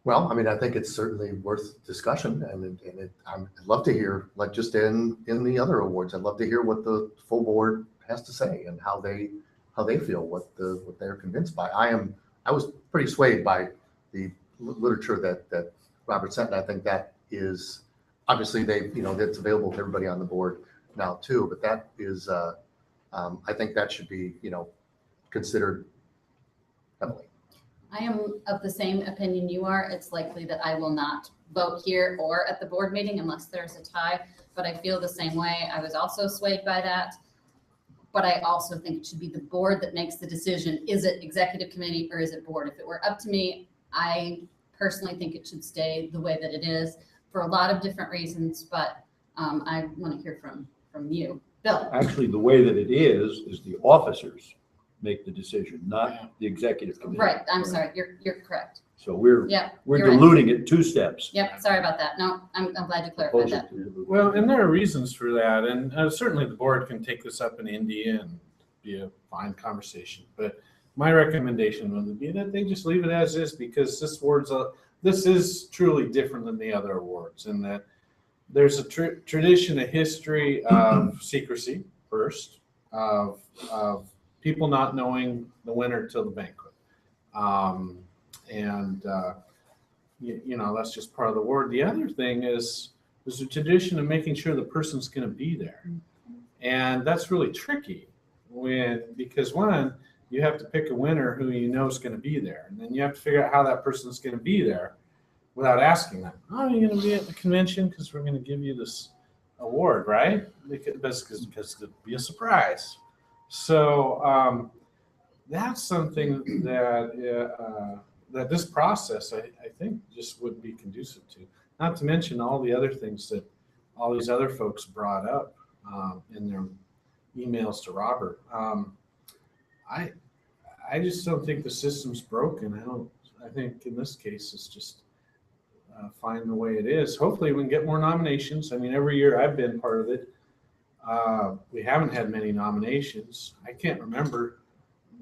Well, I mean, I think it's certainly worth discussion, and I'd love to hear, like just in the other awards, I'd love to hear what the full board has to say and how they feel, what they're convinced by. I was pretty swayed by the literature that Robert sent, and I think that is obviously that's available to everybody on the board now too. But that is, I think that should be considered heavily. I am of the same opinion you are. It's likely that I will not vote here or at the board meeting unless there's a tie, but I feel the same way. I was also swayed by that, but I also think it should be the board that makes the decision. Is it executive committee or is it board? If it were up to me, I personally think it should stay the way that it is for a lot of different reasons, but I want to hear from you. Bill? Actually, the way that it is the officers make the decision, not the executive committee. Right, I'm sorry, you're correct. So we're Yeah, we're you're right. diluting it 2 steps. Yep, sorry about that. No, I'm glad you clarified that. Well, and there are reasons for that, and certainly the board can take this up in India and be a fine conversation. But my recommendation would be that they just leave it as is, because this is truly different than the other awards, in that there's a tradition, a history of secrecy first, of people not knowing the winner till the banquet. That's just part of the award. The other thing is there's a tradition of making sure the person's going to be there. And that's really tricky because one, you have to pick a winner who you know is going to be there. And then you have to figure out how that person's going to be there without asking them, oh, are you going to be at the convention? Because we're going to give you this award, right? Because it'll be a surprise. So that's something that this process, I think, just wouldn't be conducive to. Not to mention all the other things that all these other folks brought up in their emails to Robert. I just don't think the system's broken. I think in this case it's just fine the way it is. Hopefully we can get more nominations. I mean, every year I've been part of it, we haven't had many nominations. I can't remember,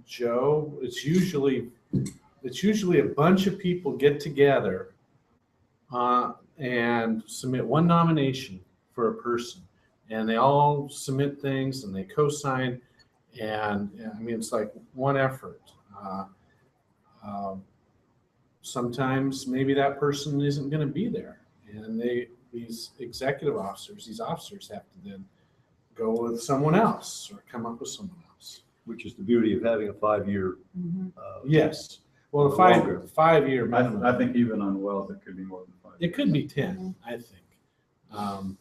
Joe. It's usually a bunch of people get together and submit one nomination for a person, and they all submit things and they co-sign, and I mean it's like one effort. Sometimes maybe that person isn't going to be there, and these executive officers, these officers have to then go with someone else or come up with someone else. Which is the beauty of having a 5-year. Yes. Well, the 5-year minimum. I think even on Wells, it could be more than 5. It could be 10, I think.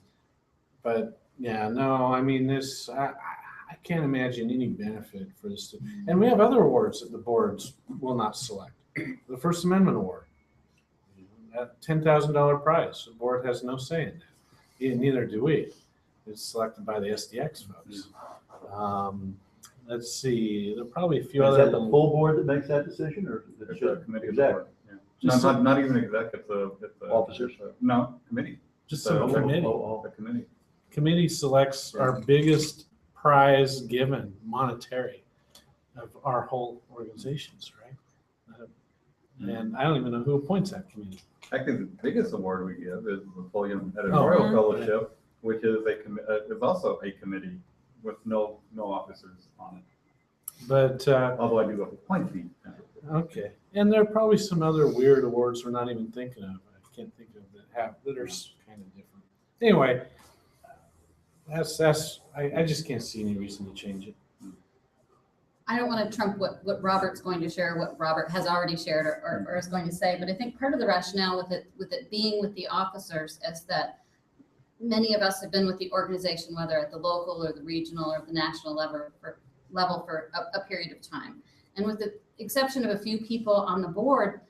But yeah, no, I mean, I can't imagine any benefit for this. And we have other awards that the boards will not select. The First Amendment Award. a $10,000 prize. The board has no say in that. Neither do we. It's selected by the SDX folks. Let's see, there are probably a few Is other. that the full board that makes that decision, or is it It's just a committee of exec? the board. Yeah. Just Not even exec, it's a. Officers? No, committee. Just So, some committee. The committee. Committee selects our biggest prize given, monetary, of our whole organizations, right? And I don't even know who appoints that committee. Actually, the biggest award we give is the Fulham Editorial Fellowship, which is is also a committee with no officers on it. But Although I do appoint the. okay, and there are probably some other weird awards we're not even thinking of. I can't think of that are kind of different. Anyway, I just can't see any reason to change it. I don't want to trump what Robert's going to share, what Robert has already shared or is going to say, but I think part of the rationale with it being with the officers is that many of us have been with the organization, whether at the local or the regional or the national level for a period of time. And with the exception of a few people on the board,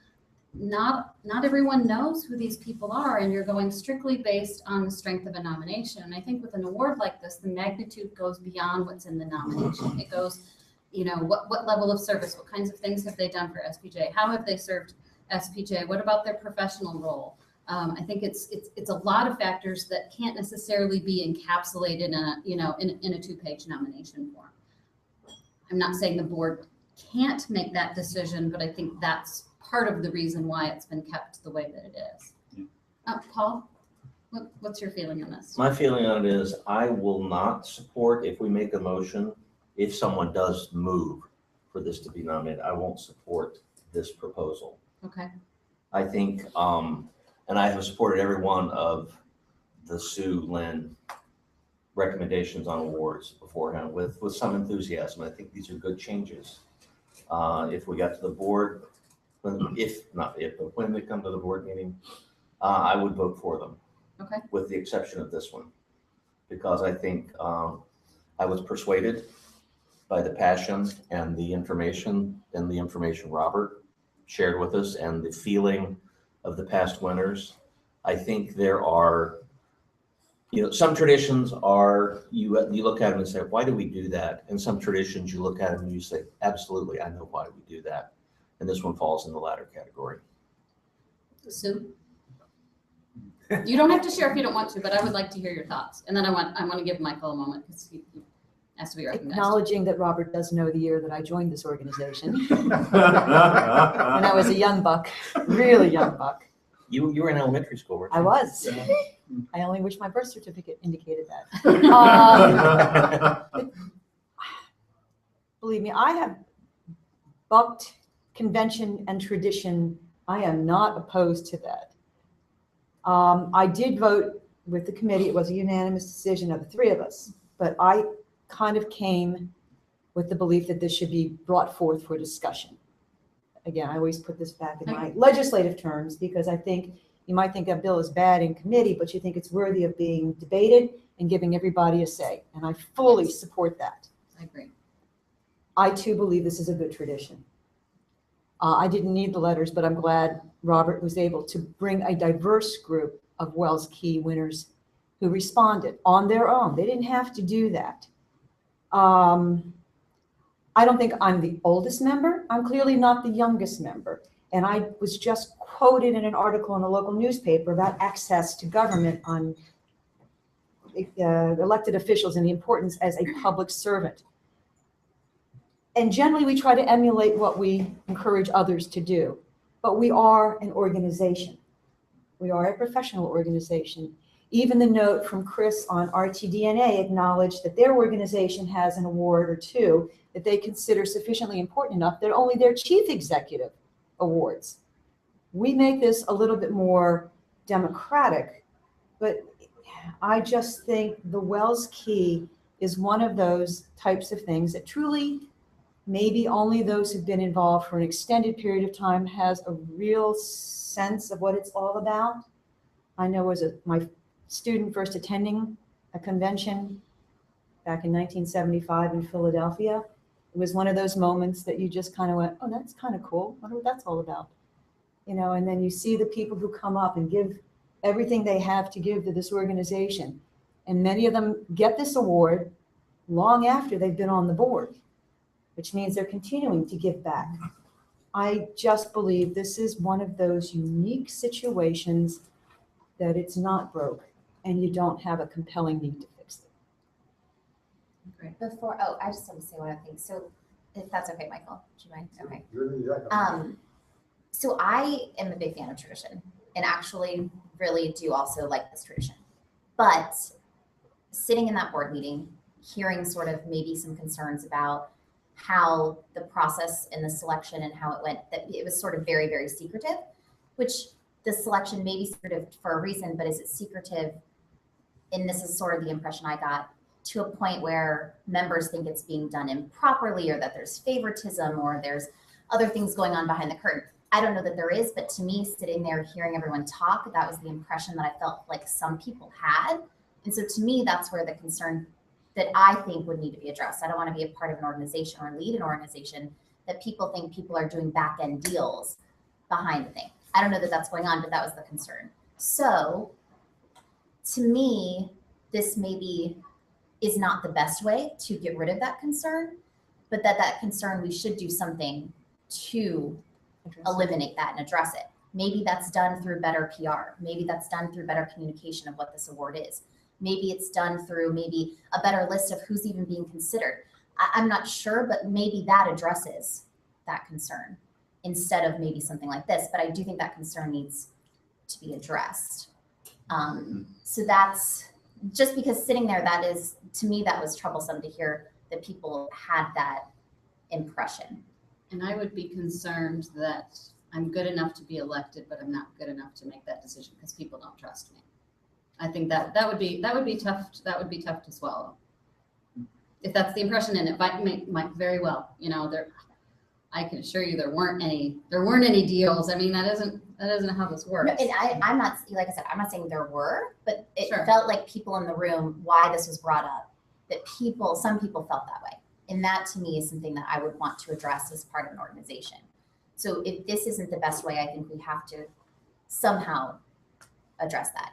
not everyone knows who these people are, and you're going strictly based on the strength of a nomination. And I think with an award like this, the magnitude goes beyond what's in the nomination. It goes, what level of service, what kinds of things have they done for SPJ? How have they served SPJ? What about their professional role? I think it's a lot of factors that can't necessarily be encapsulated in a two-page nomination form. I'm not saying the board can't make that decision, but I think that's part of the reason why it's been kept the way that it is. Paul, what's your feeling on this? My feeling on it is I will not support if we make a motion, if someone does move for this to be nominated, I won't support this proposal. Okay. I think, and I have supported every one of the Sue Lynn recommendations on awards beforehand with some enthusiasm. I think these are good changes. If we got to the board, but when they come to the board meeting, I would vote for them. Okay. With the exception of this one, because I think I was persuaded by the passion and the information Robert shared with us and the feeling of the past winners. I think there are, some traditions are, you look at them and say, why do we do that? And some traditions you look at them and you say, absolutely, I know why we do that. And this one falls in the latter category. Sue? You don't have to share if you don't want to, but I would like to hear your thoughts. And then I want to give Michael a moment because he has to be recognized. Acknowledging that Robert does know the year that I joined this organization. When I was a young buck, really young buck. You were in elementary school, weren't you? I was. I only wish my birth certificate indicated that. Believe me, I have bucked convention and tradition. I am not opposed to that. I did vote with the committee. It was a unanimous decision of the three of us, but I kind of came with the belief that this should be brought forth for discussion. Again, I always put this back in my legislative terms because I think you might think a bill is bad in committee, but you think it's worthy of being debated and giving everybody a say. And I fully support that. I agree. I too believe this is a good tradition. I didn't need the letters, but I'm glad Robert was able to bring a diverse group of Wells Key winners who responded on their own. They didn't have to do that. I don't think I'm the oldest member. I'm clearly not the youngest member. And I was just quoted in an article in a local newspaper about access to government on elected officials and the importance as a public servant. And generally we try to emulate what we encourage others to do, but we are an organization. We are a professional organization. Even the note from Chris on RTDNA acknowledged that their organization has an award or two that they consider sufficiently important enough that only their chief executive awards. We make this a little bit more democratic, but I just think the Wells Key is one of those types of things that truly maybe only those who've been involved for an extended period of time has a real sense of what it's all about. I know as my student first attending a convention back in 1975 in Philadelphia, it was one of those moments that you just kind of went, oh, that's kind of cool. I wonder what that's all about. and then you see the people who come up and give everything they have to give to this organization. And many of them get this award long after they've been on the board, which means they're continuing to give back. I just believe this is one of those unique situations that it's not broke and you don't have a compelling need to fix it. Before, I just want to say one other thing. So if that's okay, Michael, do you mind? Okay. So I am a big fan of tradition and actually really do also like this tradition. But sitting in that board meeting, hearing sort of maybe some concerns about how the process and the selection and how it went, that it was sort of very, very secretive, which the selection may be secretive for a reason, but is it secretive? And this is sort of the impression I got, to a point where members think it's being done improperly or that there's favoritism or there's other things going on behind the curtain. I don't know that there is, but to me, sitting there hearing everyone talk, that was the impression that I felt like some people had. And so to me, that's where the concern that I think would need to be addressed. I don't want to be a part of an organization or lead an organization that people think people are doing back end deals behind the thing. I don't know that that's going on, but that was the concern. So to me, this maybe is not the best way to get rid of that concern, but that concern, we should do something to eliminate that and address it. Maybe that's done through better PR. Maybe that's done through better communication of what this award is. Maybe it's done through maybe a better list of who's even being considered. I'm not sure, but maybe that addresses that concern instead of maybe something like this. But I do think that concern needs to be addressed. So that's just because sitting there, that is, to me, that was troublesome to hear that people had that impression. And I would be concerned that I'm good enough to be elected, but I'm not good enough to make that decision because people don't trust me. I think that would be tough. That would be tough to swallow. If that's the impression, and it might very well, I can assure you there weren't any deals. I mean, that isn't how this works. No, and I'm not, like I said, I'm not saying there were, but it felt like people in the room, why this was brought up, that some people felt that way. And that to me is something that I would want to address as part of an organization. So if this isn't the best way, I think we have to somehow address that.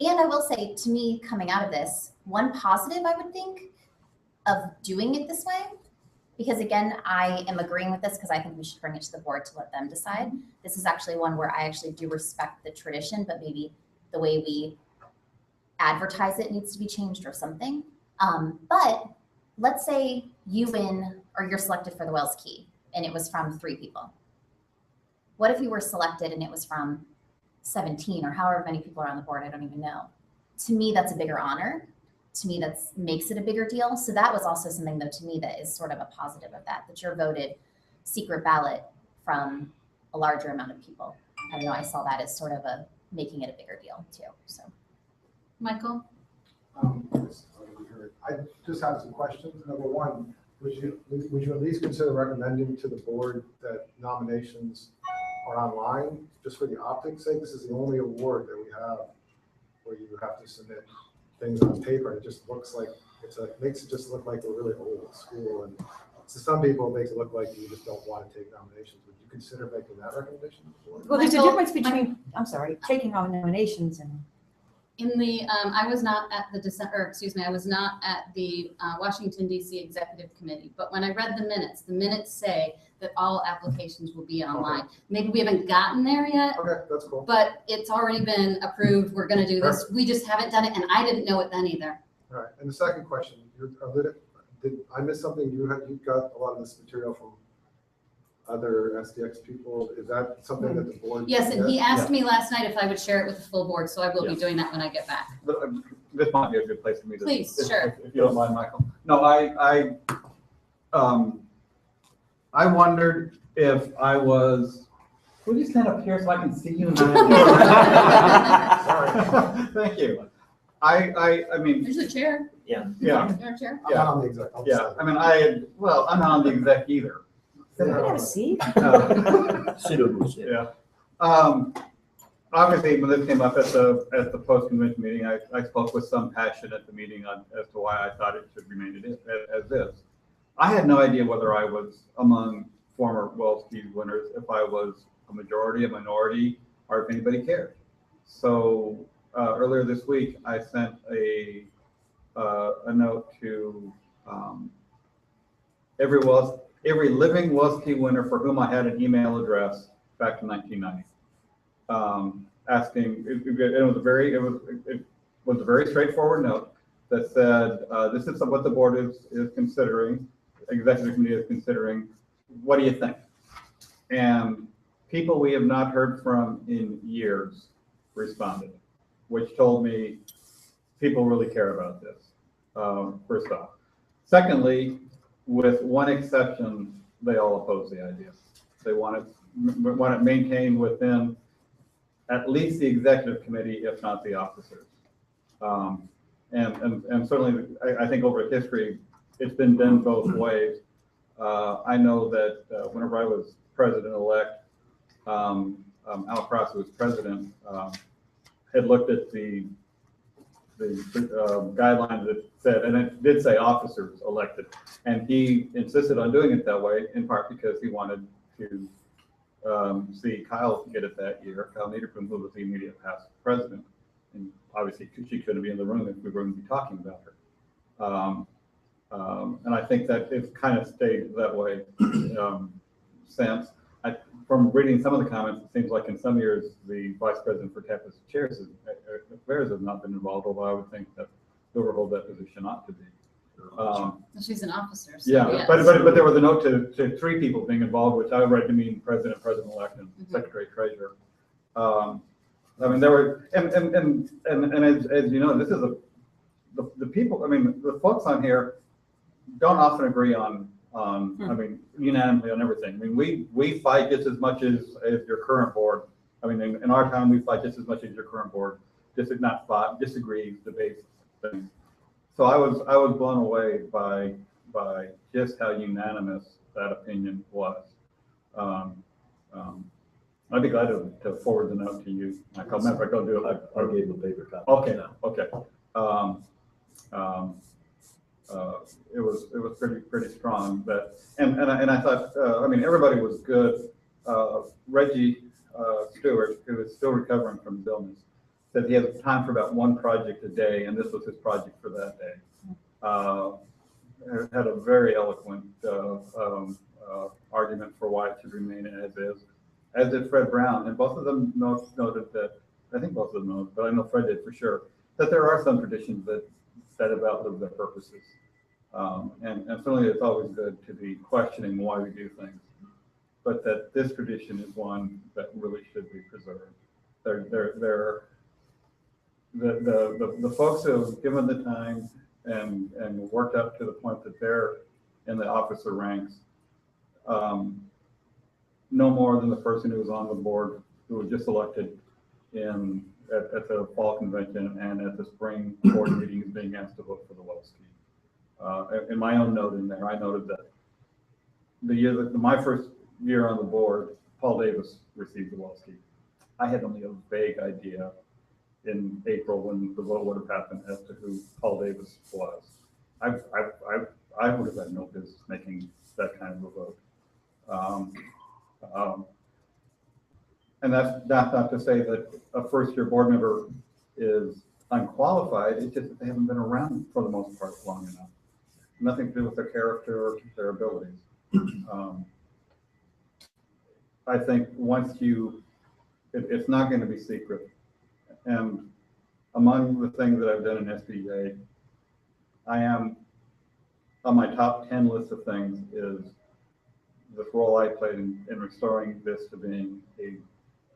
And I will say, to me, coming out of this, one positive I would think of doing it this way, because again, I am agreeing with this because I think we should bring it to the board to let them decide. This is actually one where I actually do respect the tradition, but maybe the way we advertise it needs to be changed or something. But let's say you win or you're selected for the Wells Key and it was from 3 people. What if you were selected and it was from 17 or however many people are on the board? I don't even know. To me, that's a bigger honor. To me, that makes it a bigger deal. So that was also something, though, to me, that is sort of a positive of that you're voted secret ballot from a larger amount of people. I don't know, I saw that as sort of making it a bigger deal too, so. Michael? I just have some questions. Number one, would you at least consider recommending to the board that nominations are online, just for the optics sake? This is the only award that we have where you have to submit things on paper. It just looks like makes it just look like we're really old school. And to some people, it makes it look like you just don't want to take nominations. Would you consider making that recommendation? Well, there's a difference between, taking on nominations and. I was not at I was not at the Washington DC Executive Committee, but when I read the minutes say that all applications will be online. Okay. Maybe we haven't gotten there yet. Okay, that's cool. But it's already been approved. We're going to do this. We just haven't done it, and I didn't know it then either. All right. And the second question, did I miss something? You got a lot of this material from other SDX people. Is that something that the board? Yes, and he asked me last night if I would share it with the full board, so I will be doing that when I get back. This might be a good place for me to. Please, sure. If you don't mind, Michael. No, I wondered if I was. Will you stand up here so I can see you? Sorry. Thank you. I mean. There's a chair. Yeah. Yeah. There's a chair. I'm not on the exec. Yeah. I mean, I'm not on the exec either. Can I have a seat? Yeah. Obviously, when this came up at the post-convention meeting, I spoke with some passion at the meeting as to why I thought it should remain as is. I had no idea whether I was among former Wells Key winners, if I was a majority, a minority, or if anybody cared. So earlier this week, I sent a note to every living WSKey winner for whom I had an email address back in 1990, asking. It was a very straightforward note that said, "This is what the board is considering, executive committee is considering. What do you think?" And people we have not heard from in years responded, which told me people really care about this. First off. Secondly, with one exception, they all oppose the idea. They want it maintained within at least the executive committee, if not the officers. And certainly, I think over history, it's been done both ways. I know that whenever I was president-elect, Al Cross, who was president, had looked at the guidelines that said, and it did say officers elected, and he insisted on doing it that way, in part because he wanted to see Kyle get it that year, Kyle Niederpruem, who was the immediate past president. And obviously, she couldn't be in the room if we were going to be talking about her. And I think that it's kind of stayed that way since. From reading some of the comments, it seems like in some years, the vice president for campus affairs has not been involved, although I would think that whoever holds that position ought to be. She's an officer. So Yeah, yes. but there was a note to 3 people being involved, which I read to mean president-elect, and secretary-treasurer. I mean, there were, and as you know, this is the people, I mean, the folks on here don't often agree on I mean, unanimously on everything. I mean, we fight just as much as your current board. I mean, in our town, we fight just as much as your current board. Not fight, disagree, debates, things. So I was blown away by just how unanimous that opinion was. I'd be glad to forward the note to you. I'll do it. I gave the paper copy. Okay. Okay. It was pretty strong. But and I thought I mean, everybody was good. Reggie Stewart, who is still recovering from his illness, said he has time for about 1 project a day, and this was his project for that day. Had a very eloquent argument for why it should remain as did Fred Brown, and both of them noted that, I think both of them noted, but I know Fred did for sure, that there are some traditions that have outlived their purposes. And certainly it's always good to be questioning why we do things, but that this tradition is one that really should be preserved. The folks who have given the time and worked up to the point that they're in the officer ranks, no more than the person who was on the board, who was just elected at the fall convention and at the spring board meetings, being asked to vote for the WSKey. In my own note in there, I noted that my first year on the board, Paul Davis received the WSKey. I had only a vague idea in April when the vote would have happened as to who Paul Davis was. I would have had no business making that kind of a vote. And that's not to say that a first-year board member is unqualified. It's just that they haven't been around for the most part long enough. Nothing to do with their character or their abilities. I think once it's not going to be secret. And among the things that I've done in SPJ, I am on my top 10 list of things is the role I played in restoring this to being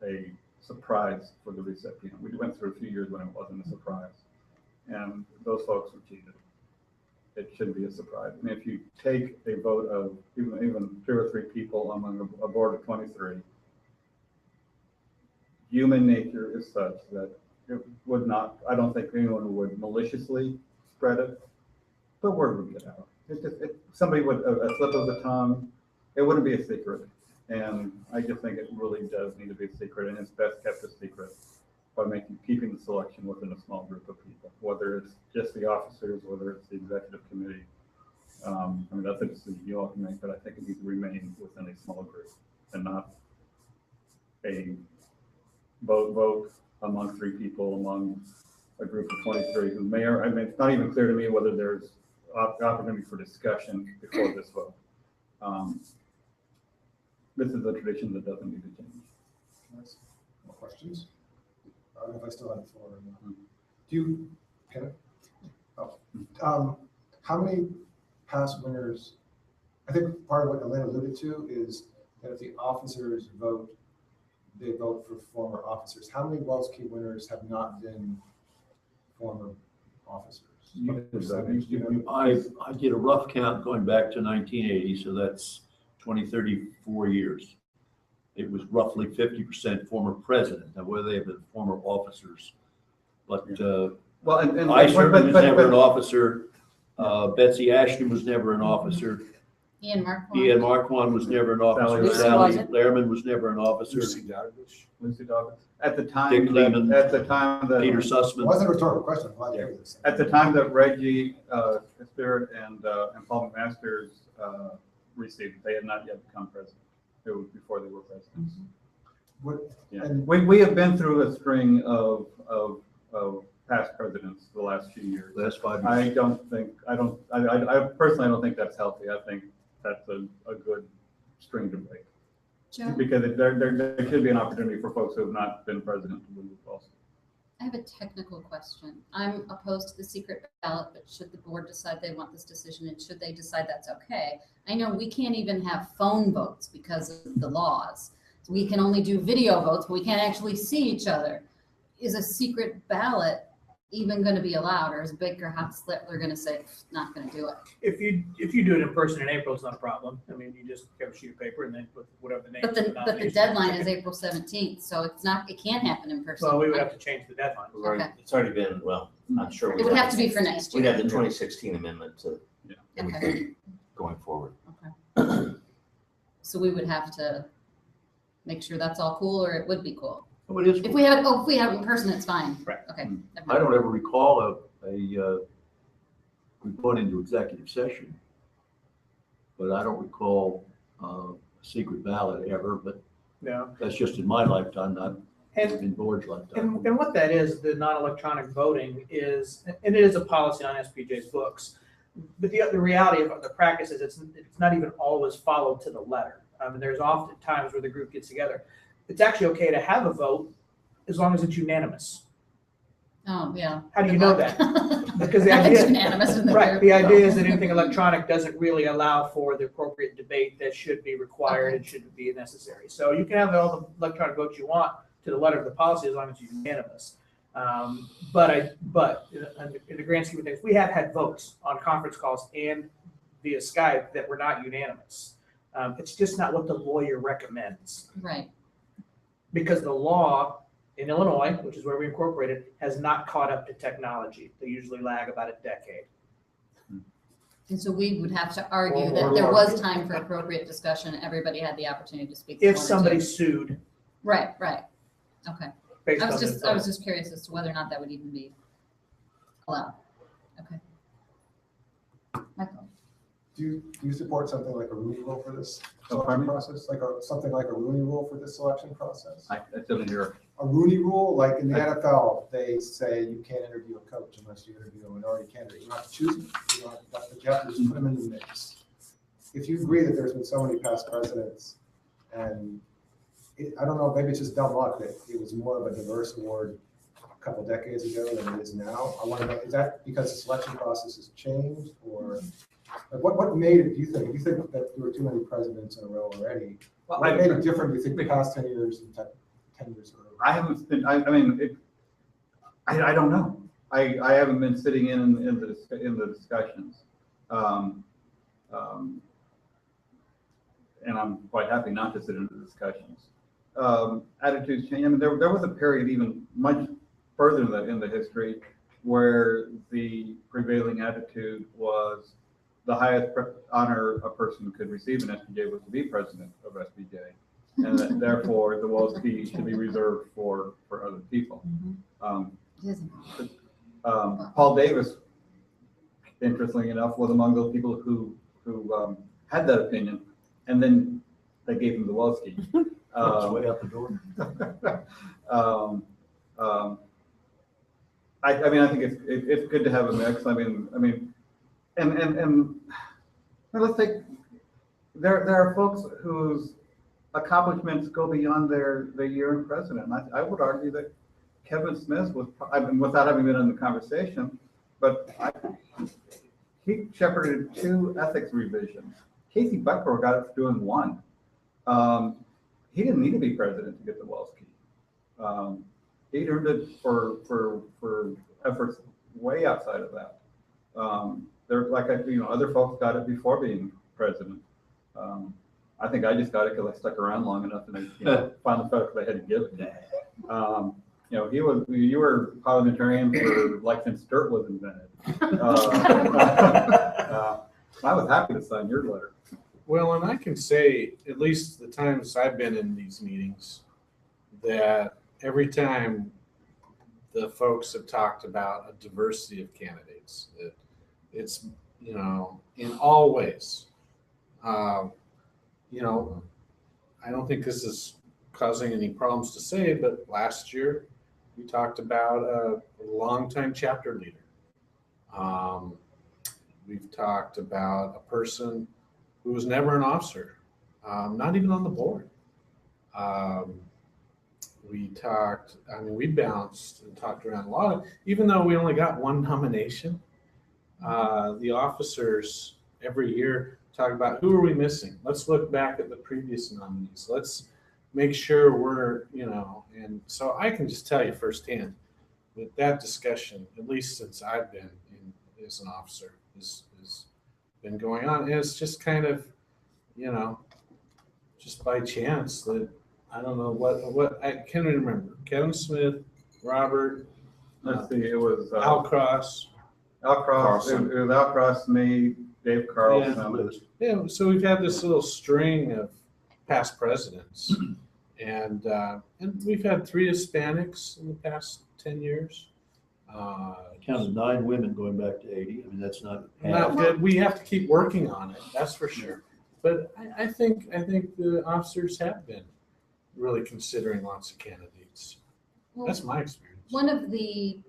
a surprise for the recipient. We went through a few years when it wasn't a surprise, and those folks were cheated. It shouldn't be a surprise. I mean, if you take a vote of even 2 or 3 people among a board of 23, human nature is such that it would not, I don't think anyone would maliciously spread it, but word would get out. Somebody would, a slip of the tongue, it wouldn't be a secret. And I just think it really does need to be a secret, and it's best kept a secret by keeping the selection within a small group of people, whether it's just the officers, whether it's the executive committee. I mean, that's a decision you all can make, but I think it needs to remain within a small group and not a vote among 3 people, among a group of 23 who may, or, I mean, it's not even clear to me whether there's opportunity for discussion before this vote. This is a tradition that doesn't need to change. More questions? I don't know if I still have the floor or not. Do you, can I? Oh. How many past winners, I think part of what Elaine alluded to is that if the officers vote, they vote for former officers. How many Wells Key winners have not been former officers? I did a rough count going back to 1980, so that's 34 years. It was roughly 50% former president. Now, whether they have been former officers, but well, I certainly was never an officer. Betsy Ashton was never an officer. Ian Marquand. Ian Marquand was never an officer. Sally Lehrman was never an officer. Lucy Douglas. At the time, Dick Lehman, at the time that Peter Sussman. It wasn't a rhetorical question. I'm glad to hear this. At the time that Reggie Spirit and Paul McMasters received, they had not yet become president. It was before they were presidents. We have been through a string of past presidents the last few years. Last 5 years. I personally don't think that's healthy. I think that's a good string to break. Joe? Because there should be an opportunity for folks who have not been president to move also. I have a technical question. I'm opposed to the secret ballot, but should the board decide they want this decision, and should they decide that's okay? I know we can't even have phone votes because of the laws. So we can only do video votes, but we can't actually see each other. Is a secret ballot even going to be allowed, or is Baker Hotslitler going to say not going to do it? If you do it in person in April, it's not a problem. I mean, you just have a sheet of paper and then put whatever the name. But the deadline is April 17th, so it can't happen in person. Well, we would have to change the deadline. Okay. It's already been, well, I'm sure. It would have to be for next year. We'd have the 2016 amendment to Okay. going forward. Okay. So we would have to make sure that's all cool, or it would be cool. Oh, it is. If we have it in person, it's fine. Right. Okay. I don't ever recall we went into executive session, but I don't recall a secret ballot ever, but No. that's just in my lifetime, not in board's lifetime. And what that is, the non-electronic voting is, and it is a policy on SPJ's books, but the reality of the practice is it's not even always followed to the letter. There's often times where the group gets together. It's actually okay to have a vote as long as it's unanimous. Oh, yeah. How do you know that? Because the Nothing's idea, unanimous in the right, group. the idea is that anything electronic doesn't really allow for the appropriate debate that should be required and should be necessary. So you can have all the electronic votes you want to the letter of the policy as long as it's unanimous. But in the grand scheme of things, we have had votes on conference calls and via Skype that were not unanimous. It's just not what the lawyer recommends. Right. Because the law in Illinois, which is where we incorporated, has not caught up to technology. They usually lag about a decade. And so we would have to argue that there was time for appropriate discussion. Everybody had the opportunity to speak. If somebody sued. Right. Okay. Based I was on just curious as to whether or not that would even be allowed. Okay. Michael. Do you support something like a Rooney Rule for this Oh, selection pardon me? process? Something like a Rooney Rule for this selection process? I didn't hear. A Rooney Rule, like in the NFL, they say you can't interview a coach unless you interview a minority candidate. You don't have to choose them. You don't have to, you have to just put them in the mix. If you agree that there's been so many past presidents, and I don't know, maybe it's just dumb luck that it was more of a diverse award a couple decades ago than it is now. I want to know, is that because the selection process has changed, or like what made it, do you think? Do you think that there were too many presidents in a row already? Well, What made it different, do you think, the past 10 years and 10 years earlier? I haven't been, I I don't know. I haven't been sitting in the discussions. And I'm quite happy not to sit in the discussions. Attitudes change. I mean, there was a period even much further in the history where the prevailing attitude was the highest honor a person could receive in SPJ was to be president of SPJ. And that therefore the Wells Key should be reserved for other people. Paul Davis, interestingly enough, was among those people who had that opinion, and then they gave him the Wells Key. It's way out the door. I mean, I think it's good to have a mix. I mean, and let's take, there are folks whose accomplishments go beyond their year in president. I would argue that Kevin Smith was, I mean, without having been in the conversation, but he shepherded 2 ethics revisions. Casey Buckrow got it for doing 1. He didn't need to be president to get the Wells Key. He earned it for efforts way outside of that. There, like other folks got it before being president. I think I just got it because I stuck around long enough and I finally felt like I had to give it. You were parliamentarian for like since dirt was invented. I was happy to sign your letter. Well, and I can say, at least the times I've been in these meetings, that every time the folks have talked about a diversity of candidates, it's, in all ways. I don't think this is causing any problems to say, but last year we talked about a longtime chapter leader. We've talked about a person who was never an officer, not even on the board. We bounced and talked around a lot even though we only got 1 nomination, the officers every year talk about who are we missing? Let's look back at the previous nominees. Let's make sure we're, and so I can just tell you firsthand that discussion, at least since I've been as an officer, has been going on. And it's just kind of, just by chance that I don't know what I can't remember. Kevin Smith, Robert. Let's see, it was Alcross. It was Alcross, me, Dave Carlson. Yeah, so we've had this little string of past presidents, and we've had 3 Hispanics in the past 10 years. Counted 9 women going back to 80. I mean, that's not good. We have to keep working on it. That's for sure. But I think the officers have been really considering lots of candidates. Well, that's my experience. One of the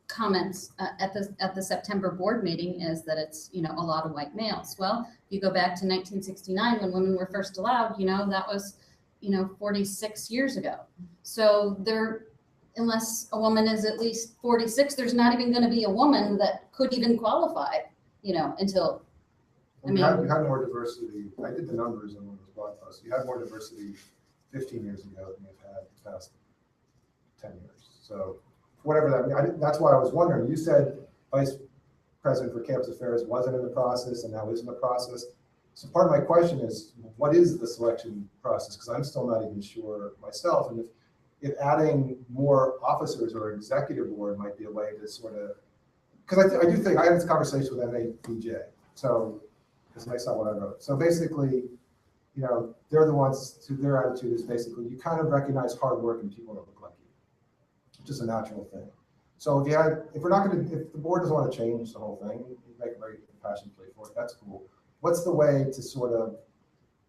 comments at the September board meeting is that it's a lot of white males. Well, if you go back to 1969 when women were first allowed, that was 46 years ago. So unless a woman is at least 46, there's not even going to be a woman that could even qualify, until. We had more diversity. I did the numbers in one of those blog posts. You had more diversity 15 years ago than you've had the past 10 years. So whatever that means, that's why I was wondering. You said Vice President for Campus Affairs wasn't in the process and now is in the process. So part of my question is, what is the selection process? Because I'm still not even sure myself. And if adding more officers or executive board might be a way to sort of, because I do think I had this conversation with SPJ. So that's not what I wrote. So basically, they're the ones, their attitude is basically, you kind of recognize hard work in people that look like you. Just a natural thing. So if the board doesn't want to change the whole thing, you make a very passionate plea for it, that's cool. What's the way to sort of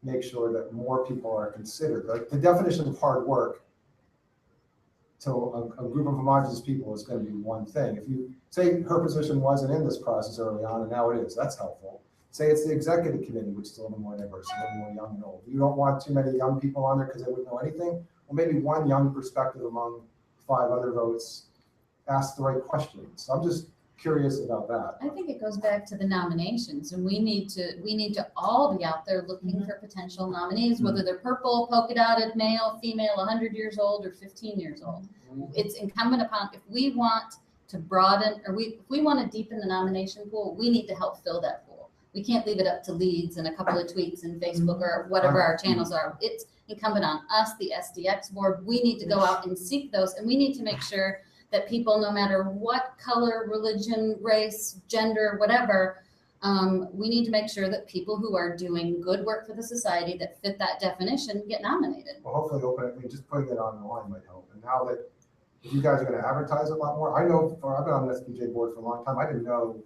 make sure that more people are considered? Like the definition of hard work to a group of homogenous people is going to be one thing. If you say her position wasn't in this process early on and now it is, that's helpful. Say it's the executive committee, which is a little more diverse, a little more young and old. You don't want too many young people on there because they wouldn't know anything. Well, maybe one young perspective among 5 other votes ask the right questions. I'm just curious about that. I think it goes back to the nominations, and we need to all be out there looking for potential nominees, whether they're purple, polka dotted, male, female, 100 years old, or 15 years old. It's incumbent upon, if we want to broaden, or if we want to deepen the nomination pool, we need to help fill that pool. We can't leave it up to leads and a couple of tweets and Facebook or whatever our channels are. It's incumbent on us, the SDX board. We need to go out and seek those, and we need to make sure that people, no matter what color, religion, race, gender, whatever, we need to make sure that people who are doing good work for the society that fit that definition get nominated. Well, hopefully just putting it online might help. And now that if you guys are going to advertise a lot more, I've been on the SPJ board for a long time. I didn't know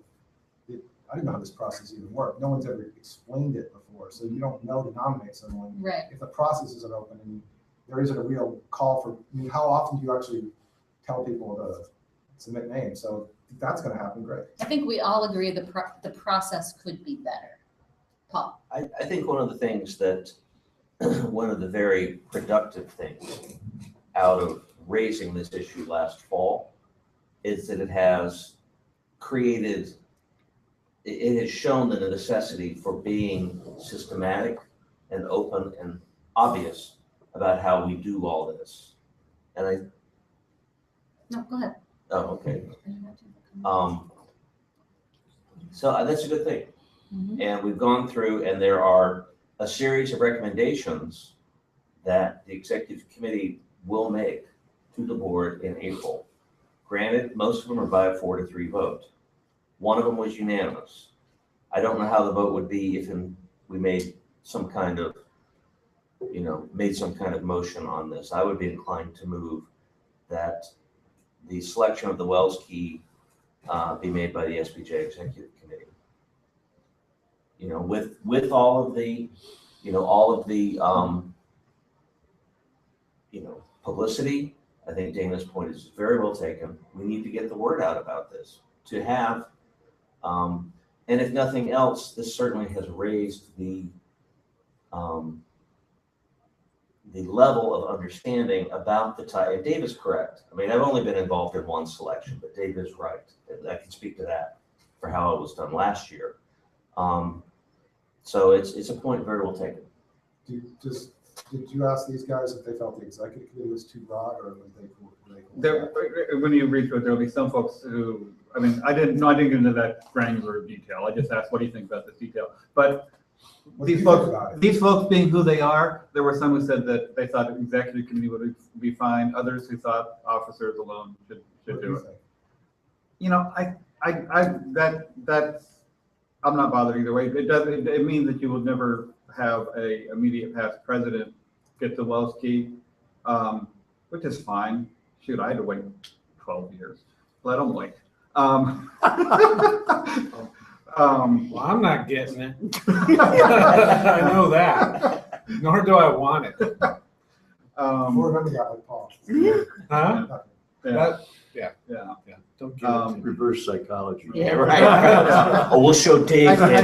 I didn't know how this process even worked. No one's ever explained it before, so you don't know to nominate someone. Right. If the process isn't open and there isn't a real call for, I mean, how often do you actually tell people to submit names? So if that's gonna happen, great. I think we all agree the process could be better. Paul? I think one of the things that, one of the very productive things out of raising this issue last fall is that it has created, it has shown the necessity for being systematic and open and obvious about how we do all this. And No, go ahead. oh, okay. So that's a good thing. And we've gone through, and there are a series of recommendations that the executive committee will make to the board in April. Granted, most of them are by a 4-3 vote. One of them was unanimous. I don't know how the vote would be if we made some kind of, made some kind of motion on this. I would be inclined to move that the selection of the Wells Key be made by the SPJ Executive Committee. With all of the, publicity. I think Dana's point is very well taken. We need to get the word out about this to have, and if nothing else, this certainly has raised the level of understanding about the type. And Dave is correct. I mean, I've only been involved in one selection, but Dave is right. I can speak to that for how it was done last year. So it's a point very well taken. Did you ask these guys if they felt the executive committee was too broad, or were they cool? When you read through it, there'll be some folks who, I didn't get into that granular detail. I just asked, what do you think about this detail? But these folks being who they are, there were some who said that they thought the executive committee would be fine. Others who thought officers alone should do it. I'm not bothered either way. It means that you will never have a immediate past president get the Wells Key, which is fine. Shoot, I had to wait 12 years. Let them wait. Well, I'm not getting it. I know that. Nor do I want it. Remember that with Paul. Huh? Yeah. Don't get it. Reverse psychology. Yeah, right. Oh, we'll show Dave. He'll get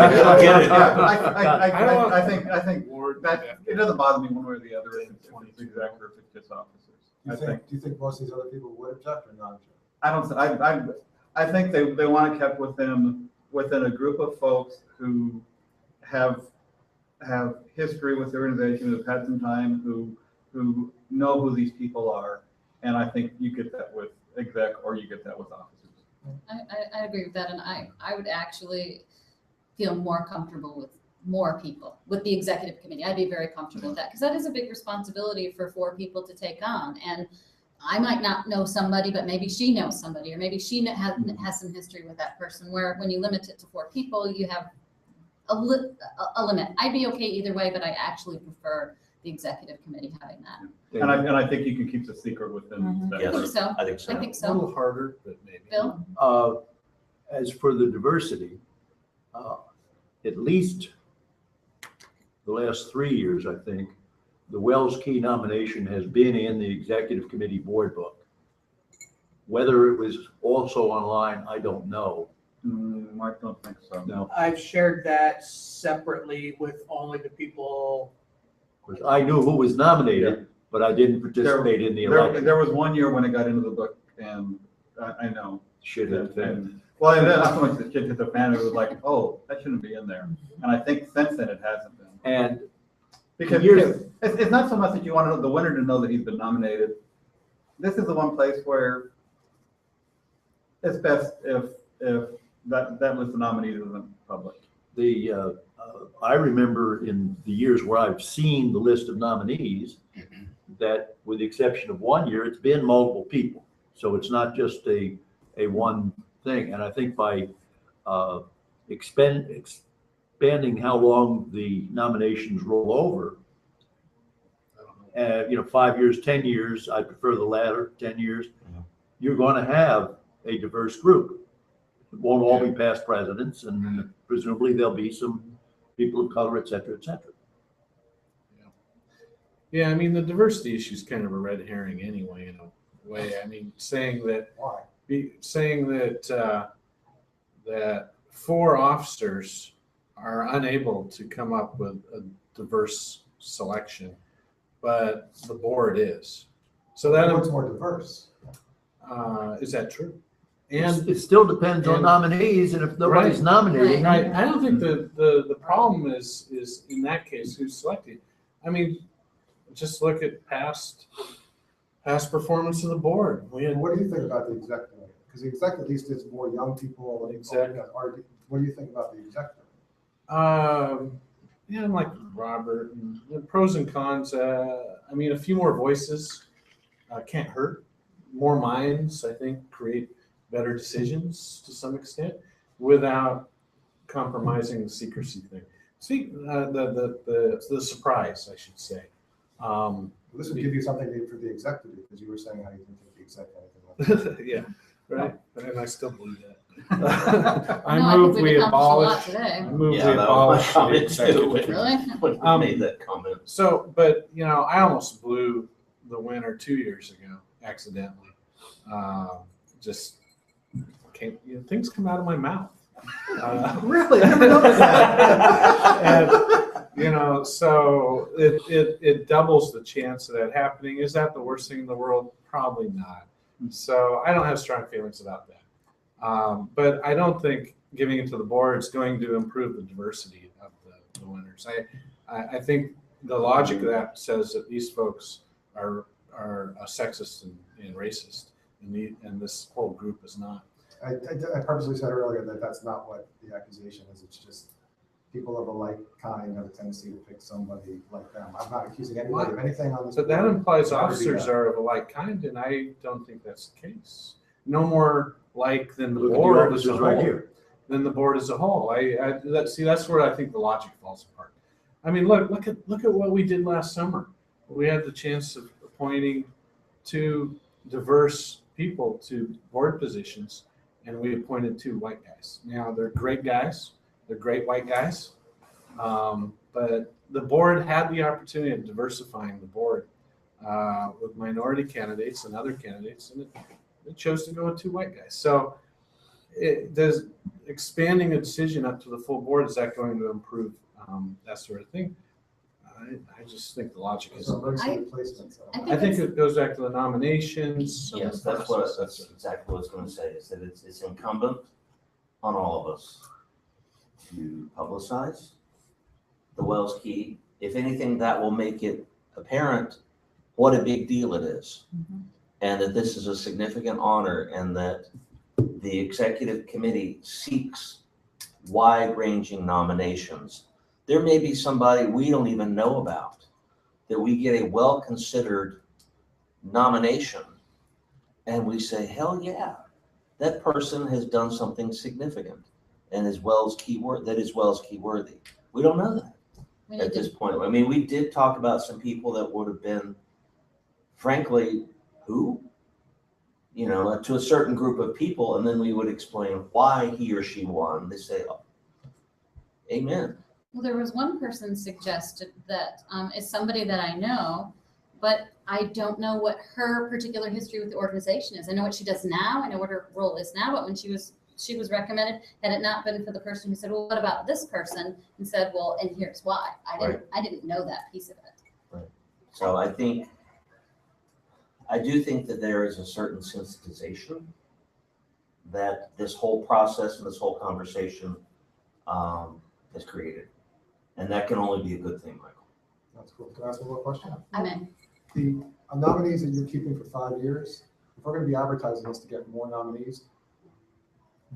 it. I think that it doesn't bother me one way or the other if it's exec or if it's just officers. Do you think most of these other people would object or not object? I think they want it kept within a group of folks who have history with the organization, who've had some time, who know who these people are, and I think you get that with exec or you get that with officers. I agree with that, and I would actually feel more comfortable with more people, with the executive committee. I'd be very comfortable with that, because that is a big responsibility for 4 people to take on. And I might not know somebody, but maybe she knows somebody, or maybe she has some history with that person, where when you limit it to 4 people, you have a limit. I'd be okay either way, but I actually prefer the executive committee having that. And I think you can keep the secret within that. I think so. I think so. I think so. A little harder, but maybe. Bill? As for the diversity, at least the last 3 years, I think, the Wells Key nomination has been in the executive committee board book. Whether it was also online, I don't know. I don't think so. No, I've shared that separately with only the people. because I knew who was nominated, but I didn't participate in the election. There was one year when it got into the book, and I know. Shit hit the fan. Well, and then not so much the shit hit the fan, it was like, oh, that shouldn't be in there. And I think since then it hasn't been. And Because it's not so much that you want the winner to know that he's been nominated. This is the one place where it's best if that list of nominees isn't public. I remember in the years where I've seen the list of nominees that, with the exception of 1 year, it's been multiple people. So it's not just a one thing. And I think by expanding how long the nominations roll over, 5 years, 10 years, I prefer the latter, 10 years, you're going to have a diverse group. It won't all be past presidents, and presumably there'll be some people of color, et cetera, et cetera. Yeah, I mean, the diversity issue is kind of a red herring anyway, in a way. I mean, saying that, that 4 officers are unable to come up with a diverse selection, but the board is. So that What's more diverse? Is that true? And it still depends on nominees, and if nobody's nominating. Right. I don't think the problem is in that case who's selected. I mean, just look at past performance of the board. What do you think about the executive? Because the executive at least is more young people. Exactly. What do you think about the executive? Yeah, I'm like Robert. And pros and cons. I mean, a few more voices can't hurt. More minds, I think, create better decisions to some extent without compromising the secrecy thing. See, the surprise, I should say. This would give you something for the executive, because you were saying how you didn't think the executive. Yeah, right. And I still believe that. I move we abolish. I move we abolish the executive. Really? Made that comment. So, but I almost blew the winner 2 years ago accidentally. Just came. Things come out of my mouth. Really? I never noticed that. And, so it doubles the chance of that happening. Is that the worst thing in the world? Probably not. So I don't have strong feelings about that. But I don't think giving it to the board is going to improve the diversity of the winners. I think the logic of that says that these folks are sexist and racist, and this whole group is not. I purposely said earlier that that's not what the accusation is. It's just people of a like kind have a tendency to pick somebody like them. I'm not accusing anybody of anything on this. But that implies officers are of a like kind, and I don't think that's the case. No more like than the board as a whole. Right here. Than the board as a whole. That's where I think the logic falls apart. I mean, look at what we did last summer. We had the chance of appointing 2 diverse people to board positions, and we appointed 2 white guys. Now they're great guys. They're great white guys. But the board had the opportunity of diversifying the board with minority candidates and other candidates, and it chose to go with 2 white guys. So does expanding a decision up to the full board, is that going to improve that sort of thing? I just think the logic is. I think it goes back to the nominations. Yes, that's exactly what I was going to say. Is that it's incumbent on all of us to publicize the Wells Key. If anything, that will make it apparent what a big deal it is, and that this is a significant honor, and that the executive committee seeks wide-ranging nominations. There may be somebody we don't even know about, that we get a well-considered nomination, and we say, hell yeah, that person has done something significant and is Wells Key worthy. We don't know that at this point. I mean, we did talk about some people that would have been, frankly, who? To a certain group of people, and then we would explain why he or she won. They say, oh, amen. Well, there was one person suggested that is somebody that I know, but I don't know what her particular history with the organization is. I know what she does now. I know what her role is now, but when she was recommended, had it not been for the person who said, well, what about this person? And said, well, and here's why. I didn't know that piece of it. Right. So I do think that there is a certain sensitization that this whole process and this whole conversation has created. And that can only be a good thing, Michael. That's cool. Can I ask one more question? I'm in. The nominees that you're keeping for 5 years, if we're going to be advertising this to get more nominees,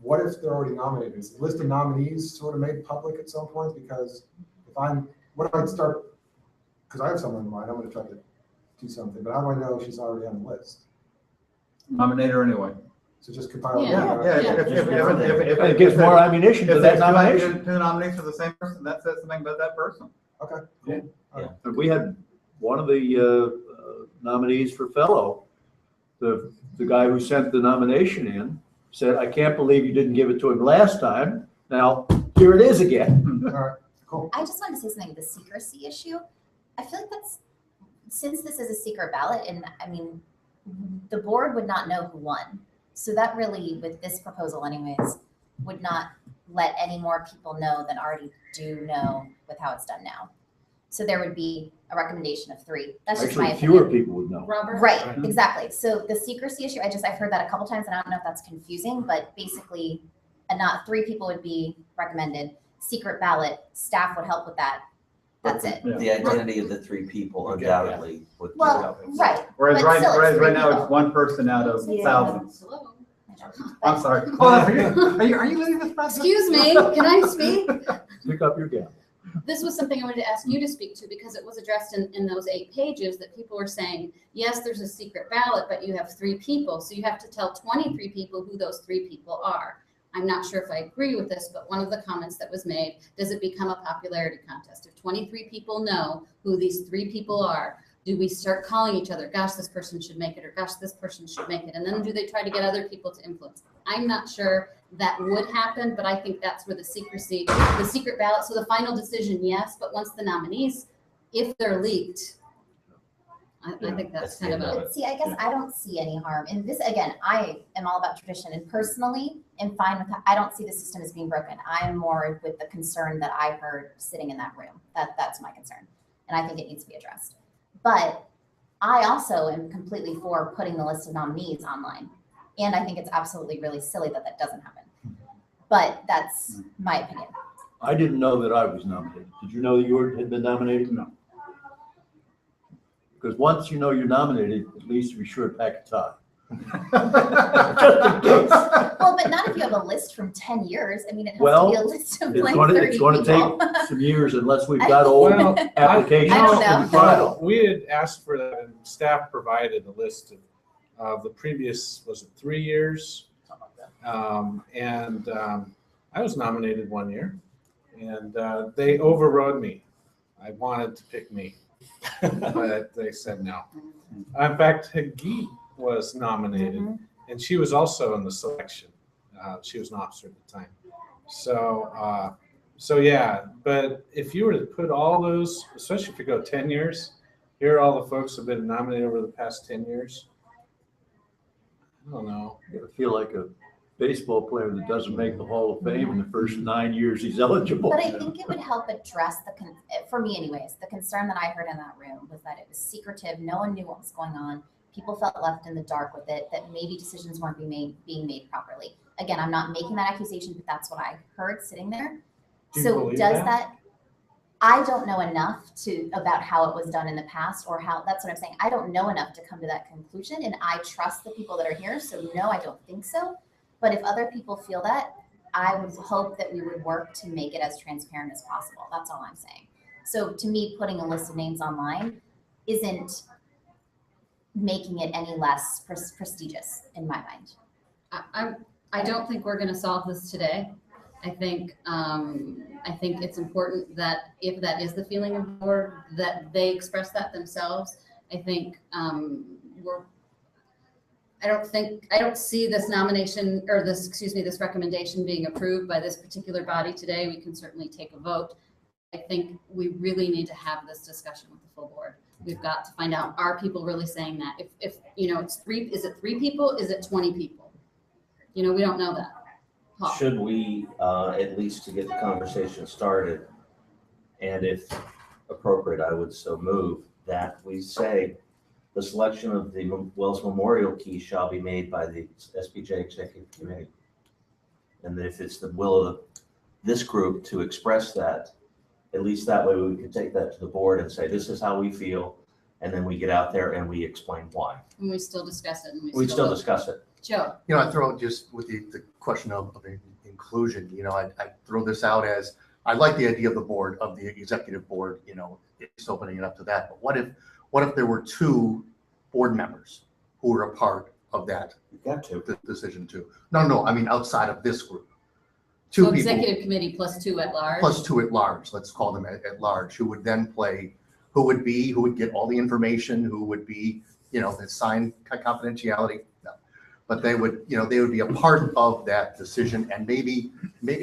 what if they're already nominated? Is the list of nominees sort of made public at some point? Because what if I start, because I have someone in mind, I'm going to try to do something, but how do I know she's already on the list? Nominate her anyway. So just compile. If it gives more ammunition to that nomination. 2 nominees for the same person, that says something about that person. Okay. Cool. Yeah. We had one of the nominees for fellow, the guy who sent the nomination in, said, I can't believe you didn't give it to him last time. Now, Here it is again. All right, cool. I just wanted to say something, the secrecy issue. I feel like that's, since this is a secret ballot, and I mean, the board would not know who won. So that really, with this proposal anyways, would not let any more people know than already do know with how it's done now. So there would be a recommendation of 3. That's just my Actually, fewer opinion. people would know. Robert? Right, exactly. So the secrecy issue, I've heard that a couple times and I don't know if that's confusing, but basically, not 3 people would be recommended. Secret ballot, staff would help with that. That's it. The identity of the 3 people undoubtedly would. Well, right. Whereas but right, still, it's whereas 3 right now people. it's 1 person out of Yeah. thousands. Hello? I'm sorry. Are you leading this process? Excuse me, can I speak? Pick up your gown. This was something I wanted to ask you to speak to because it was addressed in those 8 pages that people were saying, yes, there's a secret ballot, but you have 3 people. So you have to tell 23 people who those 3 people are. I'm not sure if I agree with this, but one of the comments that was made, does it become a popularity contest? If 23 people know who these 3 people are, do we start calling each other, gosh, this person should make it, or gosh, this person should make it? And then do they try to get other people to influence? I'm not sure that would happen, but I think that's where the secrecy, the secret ballot, so the final decision, yes, but once the nominees, if they're leaked, I think that's kind of a. But see, I guess I don't see any harm. And this, again, I am all about tradition and personally am fine with that. I don't see the system as being broken. I am more with the concern that I heard sitting in that room. That's my concern. And I think it needs to be addressed. But I also am completely for putting the list of nominees online. And I think it's absolutely really silly that that doesn't happen. But that's my opinion. I didn't know that I was nominated. Did you know that you had been nominated? No. Because once you know you're nominated, at least be sure to pack a tie. Just in case. Well, but not if you have a list from 10 years. I mean, it has Well, to be a list of It's like gonna, 30 it's gonna people. take some years unless we've got old Well, applications I don't to know. file. We had asked for that, and staff provided a list of the previous, was it 3 years? I was nominated 1 year, and they overrode me. I wanted to pick me, but they said no. In fact, Hagi was nominated, and she was also in the selection. She was an officer at the time. So yeah, but if you were to put all those, especially if you go 10 years, here are all the folks who have been nominated over the past 10 years. I don't know. I feel like a baseball player that doesn't make the Hall of Fame in the first 9 years he's eligible. But I think it would help address for me anyways, the concern that I heard in that room was that it was secretive. No one knew what was going on. People felt left in the dark with it, that maybe decisions weren't being made properly. Again, I'm not making that accusation, but that's what I heard sitting there. Do you So believe does that? I don't know enough about how it was done in the past or how, that's what I'm saying. I don't know enough to come to that conclusion, and I trust the people that are here. So no, I don't think so. But if other people feel that, I would hope that we would work to make it as transparent as possible. That's all I'm saying. So to me, putting a list of names online isn't making it any less prestigious in my mind. I don't think we're going to solve this today. I think it's important that if that is the feeling of the board, that they express that themselves. I think I don't see this nomination or this recommendation being approved by this particular body today. We can certainly take a vote. I think we really need to have this discussion with the full board. We've got to find out, are people really saying that? If it's 3, is it 3 people? Is it 20 people? We don't know that. Paul. Should we, at least to get the conversation started, and if appropriate, I would so move that we say the selection of the Wells Memorial Key shall be made by the SPJ Executive Committee. And if it's the will of this group to express that, at least that way we can take that to the board and say, this is how we feel. And then we get out there and we explain why. And we still discuss it. And We still discuss it. Joe. I throw just with the question of inclusion, I throw this out as, I like the idea of the board, of the executive board, it's opening it up to that. But what if there were 2 board members who were a part of that decision too? No, I mean, outside of this group. 2 So people. executive committee plus 2 at large. Plus 2 at large, let's call them at large, who would then play, who would get all the information, who would be, the signed confidentiality. No. but they would, they would be a part of that decision. And maybe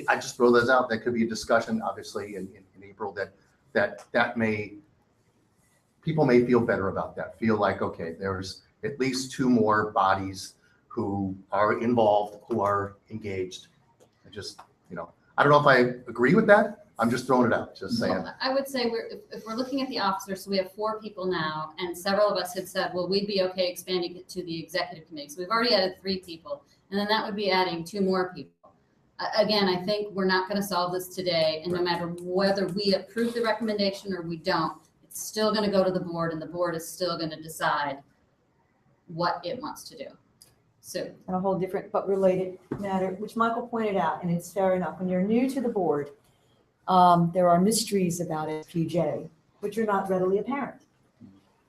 I just throw those out. That could be a discussion, obviously, in April that people may feel better about that, feel like, okay, there's at least two more bodies who are involved, who are engaged. I just, I don't know if I agree with that. I'm just throwing it out, just saying. Well, I would say if we're looking at the officers, so we have 4 people now, and several of us had said, well, we'd be okay expanding it to the executive committee. So we've already added 3 people, and then that would be adding 2 more people. Again, I think we're not going to solve this today, and no matter whether we approve the recommendation or we don't, it's still going to go to the board, and the board is still going to decide what it wants to do. So, And a whole different but related matter, which Michael pointed out, and it's fair enough. When you're new to the board, there are mysteries about SPJ, which are not readily apparent.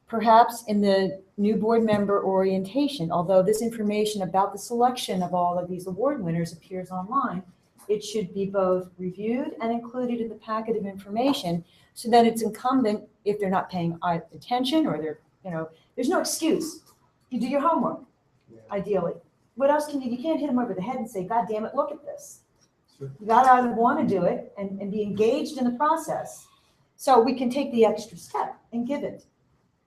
Perhaps in the new board member orientation, although this information about the selection of all of these award winners appears online, it should be both reviewed and included in the packet of information so that it's incumbent, if they're not paying attention or they're, there's no excuse. You do your homework, ideally. What else can you can't hit them over the head and say, God damn it, look at this. You gotta want to do it and be engaged in the process. So we can take the extra step and give it.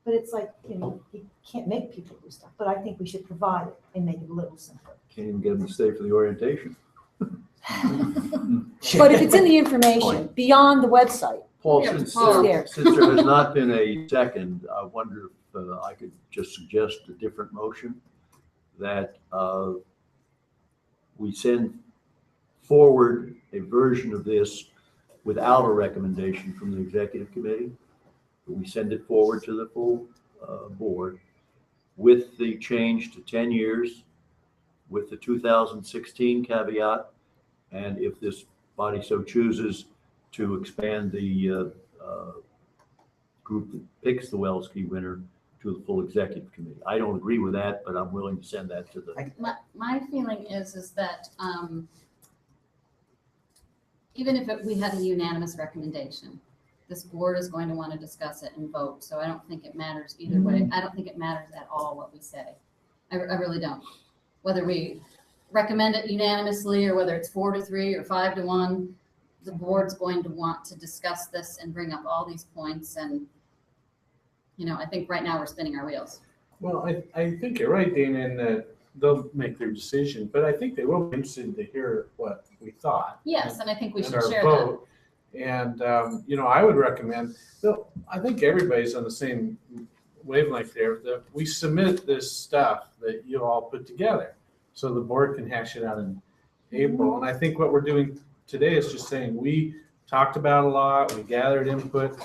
But it's like, you can't make people do stuff, but I think we should provide it and make it a little simpler. Can't even get them to stay for the orientation. But if it's in the information beyond the website. Paul, since there has not been a second, I wonder if I could just suggest a different motion that we send forward a version of this without a recommendation from the executive committee. We send it forward to the full board with the change to 10 years, with the 2016 caveat, and if this body so chooses to expand the group that picks the Welski winner to the full executive committee. I don't agree with that, but I'm willing to send that to the. My feeling is that even if we had a unanimous recommendation, this board is going to want to discuss it and vote. So I don't think it matters either way. I don't think it matters at all what we say. I really don't. Whether we recommend it unanimously or whether it's 4-3 or 5-1, the board's going to want to discuss this and bring up all these points. And, I think right now we're spinning our wheels. Well, I think you're right, Dana, in that they'll make their decision, but I think they will be interested to hear what we thought. Yes, and I think we should our share vote. And, I would recommend, I think everybody's on the same wavelength there, that we submit this stuff that you all put together so the board can hash it out in April. And I think what we're doing today is just saying we talked about a lot, we gathered input,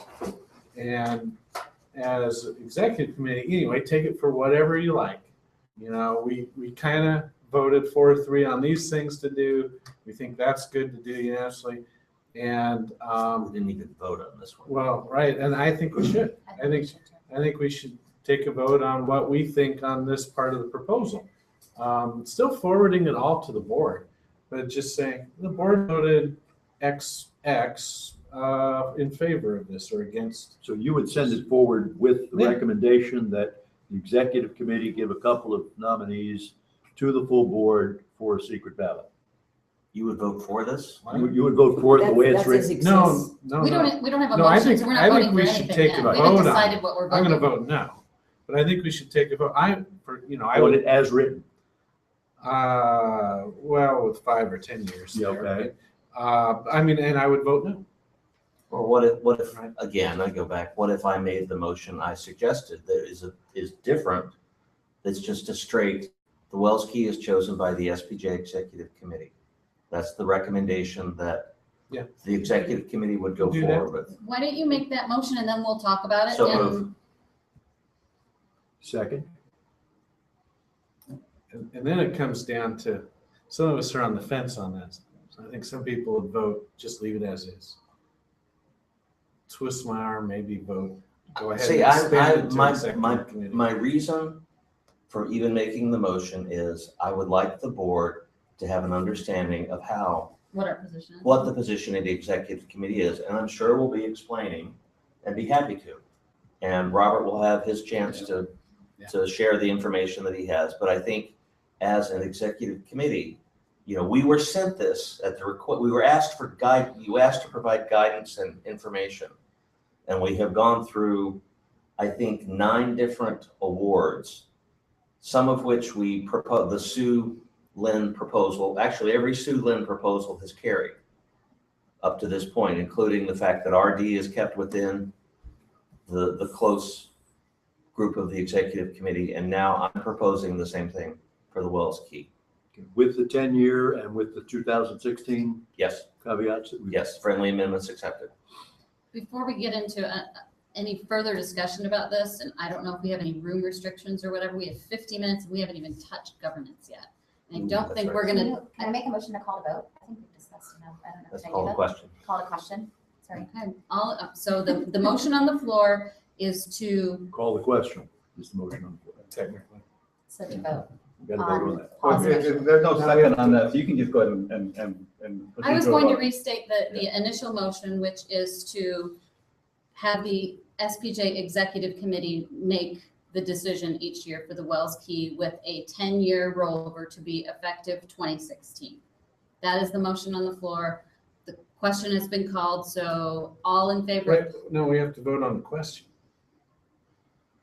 and as executive committee, anyway, take it for whatever you like. We kind of voted 4-3 on these things to do. We think that's good to do unanimously. And we didn't even vote on this one. Well, right, and I think we should. I think we should take a vote on what we think on this part of the proposal. Still forwarding it all to the board, but just saying the board voted XX in favor of this or against. So you would send it forward with the recommendation that the executive committee give a couple of nominees to the full board for a secret ballot. You would vote for this? You would vote for it the way it's written? No. We don't have a motion, so we're not voting for anything yet. We haven't decided what we're voting. I'm going to vote no, but I think we should take a vote. I want it as written. Well, with 5 or 10 years. Yeah, okay. And I would vote no. Or what if again, I go back, what if I made the motion I suggested that is different, that's just a straight, the Welski is chosen by the SPJ Executive Committee. That's the recommendation that the executive committee would go forward with. Why don't you make that motion and then we'll talk about it? So moved. Second. And then it comes down to, some of us are on the fence on that. So I think some people would vote, just leave it as is. Twist my arm, maybe vote, go ahead. See, and expand it to executive committee. my reason for even making the motion is I would like the board to have an understanding of what our position is, what the position of the executive committee is, and I'm sure we'll be explaining and be happy to. And Robert will have his chance to share the information that he has. But I think as an executive committee, we were sent this at the request, we were asked for you asked to provide guidance and information. And we have gone through, I think, 9 different awards, some of which we propose, the Sue Lynn proposal, actually every Sue Lynn proposal has carried up to this point, including the fact that RD is kept within the close group of the executive committee. And now I'm proposing the same thing for the Wells Key. With the 10-year and with the 2016 Yes, caveats? yes, friendly amendments accepted. Before we get into any further discussion about this, and I don't know if we have any room restrictions or whatever, we have 50 minutes and we haven't even touched governance yet. And I don't think we're gonna. Can I make a motion to call to vote? I think we've discussed enough. I don't know. Let's Can I call do the that? question. Call to question. Sorry. Okay, so the motion on the floor is to. Call the question, is the motion on the floor. Technically. So to vote. We got to vote on that. Well, if there's no second on that, so you can just go ahead and. I was going to restate the initial motion, which is to have the SPJ Executive Committee make the decision each year for the Wells Key with a 10-year rollover to be effective 2016. That is the motion on the floor. The question has been called, so all in favor? Wait, no, we have to vote on the question.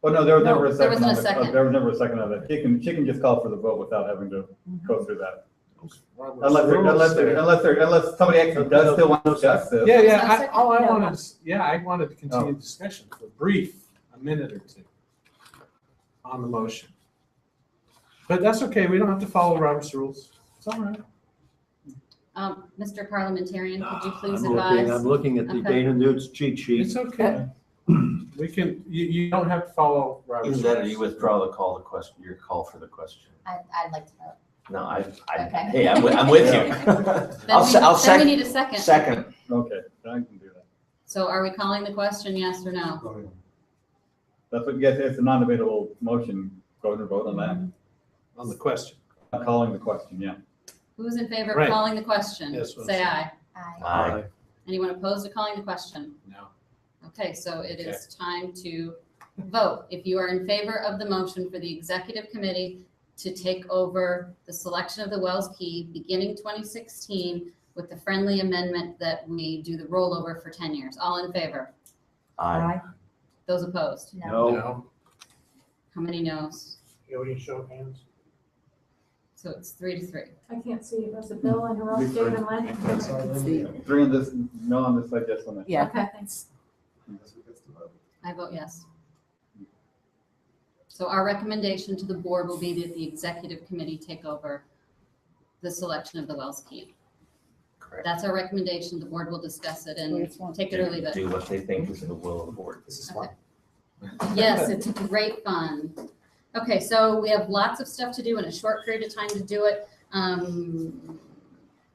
Oh, no, there was never a there second wasn't on a it. second. There was never a second on it. She can just call for the vote without having to go through that. Unless somebody actually does still want to discuss this. Yeah, I wanted to continue discussion for a minute or two on the motion. But that's okay, we don't have to follow Robert's rules. It's all right. Mr. Parliamentarian, could you please I'm advise? looking at the Okay. Dana Newt's cheat sheet. It's okay. We can, you don't have to follow Robert's Is that, rules. you withdraw your call for the question? I'd like to vote. No, Okay. hey, I'm with you. Then we need a second. Second. Okay, I can do that. So are we calling the question, yes or no? That's what, yes, it's a non-debatable motion. Go ahead and vote on that. On the question. I'm calling the question, yeah. Who's in favor of Right. calling the question? Yes, well Say said. aye. Aye. Anyone opposed to calling the question? No. Okay, so it is time to vote. If you are in favor of the motion for the executive committee to take over the selection of the Wells Key beginning 2016 with the friendly amendment that we do the rollover for 10 years. All in favor? Aye. Those opposed? No. How many noes? Jody, show of hands. So it's 3-3. I can't see. Was it Bill and Ross, Dave and Len? 3 on this, no on this side, yes on that. Yeah. Okay, thanks. I vote yes. So our recommendation to the board will be that the executive committee take over the selection of the Wells Key. Correct. That's our recommendation. The board will discuss it and take it or leave it. Do what they think is in the will of the board. This is Okay. Yes, it's great fun. Okay, so we have lots of stuff to do in a short period of time to do it.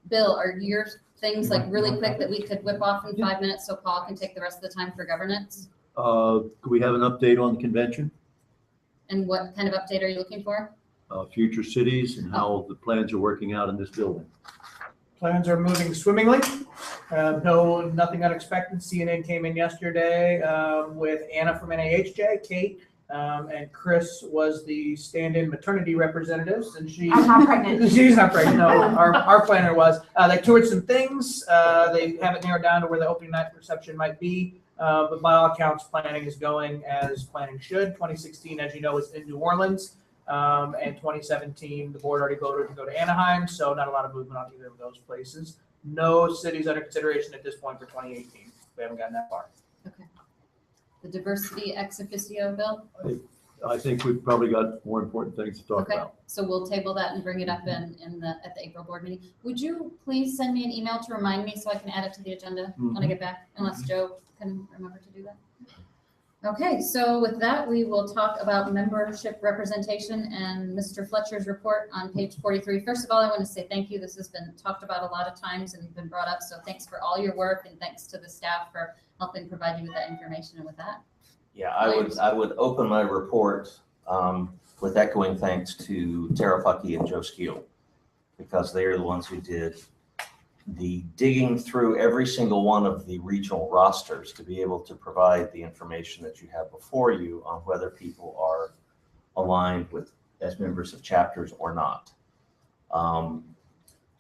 Bill, are your things like really quick that we could whip off in 5 minutes so Paul can take the rest of the time for governance? Could we have an update on the convention? And what kind of update are you looking for? Future cities and how the plans are working out in this building. Plans are moving swimmingly. Nothing unexpected. CNN came in yesterday with Anna from NAHJ, Kate, and Chris was the stand-in maternity representatives, and I'm not pregnant. She's not pregnant. No, our planner was. They toured some things. They haven't narrowed down to where the opening night reception might be, but by all accounts, planning is going as planning should. 2016, as you know, is in New Orleans. And 2017, the board already voted to go to Anaheim, so not a lot of movement on either of those places. No cities under consideration at this point for 2018. We haven't gotten that far. Okay. The diversity ex officio bill? I think we've probably got more important things to talk Okay, about. so we'll table that and bring it up at the April board meeting. Would you please send me an email to remind me so I can add it to the agenda when I get back, unless Joe can remember to do that? Okay, so with that, we will talk about membership representation and Mr. Fletcher's report on page 43. First of all, I want to say thank you. This has been talked about a lot of times and been brought up, so thanks for all your work and thanks to the staff for helping provide you with that information. And with that, Yeah, I would open my report with echoing thanks to Tara Puckey and Joe Skeel, because they are the ones who did the digging through every single one of the regional rosters to be able to provide the information that you have before you on whether people are aligned with as members of chapters or not.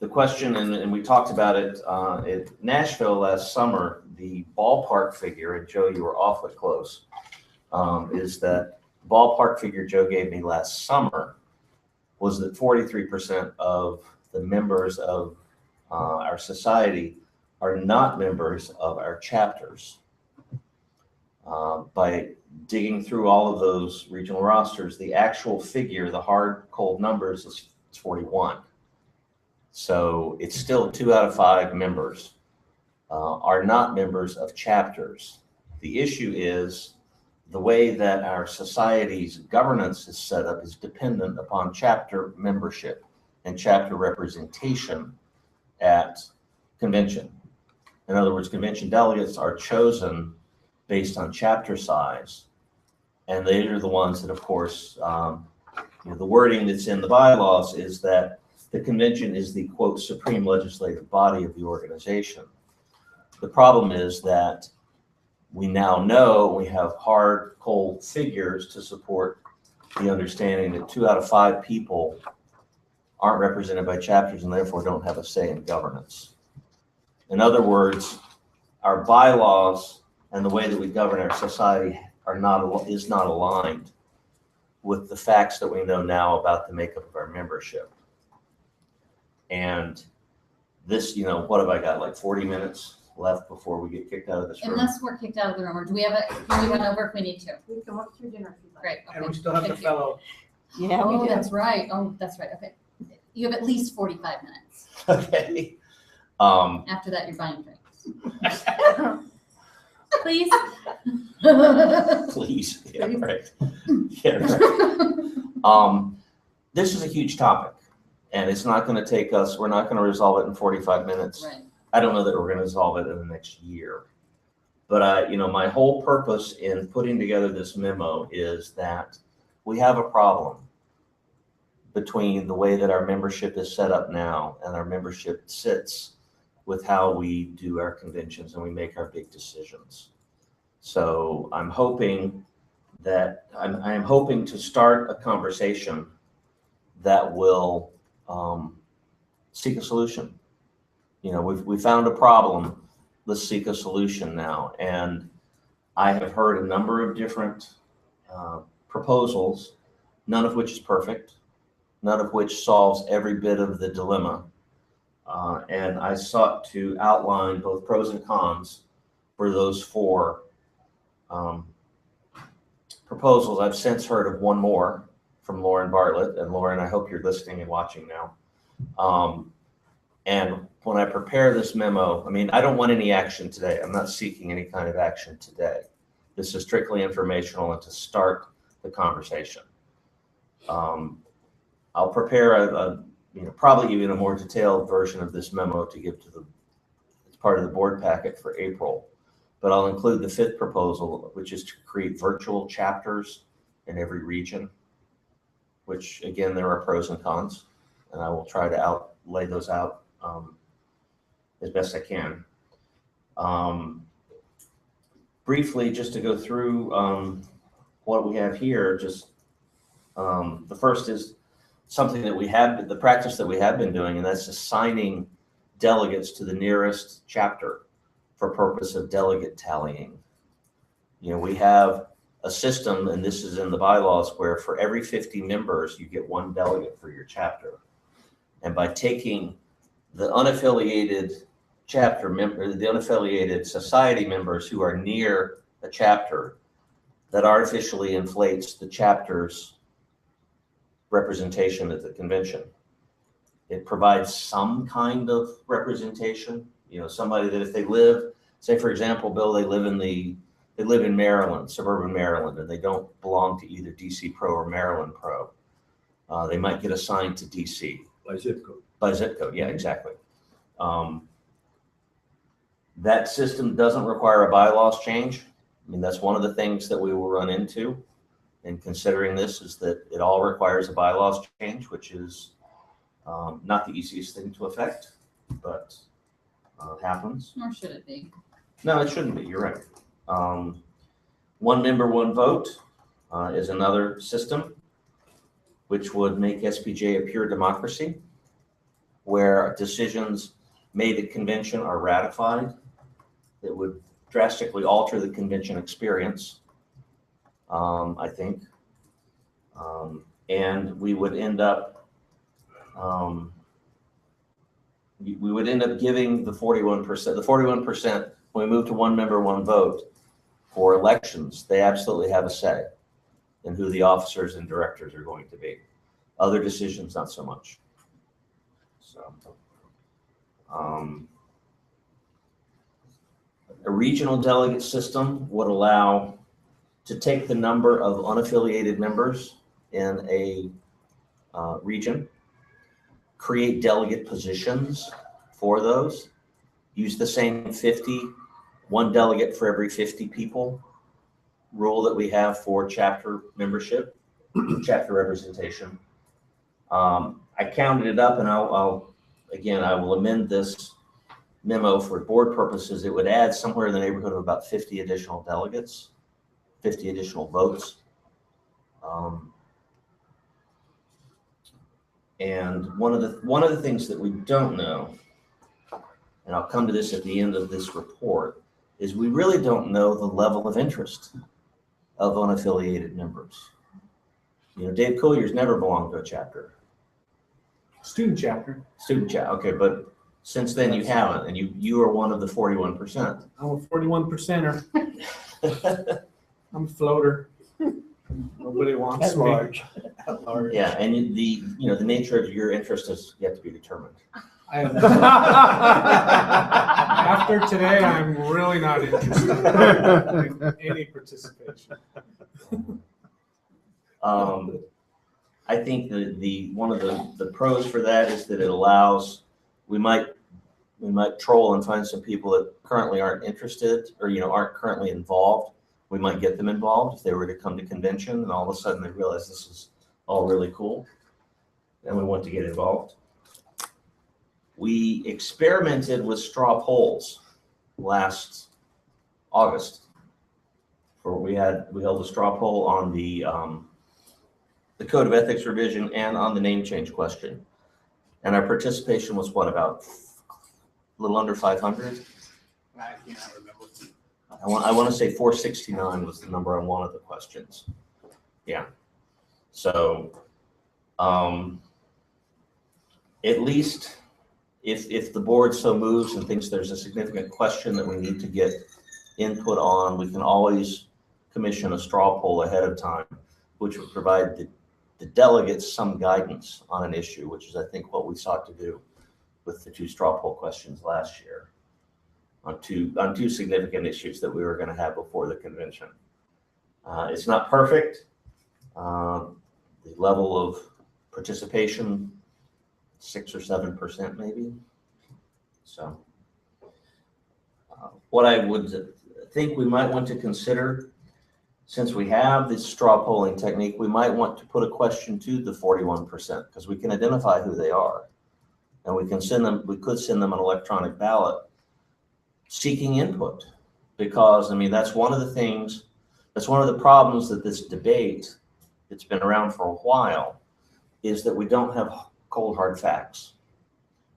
The question, and we talked about it at Nashville last summer, the ballpark figure, and Joe, you were awfully close, is that the ballpark figure Joe gave me last summer was that 43% of the members of our society are not members of our chapters. By digging through all of those regional rosters, the actual figure, the hard, cold numbers, is 41. So it's still 2 out of 5 members are not members of chapters. The issue is the way that our society's governance is set up is dependent upon chapter membership and chapter representation at convention. In other words, convention delegates are chosen based on chapter size. And they are the ones that, of course, the wording that's in the bylaws is that the convention is the, quote, supreme legislative body of the organization. The problem is that we now know we have hard, cold figures to support the understanding that 2 out of 5 people aren't represented by chapters and therefore don't have a say in governance. In other words, our bylaws and the way that we govern our society is not aligned with the facts that we know now about the makeup of our membership. And this, what have I got, like 40 minutes left before we get kicked out of this room? Unless we're kicked out of the room, or do we have can we run over if we need to? We can walk through dinner if you'd like. Great, And we okay. still have the Thank you. fellow. Yeah, Oh, we do. that's right. Oh, that's right. Okay. You have at least 45 minutes. Okay. After that, you're buying drinks. Please. Please. Yeah, right. Yeah, right. This is a huge topic, and it's not going to take us, we're not going to resolve it in 45 minutes. Right. I don't know that we're going to resolve it in the next year. But my whole purpose in putting together this memo is that we have a problem between the way that our membership is set up now and our membership sits with how we do our conventions and we make our big decisions. So I'm hoping that I am hoping to start a conversation that will seek a solution. We found a problem. Let's seek a solution now. And I have heard a number of different proposals, none of which is perfect, none of which solves every bit of the dilemma. And I sought to outline both pros and cons for those 4 proposals. I've since heard of one more from Lauren Bartlett. And Lauren, I hope you're listening and watching now. And when I prepare this memo, I don't want any action today. I'm not seeking any kind of action today. This is strictly informational and to start the conversation. I'll prepare probably even a more detailed version of this memo to give to it's part of the board packet for April. But I'll include the 5th proposal, which is to create virtual chapters in every region, which again, there are pros and cons, and I will try to lay those out as best I can. Briefly, just to go through what we have here, the first is something that the practice that we have been doing, and that's assigning delegates to the nearest chapter for purpose of delegate tallying. We have a system, and this is in the bylaws, where for every 50 members, you get 1 delegate for your chapter. And by taking the unaffiliated chapter member, the unaffiliated society members who are near a chapter, that artificially inflates the chapter's representation at the convention. It provides some kind of representation. Somebody that if they live, say for example, Bill, they live in Maryland, suburban Maryland, and they don't belong to either DC Pro or Maryland Pro. They might get assigned to DC. By zip code. By zip code, yeah, exactly. That system doesn't require a bylaws change. That's one of the things that we will run into in considering this, is that it all requires a bylaws change, which is not the easiest thing to affect, but happens. Nor should it be. No, it shouldn't be. You're right. 1 member, 1 vote is another system. which would make SPJ a pure democracy, where decisions made at convention are ratified. That would drastically alter the convention experience, I think. And we would end up giving the 41%. The 41%, when we move to one member, one vote for elections, they absolutely have a say in who the officers and directors are going to be. Other decisions, not so much. So, a regional delegate system would allow to take the number of unaffiliated members in a region, create delegate positions for those, use the same 50, one delegate for every 50 people rule that we have for chapter membership, chapter representation. I counted it up, and I will amend this memo for board purposes. It would add somewhere in the neighborhood of about 50 additional delegates, 50 additional votes. And one of the things that we don't know, and I'll come to this at the end of this report, is we really don't know the level of interest of unaffiliated members. You know, Dave Collier's never belonged to a chapter. Student chapter. Student chapter, okay, but since then you haven't, and you are one of the 41%. I'm a 41%er. I'm a floater. Nobody wants At me. large. Yeah, and the nature of your interest is yet to be determined. After today, I'm really not interested in any participation. I think one of the pros for that is that it allows, we might troll and find some people that currently aren't interested or aren't currently involved. We might get them involved if they were to come to convention and all of a sudden they realize this is all really cool and we want to get involved. We experimented with straw polls last August. We held a straw poll on the Code of Ethics revision and on the name change question. And our participation was what, about a little under 500? I cannot remember. I want to say 469 was the number on one of the questions. Yeah. So at least if the board so moves and thinks there's a significant question that we need to get input on, we can always commission a straw poll ahead of time, which would provide the delegates some guidance on an issue, which is I think what we sought to do with the 2 straw poll questions last year on two significant issues that we were going to have before the convention. It's not perfect. The level of participation, 6 or 7% maybe. So what I would think we might want to consider, since we have this straw polling technique, we might want to put a question to the 41% because we can identify who they are. And we could send them an electronic ballot seeking input, because that's one of the things, that's one of the problems that this debate that's been around for a while is that we don't have cold hard facts.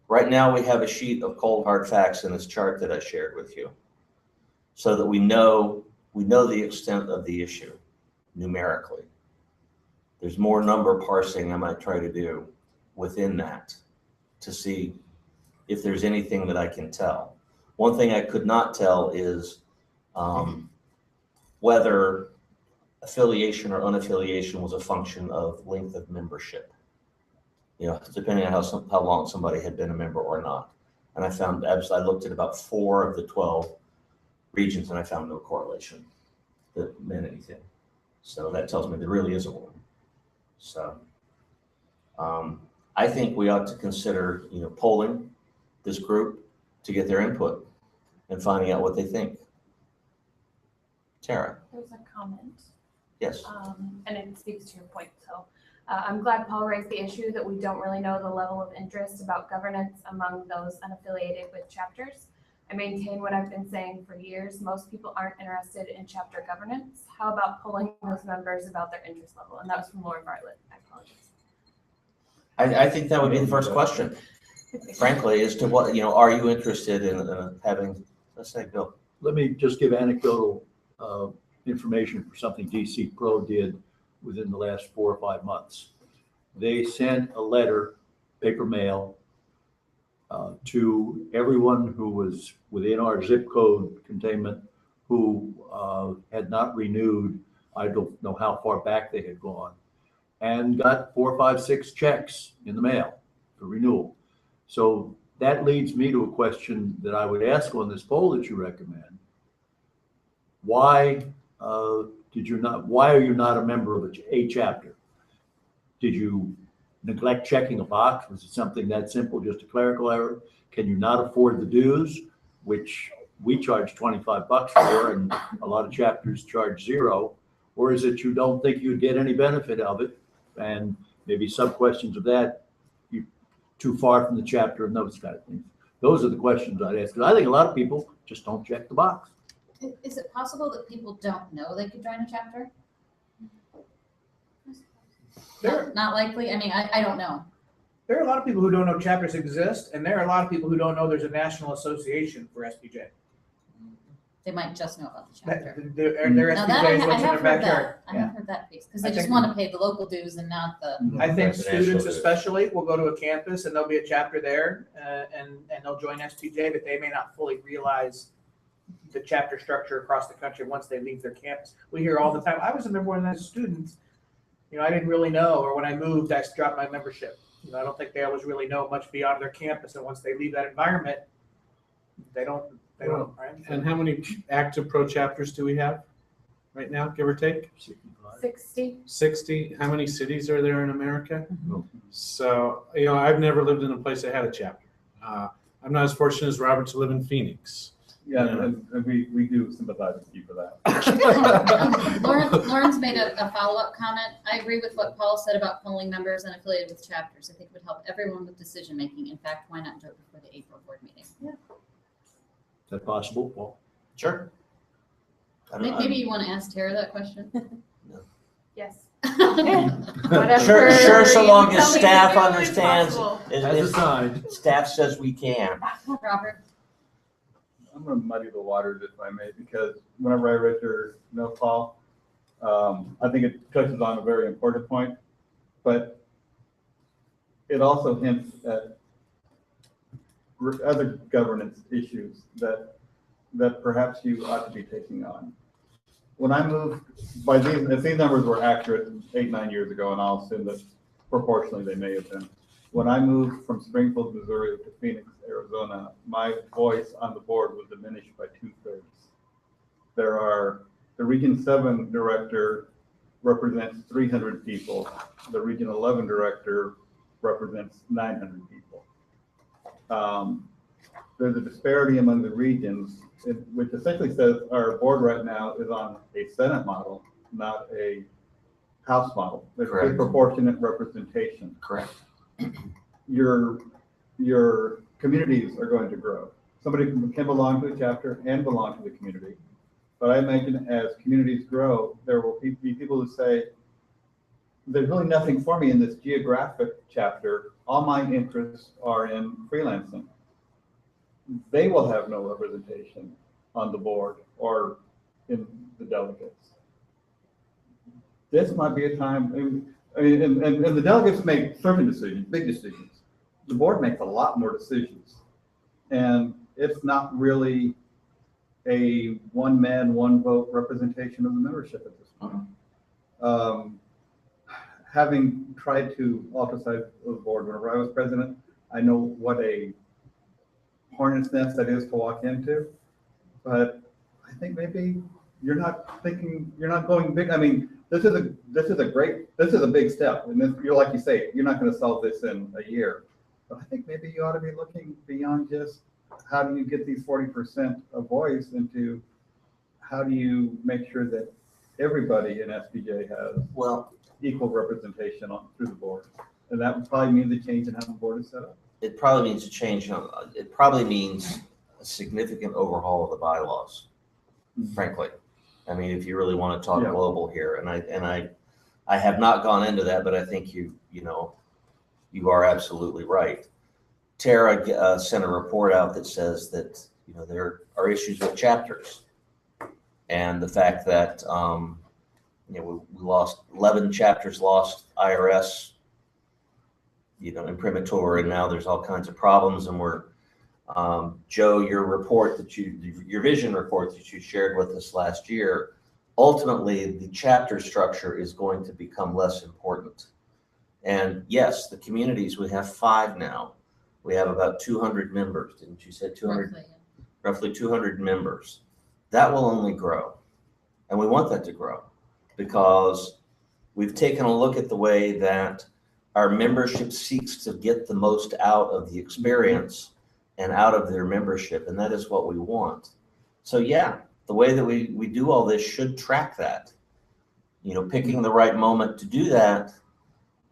Right now we have a sheet of cold hard facts in this chart that I shared with you so that we know the extent of the issue numerically. There's more number parsing I might try to do within that to see if there's anything that I can tell. One thing I could not tell is whether affiliation or unaffiliation was a function of length of membership. Depending on how long somebody had been a member or not. And I looked at about 4 of the 12 regions and I found no correlation that meant anything. So that tells me there really isn't one. So I think we ought to consider, polling this group to get their input and finding out what they think. Tara. There's a comment. Yes. And it speaks to your point. So I'm glad Paul raised the issue that we don't really know the level of interest about governance among those unaffiliated with chapters. I maintain what I've been saying for years. Most people aren't interested in chapter governance. How about polling those members about their interest level? And that was from Laura Bartlett. I apologize. I think that would be the first question, frankly, as to what, are you interested in having, let's say, Bill? Let me just give anecdotal information for something DC Pro did within the last 4 or 5 months. They sent a letter, paper mail, to everyone who was within our zip code containment who had not renewed. I don't know how far back they had gone, and got 4, 5, 6 checks in the mail for renewal. So that leads me to a question that I would ask on this poll that you recommend. Why why are you not a member of a chapter? Did you neglect checking a box? Was it something that simple, just a clerical error? Can you not afford the dues, which we charge $25 for, and a lot of chapters charge $0? Or is it you don't think you'd get any benefit of it? And maybe some questions of that, you too far from the chapter and those kind of things. Those are the questions I'd ask. Because I think a lot of people just don't check the box. Is it possible that people don't know they could join a chapter? Not likely. I mean, I don't know. There are a lot of people who don't know chapters exist, and there are a lot of people who don't know there's a national association for SPJ. They might just know about the chapter. Their Now that SPJ is what's in their backyard. I have heard that piece, because they just want to pay the local dues and not the. I think students especially will go to a campus and there'll be a chapter there, and they'll join SPJ, but they may not fully realize the chapter structure across the country once they leave their campus. We hear all the time, I was a member when I was a student, I didn't really know, or when I moved, I dropped my membership. I don't think they always really know much beyond their campus, and once they leave that environment, they don't, right? And how many active pro chapters do we have right now, give or take? 60. 60. How many cities are there in America? So, I've never lived in a place that had a chapter. I'm not as fortunate as Robert to live in Phoenix. Yeah, and we do sympathize with you for that. Lauren's made a follow-up comment. I agree with what Paul said about polling members and affiliated with chapters. I think it would help everyone with decision-making. In fact, why not do it before the April board meeting? Is that possible, Paul? Sure. Maybe you want to ask Tara that question? Yes. Sure, so long as staff totally understands, possible. Staff says we can. Robert? I'm going to muddy the waters, if I may, because whenever I read your note, Paul, I think it touches on a very important point, but it also hints at other governance issues that perhaps you ought to be taking on. When I moved, if these numbers were accurate 8-9 years ago, and I'll assume that proportionally they may have been, when I moved from Springfield, Missouri to Phoenix, Arizona, my voice on the board was diminished by 2/3. The Region 7 director represents 300 people. The Region 11 director represents 900 people. There's a disparity among the regions, which essentially says our board right now is on a Senate model, not a House model. There's disproportionate representation. Correct. Your communities are going to grow. Somebody can belong to a chapter and belong to the community. But I imagine as communities grow, there will be people who say, there's really nothing for me in this geographic chapter. All my interests are in freelancing. They will have no representation on the board or in the delegates. This might be a time, and the delegates make certain decisions, big decisions. The board makes a lot more decisions. And it's not really a one man, one vote representation of the membership at this point. Having tried to ostracize the board whenever I was president, I know what a hornet's nest that is to walk into. But I think maybe you're not going big. I mean, this is a big step. And you're like you say, you're not going to solve this in a year. But I think maybe you ought to be looking beyond just how do you get these 40% of voice into how do you make sure that everybody in SPJ has equal representation through the board. And that would probably mean the change in how the board is set up. It probably means a change. It probably means a significant overhaul of the bylaws, frankly. I mean, if you really want to talk global here, and I have not gone into that, but I think you are absolutely right. Tara sent a report out that says that, you know, there are issues with chapters. And the fact that, you know, we lost 11 chapters, lost IRS, you know, imprimatur, and now there's all kinds of problems. And we're, Joe, your report that your vision report that you shared with us last year, ultimately the chapter structure is going to become less important. And yes, the communities, we have 5 now. We have about 200 members. Didn't you say 200? Roughly 200 members. That will only grow. And we want that to grow because we've taken a look at the way that our membership seeks to get the most out of the experience and out of their membership. And that is what we want. So yeah, the way that we do all this should track that. You know, picking the right moment to do that.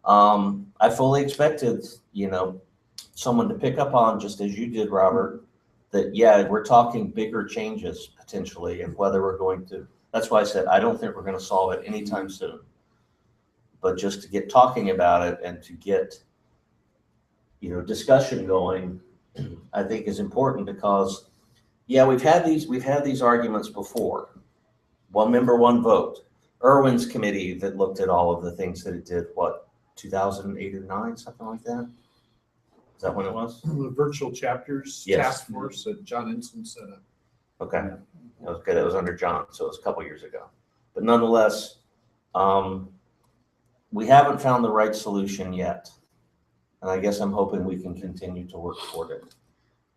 I fully expected, you know, someone to pick up on, just as you did, Robert, that, yeah, we're talking bigger changes potentially, and whether we're going to, that's why I said, I don't think we're going to solve it anytime soon. But just to get talking about it and to get, you know, discussion going, I think is important because, yeah, we've had these arguments before. One member, one vote. Irwin's committee that looked at all of the things that it did, what, 2008 or 9, something like that? Is that when it was? The virtual chapters task force that John Ensign set up. Okay, that was good. It was under John, so it was a couple years ago. But nonetheless, we haven't found the right solution yet. And I guess I'm hoping we can continue to work toward it.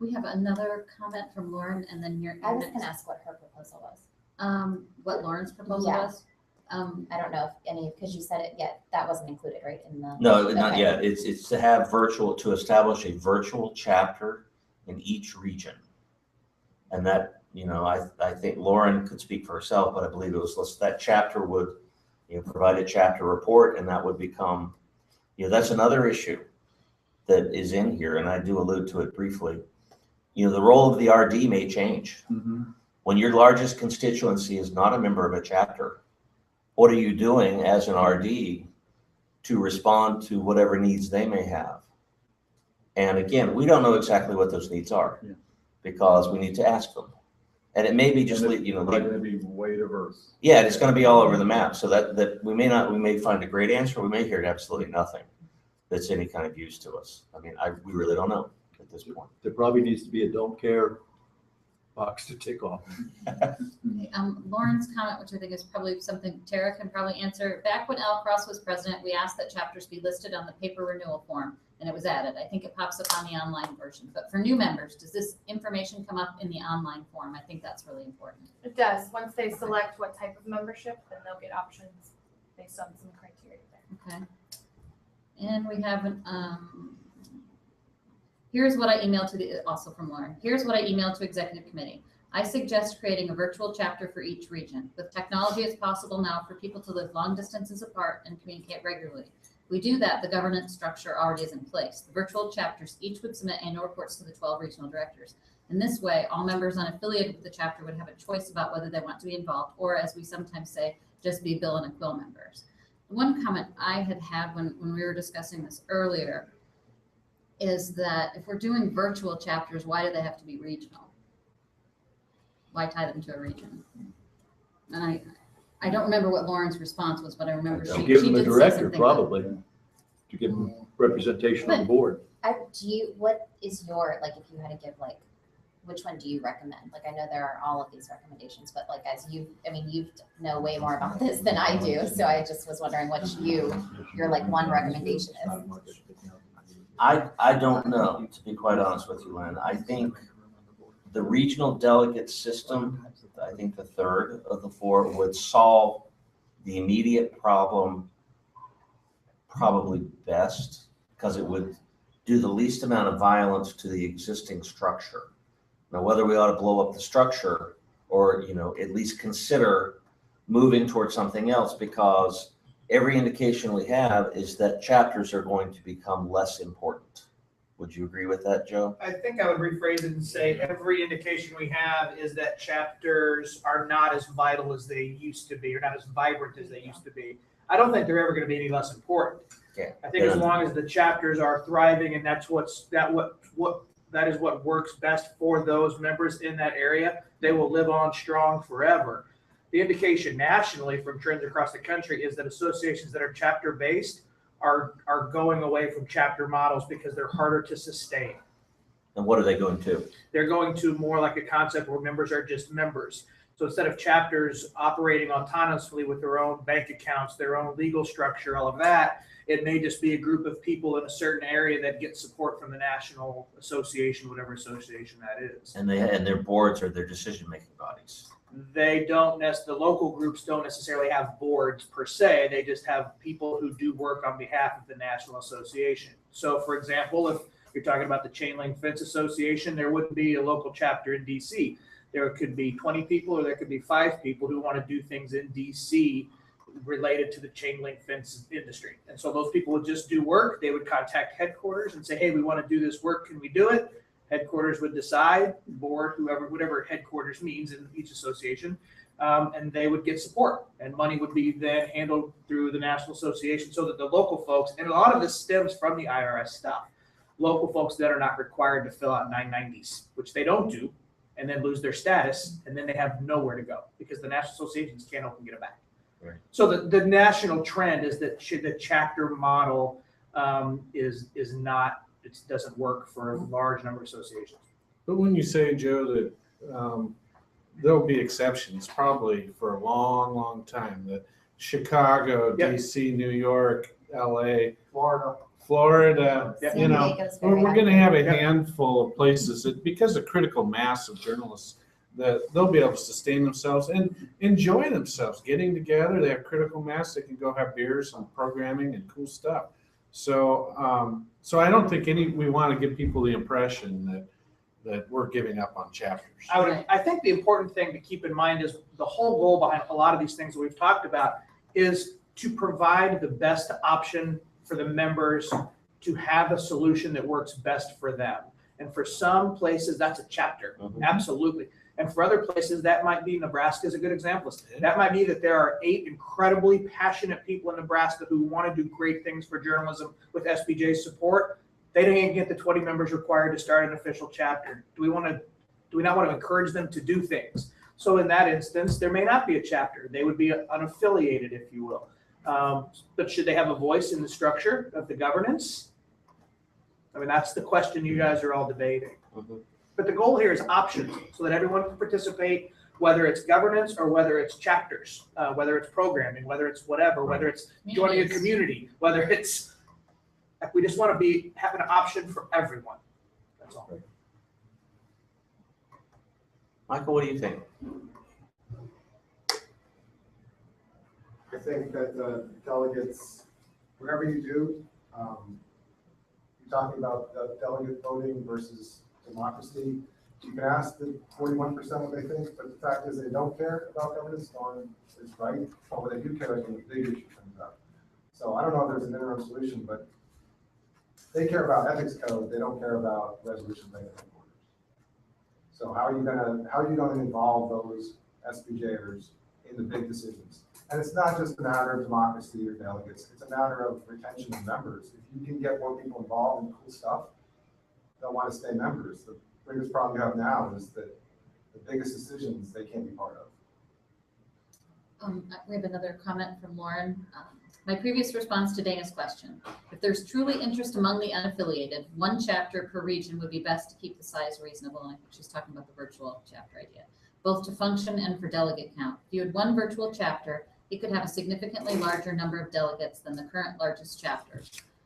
We have another comment from Lauren, and then I was going to ask what her proposal was. What Lauren's proposal was? I don't know if any, because you said it yet, that wasn't included, right? In the No, not yet. It's to have to establish a virtual chapter in each region. And that, you know, I think Lauren could speak for herself, but I believe it was that chapter would, you know, provide a chapter report, and that would become, you know, that's another issue that is in here, and I do allude to it briefly. You know, the role of the RD may change. When your largest constituency is not a member of a chapter, what are you doing as an RD to respond to whatever needs they may have? And again, we don't know exactly what those needs are because we need to ask them. And it may be just, you know, going to be way diverse. Yeah, it's going to be all over the map. So that we may find a great answer. We may hear absolutely nothing that's any kind of use to us. I mean, we really don't know at this point. There probably needs to be a don't care box to tick off. Lauren's comment, which I think is probably something Tara can probably answer. Back when Al Cross was president, we asked that chapters be listed on the paper renewal form, and it was added. I think it pops up on the online version. But for new members, does this information come up in the online form? I think that's really important. It does. Once they select what type of membership, then they'll get options based on some criteria there. Okay. And we have here's what I emailed to also from Lauren. Here's what I emailed to executive committee. I suggest creating a virtual chapter for each region. With technology, it's possible now for people to live long distances apart and communicate regularly. If we do that, the governance structure already is in place. The virtual chapters each would submit annual reports to the 12 regional directors. In this way, all members unaffiliated with the chapter would have a choice about whether they want to be involved, or as we sometimes say, just be Bill and Quill members. One comment I had when we were discussing this earlier is that if we're doing virtual chapters, why do they have to be regional? Why tie them to a region? And I don't remember what Lauren's response was, but I remember she Give them did a say director something probably to give them representation on the board. What is your, like, if you had to give, like, which one do you recommend? Like, I know there are all of these recommendations, but like, as you know way more about this than I do. So I just was wondering what your like one recommendation is. I don't know, to be quite honest with you, Lynn. I think the regional delegate system, I think the third of the 4 would solve the immediate problem probably best because it would do the least amount of violence to the existing structure. Now, whether we ought to blow up the structure or, you know, at least consider moving towards something else, because every indication we have is that chapters are going to become less important. Would you agree with that, Joe? I think I would rephrase it and say every indication we have is that chapters are not as vital as they used to be, or not as vibrant as they used to be. I don't think they're ever going to be any less important. Okay. I think as long as the chapters are thriving and that's that is what works best for those members in that area, they will live on strong forever. The indication nationally from trends across the country is that associations that are chapter based are going away from chapter models because they're harder to sustain. And what are they going to? They're going to more like a concept where members are just members. So instead of chapters operating autonomously with their own bank accounts, their own legal structure, all of that, it may just be a group of people in a certain area that get support from the national association, whatever association that is. And their boards are their decision-making bodies. They don't the local groups don't necessarily have boards per se. They just have people who do work on behalf of the national association. So for example, if you're talking about the Chain Link Fence Association, there wouldn't be a local chapter in DC. There could be 20 people or there could be 5 people who want to do things in DC related to the chain link fence industry. And so those people would just do work. They would contact headquarters and say, hey, we want to do this work. Can we do it? Headquarters would decide, board, whatever headquarters means in each association, and they would get support. And money would be then handled through the National Association so that the local folks, and a lot of this stems from the IRS stuff, local folks that are not required to fill out 990s, which they don't do, and then lose their status, and then they have nowhere to go because the national associations can't open get it back. Right. So the national trend is that the chapter model is not, it doesn't work for a large number of associations. But when you say, Joe, that there'll be exceptions probably for a long, long time, that Chicago, Yep. DC, New York, LA, Florida, Yep. you know, Diego's very we're going to have a Yep. handful of places that, because of critical mass of journalists, that they'll be able to sustain themselves and enjoy themselves getting together. They have critical mass. They can go have beers and programming and cool stuff. So, so I don't think we want to give people the impression that we're giving up on chapters. I think the important thing to keep in mind is the whole goal behind a lot of these things that we've talked about is to provide the best option for the members to have a solution that works best for them. And for some places, that's a chapter, absolutely. And for other places, that might be, Nebraska is a good example. That might be that there are 8 incredibly passionate people in Nebraska who want to do great things for journalism with SPJ support. They didn't get the 20 members required to start an official chapter. Do we not want to encourage them to do things? So in that instance, there may not be a chapter. They would be unaffiliated, if you will. But should they have a voice in the structure of the governance? I mean, that's the question you guys are all debating. But the goal here is options so that everyone can participate, whether it's governance or whether it's chapters, whether it's programming, whether it's whatever, whether it's joining a community, whether it's, we just want to have an option for everyone. That's all. Michael, what do you think? I think that the delegates, whatever you do, you're talking about the delegate voting versus democracy. You can ask the 41% what they think, but the fact is they don't care about governance. Dawn is right. But what they do care is when the big issue comes up. So I don't know if there's an interim solution, but they care about ethics code. They don't care about resolutions made at headquarters. So how are you going to involve those SPJers in the big decisions? And it's not just a matter of democracy or delegates. It's a matter of retention of members. If you can get more people involved in cool stuff, they'll want to stay members. The biggest problem you have now is that the biggest decisions they can't be part of. We have another comment from Lauren. My previous response to Dana's question, if there's truly interest among the unaffiliated, 1 chapter per region would be best to keep the size reasonable. And I think she's talking about the virtual chapter idea, both to function and for delegate count. If you had 1 virtual chapter, it could have a significantly larger number of delegates than the current largest chapter.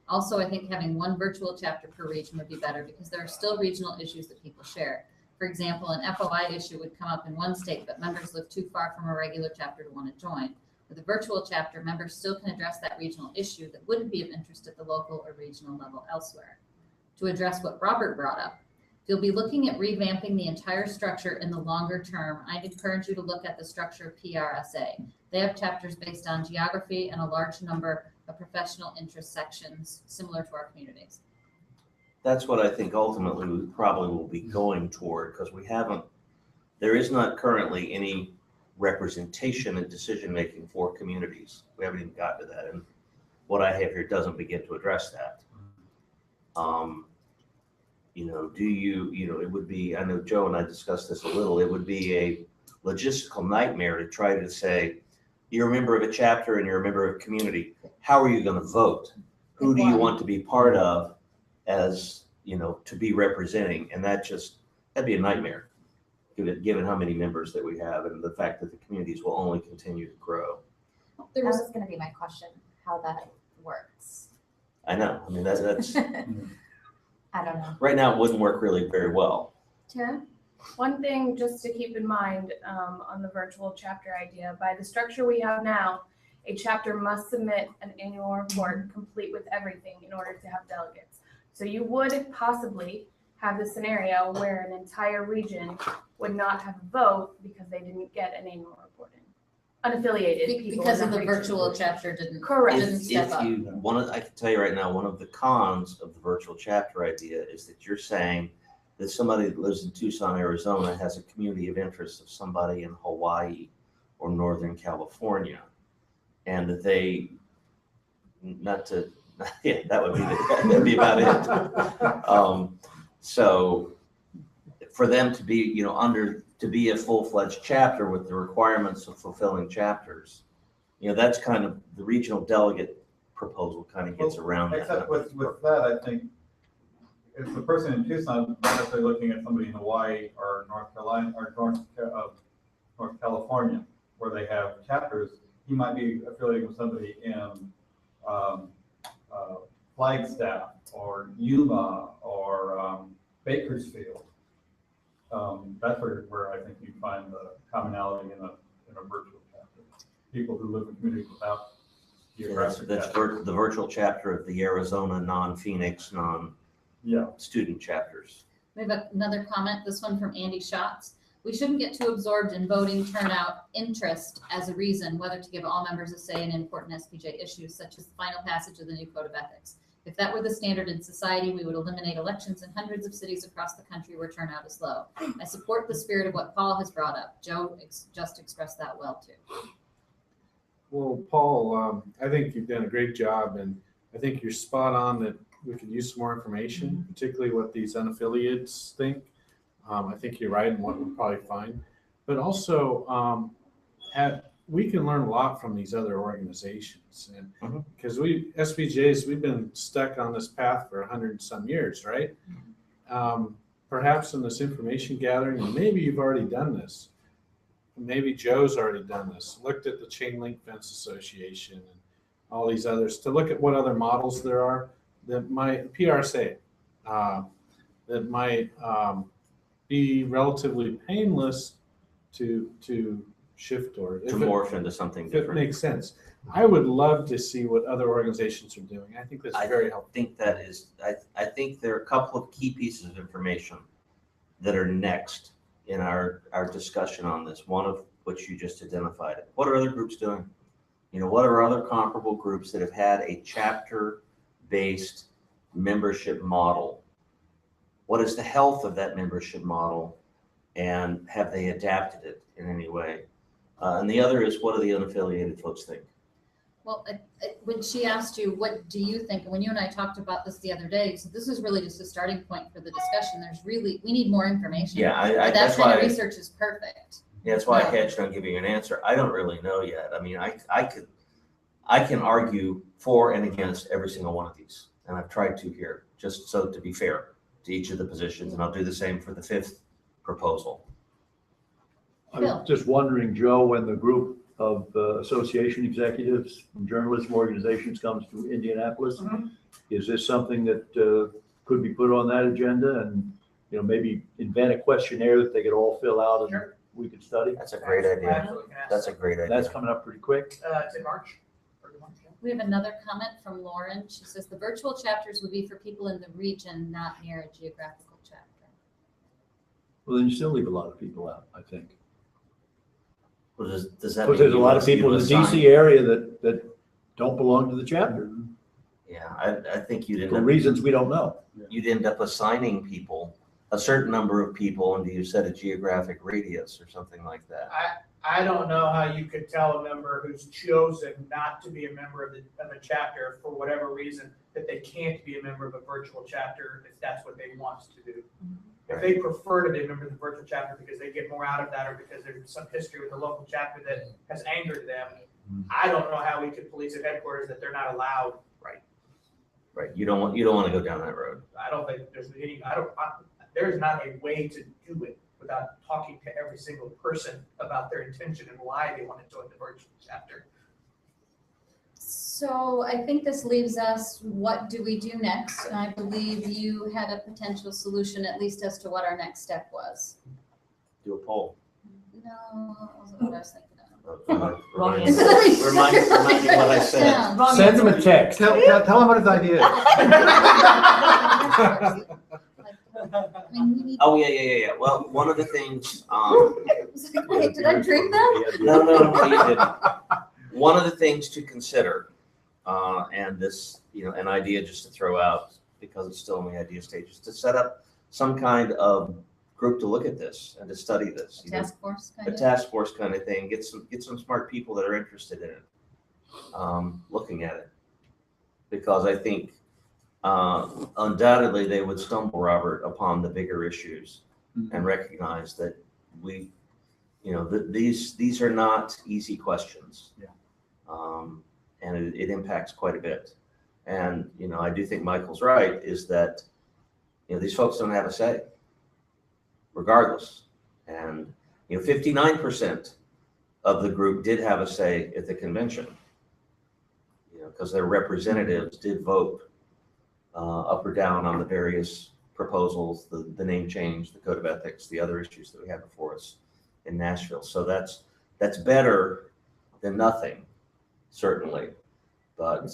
Also, I think having 1 virtual chapter per region would be better because there are still regional issues that people share. For example, an FOI issue would come up in one state, but members live too far from a regular chapter to want to join. With a virtual chapter, members still can address that regional issue that wouldn't be of interest at the local or regional level elsewhere. To address what Robert brought up, if you'll be looking at revamping the entire structure in the longer term, I'd encourage you to look at the structure of PRSA. They have chapters based on geography and a large number of professional interest sections similar to our communities. That's what I think ultimately we probably will be going toward, because there is not currently any representation in decision-making for communities. We haven't even gotten to that. And what I have here doesn't begin to address that. It would be, I know Joe and I discussed this a little, it would be a logistical nightmare to try to say, you're a member of a chapter and you're a member of a community. How are you going to vote? Who do you want to be part of as, to be representing? And that'd be a nightmare, given how many members that we have and the fact that the communities will only continue to grow. That was going to be my question, how that works. I know. I mean, that's I don't know. right now it wouldn't work really very well. Tara? One thing just to keep in mind on the virtual chapter idea, by the structure we have now, a chapter must submit an annual report complete with everything in order to have delegates. So you would possibly have the scenario where an entire region would not have a vote because they didn't get an annual report in. Unaffiliated people. Because in of the that region. virtual chapter didn't step up. I can tell you right now, one of the cons of the virtual chapter idea is that you're saying that somebody that lives in Tucson, Arizona has a community of interest of somebody in Hawaii or Northern California. And that they, that'd be about it. So for them to be, to be a full-fledged chapter with the requirements of fulfilling chapters, that's kind of the regional delegate proposal kind of gets around that. Except with that, I think if the person in Tucson not necessarily looking at somebody in Hawaii or North Carolina or North California, where they have chapters, he might be affiliated with somebody in Flagstaff or Yuma or Bakersfield. That's where I think you find the commonality in a virtual chapter. People who live in communities without geographic That's the virtual chapter of the Arizona non-Phoenix, non-student chapters. We have another comment, this one from Andy Schatz. We shouldn't get too absorbed in voting turnout interest as a reason whether to give all members a say in important SPJ issues, such as the final passage of the new code of ethics. If that were the standard in society, we would eliminate elections in hundreds of cities across the country where turnout is low. I support the spirit of what Paul has brought up. Joe just expressed that well too. Well, Paul, I think you've done a great job, and I think you're spot on that we could use some more information, particularly what these unaffiliates think. I think you're right in what we'll probably find. But also, we can learn a lot from these other organizations. And because SPJs, we've been stuck on this path for 100 and some years, right? Perhaps in this information gathering, and maybe you've already done this. Maybe Joe's already done this, looked at the Chain Link Fence Association and all these others to look at what other models there are that might, PRSA, that might be relatively painless to shift toward. To morph into something different. If it makes sense. I would love to see what other organizations are doing. I think that's very helpful. I think there are a couple of key pieces of information that are next in our discussion on this, one of which you just identified. What are other groups doing? What are other comparable groups that have had a chapter-based membership model? What is the health of that membership model, and have they adapted it in any way? And the other is, what do the unaffiliated folks think? Well, when she asked you, what do you think? And when you and I talked about this the other day, so this is really just a starting point for the discussion. We need more information. Yeah, that kind of research is perfect. Yeah, that's why I hedged on giving you an answer. I don't really know yet. I mean, I can argue for and against every single one of these, and I've tried to here, just so to be fair to each of the positions, and I'll do the same for the fifth proposal. I was just wondering, Joe, when the group of association executives from journalism organizations comes to Indianapolis, is this something that could be put on that agenda, and maybe invent a questionnaire that they could all fill out and we could study? That's a great idea. That's a great idea. That's coming up pretty quick. It's in March. We have another comment from Lauren. She says the virtual chapters would be for people in the region, not near a geographical chapter. Well, then you still leave a lot of people out, I think. Well, does that Because mean there's a you lot want of people in the to DC area that don't belong to the chapter. Yeah, I think you'd end For up, reasons we don't know. you'd end up assigning people, a certain number of people, and you set a geographic radius or something like that. I don't know how you could tell a member who's chosen not to be a member of a chapter for whatever reason that they can't be a member of a virtual chapter if that's what they want to do. If they prefer to be a member of the virtual chapter because they get more out of that or because there's some history with the local chapter that has angered them, I don't know how we could police at headquarters that they're not allowed. Right, you don't want to go down that road. I don't think there's there's not a way to do it without talking to every single person about their intention and why they want to join the virtual chapter. So I think this leaves us, what do we do next? And I believe you had a potential solution, at least as to what our next step was. Do a poll. No, that wasn't what I was thinking of. Remind me what I said. Yeah. Send them a text. Tell him what his idea is. Oh, yeah. Well, one of the things, Wait, did I drink that? No, you didn't. One of the things to consider, and this, an idea just to throw out because it's still in the idea stage, is to set up some kind of group to look at this and to study this. Task force kind A of? task force kind of thing. Get some smart people that are interested in it, looking at it, because I think undoubtedly they would stumble, Robert, upon the bigger issues and recognize that these are not easy questions. Yeah. And it impacts quite a bit. And, I do think Michael's right, is that, these folks don't have a say, regardless. And, 59% of the group did have a say at the convention, because their representatives did vote up or down on the various proposals, the name change, the code of ethics, the other issues that we have before us in Nashville. So that's better than nothing, certainly, but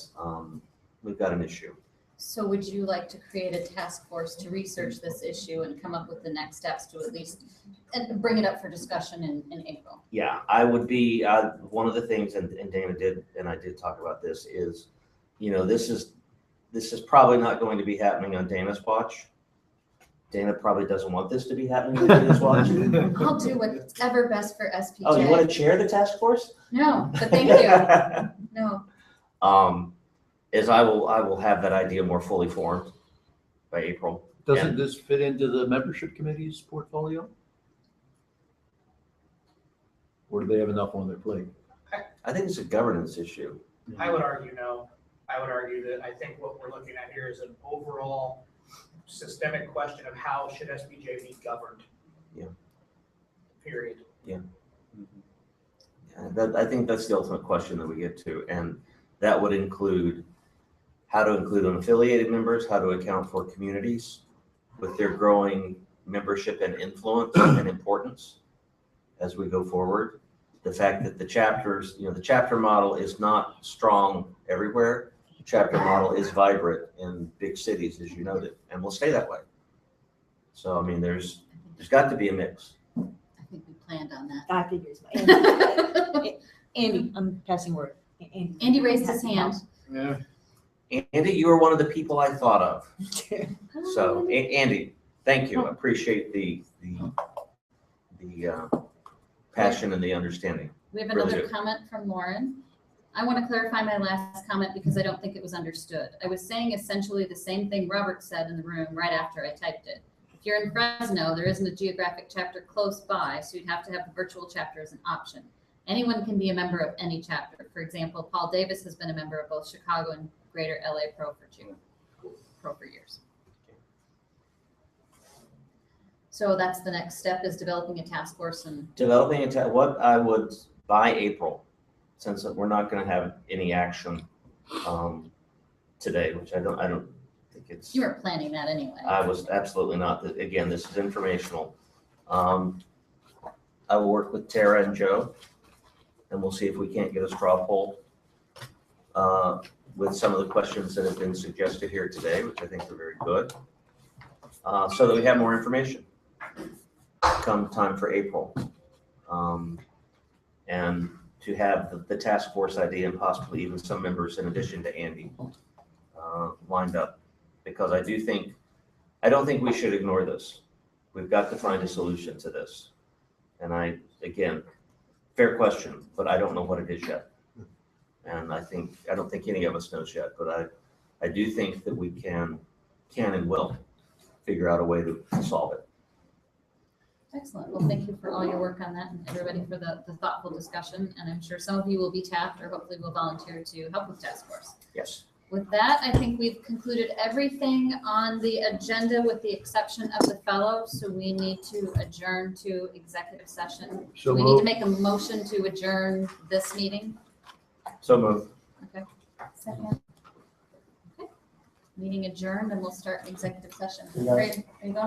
we've got an issue. So would you like to create a task force to research this issue and come up with the next steps to at least and bring it up for discussion in April? Yeah, I would be, one of the things, and Dana did, and I did talk about this, is, this is probably not going to be happening on Dana's watch. Dana probably doesn't want this to be happening on Dana's watch. I'll do whatever best for SPJ. Oh, you want to chair the task force? No, but thank you. No. Is I will have that idea more fully formed by April. Doesn't this fit into the membership committee's portfolio? Or do they have enough on their plate? I think it's a governance issue. I would argue no. I would argue that I think what we're looking at here is an overall systemic question of how should SPJ be governed. Yeah. Period. Yeah. I think that's the ultimate question that we get to, and that would include how to include unaffiliated members, how to account for communities with their growing membership and influence and importance as we go forward. The fact that the chapters, the chapter model is not strong everywhere. The chapter model is vibrant in big cities, as you noted, and will stay that way. So, there's got to be a mix. I think we planned on that. I figure Andy, I'm passing word. Andy raised his hand. Yeah. Andy, you were one of the people I thought of. So, Andy, thank you. I appreciate the passion and the understanding. We have Really another do. comment from Lauren. I want to clarify my last comment because I don't think it was understood. I was saying essentially the same thing Robert said in the room right after I typed it. If you're in Fresno, there isn't a geographic chapter close by, so you'd have to have the virtual chapter as an option. Anyone can be a member of any chapter. For example, Paul Davis has been a member of both Chicago and Greater LA Pro for years. So that's the next step, is developing a task force and Developing what I would, by April, since we're not going to have any action today, which I don't think it's. you were planning that anyway. I was absolutely not. Again, this is informational. I will work with Tara and Joe, and we'll see if we can't get a straw poll with some of the questions that have been suggested here today, which I think are very good, so that we have more information come time for April. And to have the task force idea and possibly even some members in addition to Andy lined up, because I don't think we should ignore this. We've got to find a solution to this. And again, Fair question, but I don't know what it is yet. And I don't think any of us knows yet, but I do think that we can and will figure out a way to solve it. Excellent. Well, thank you for all your work on that and everybody for the thoughtful discussion. And I'm sure some of you will be tapped or hopefully will volunteer to help with task force. Yes. With that, I think we've concluded everything on the agenda with the exception of the fellows. So we need to adjourn to executive session. So Do we need to moved. make a motion to adjourn this meeting? So move. Okay. Second. Okay. Meeting adjourned and we'll start executive session. Yeah. Great. Are you going?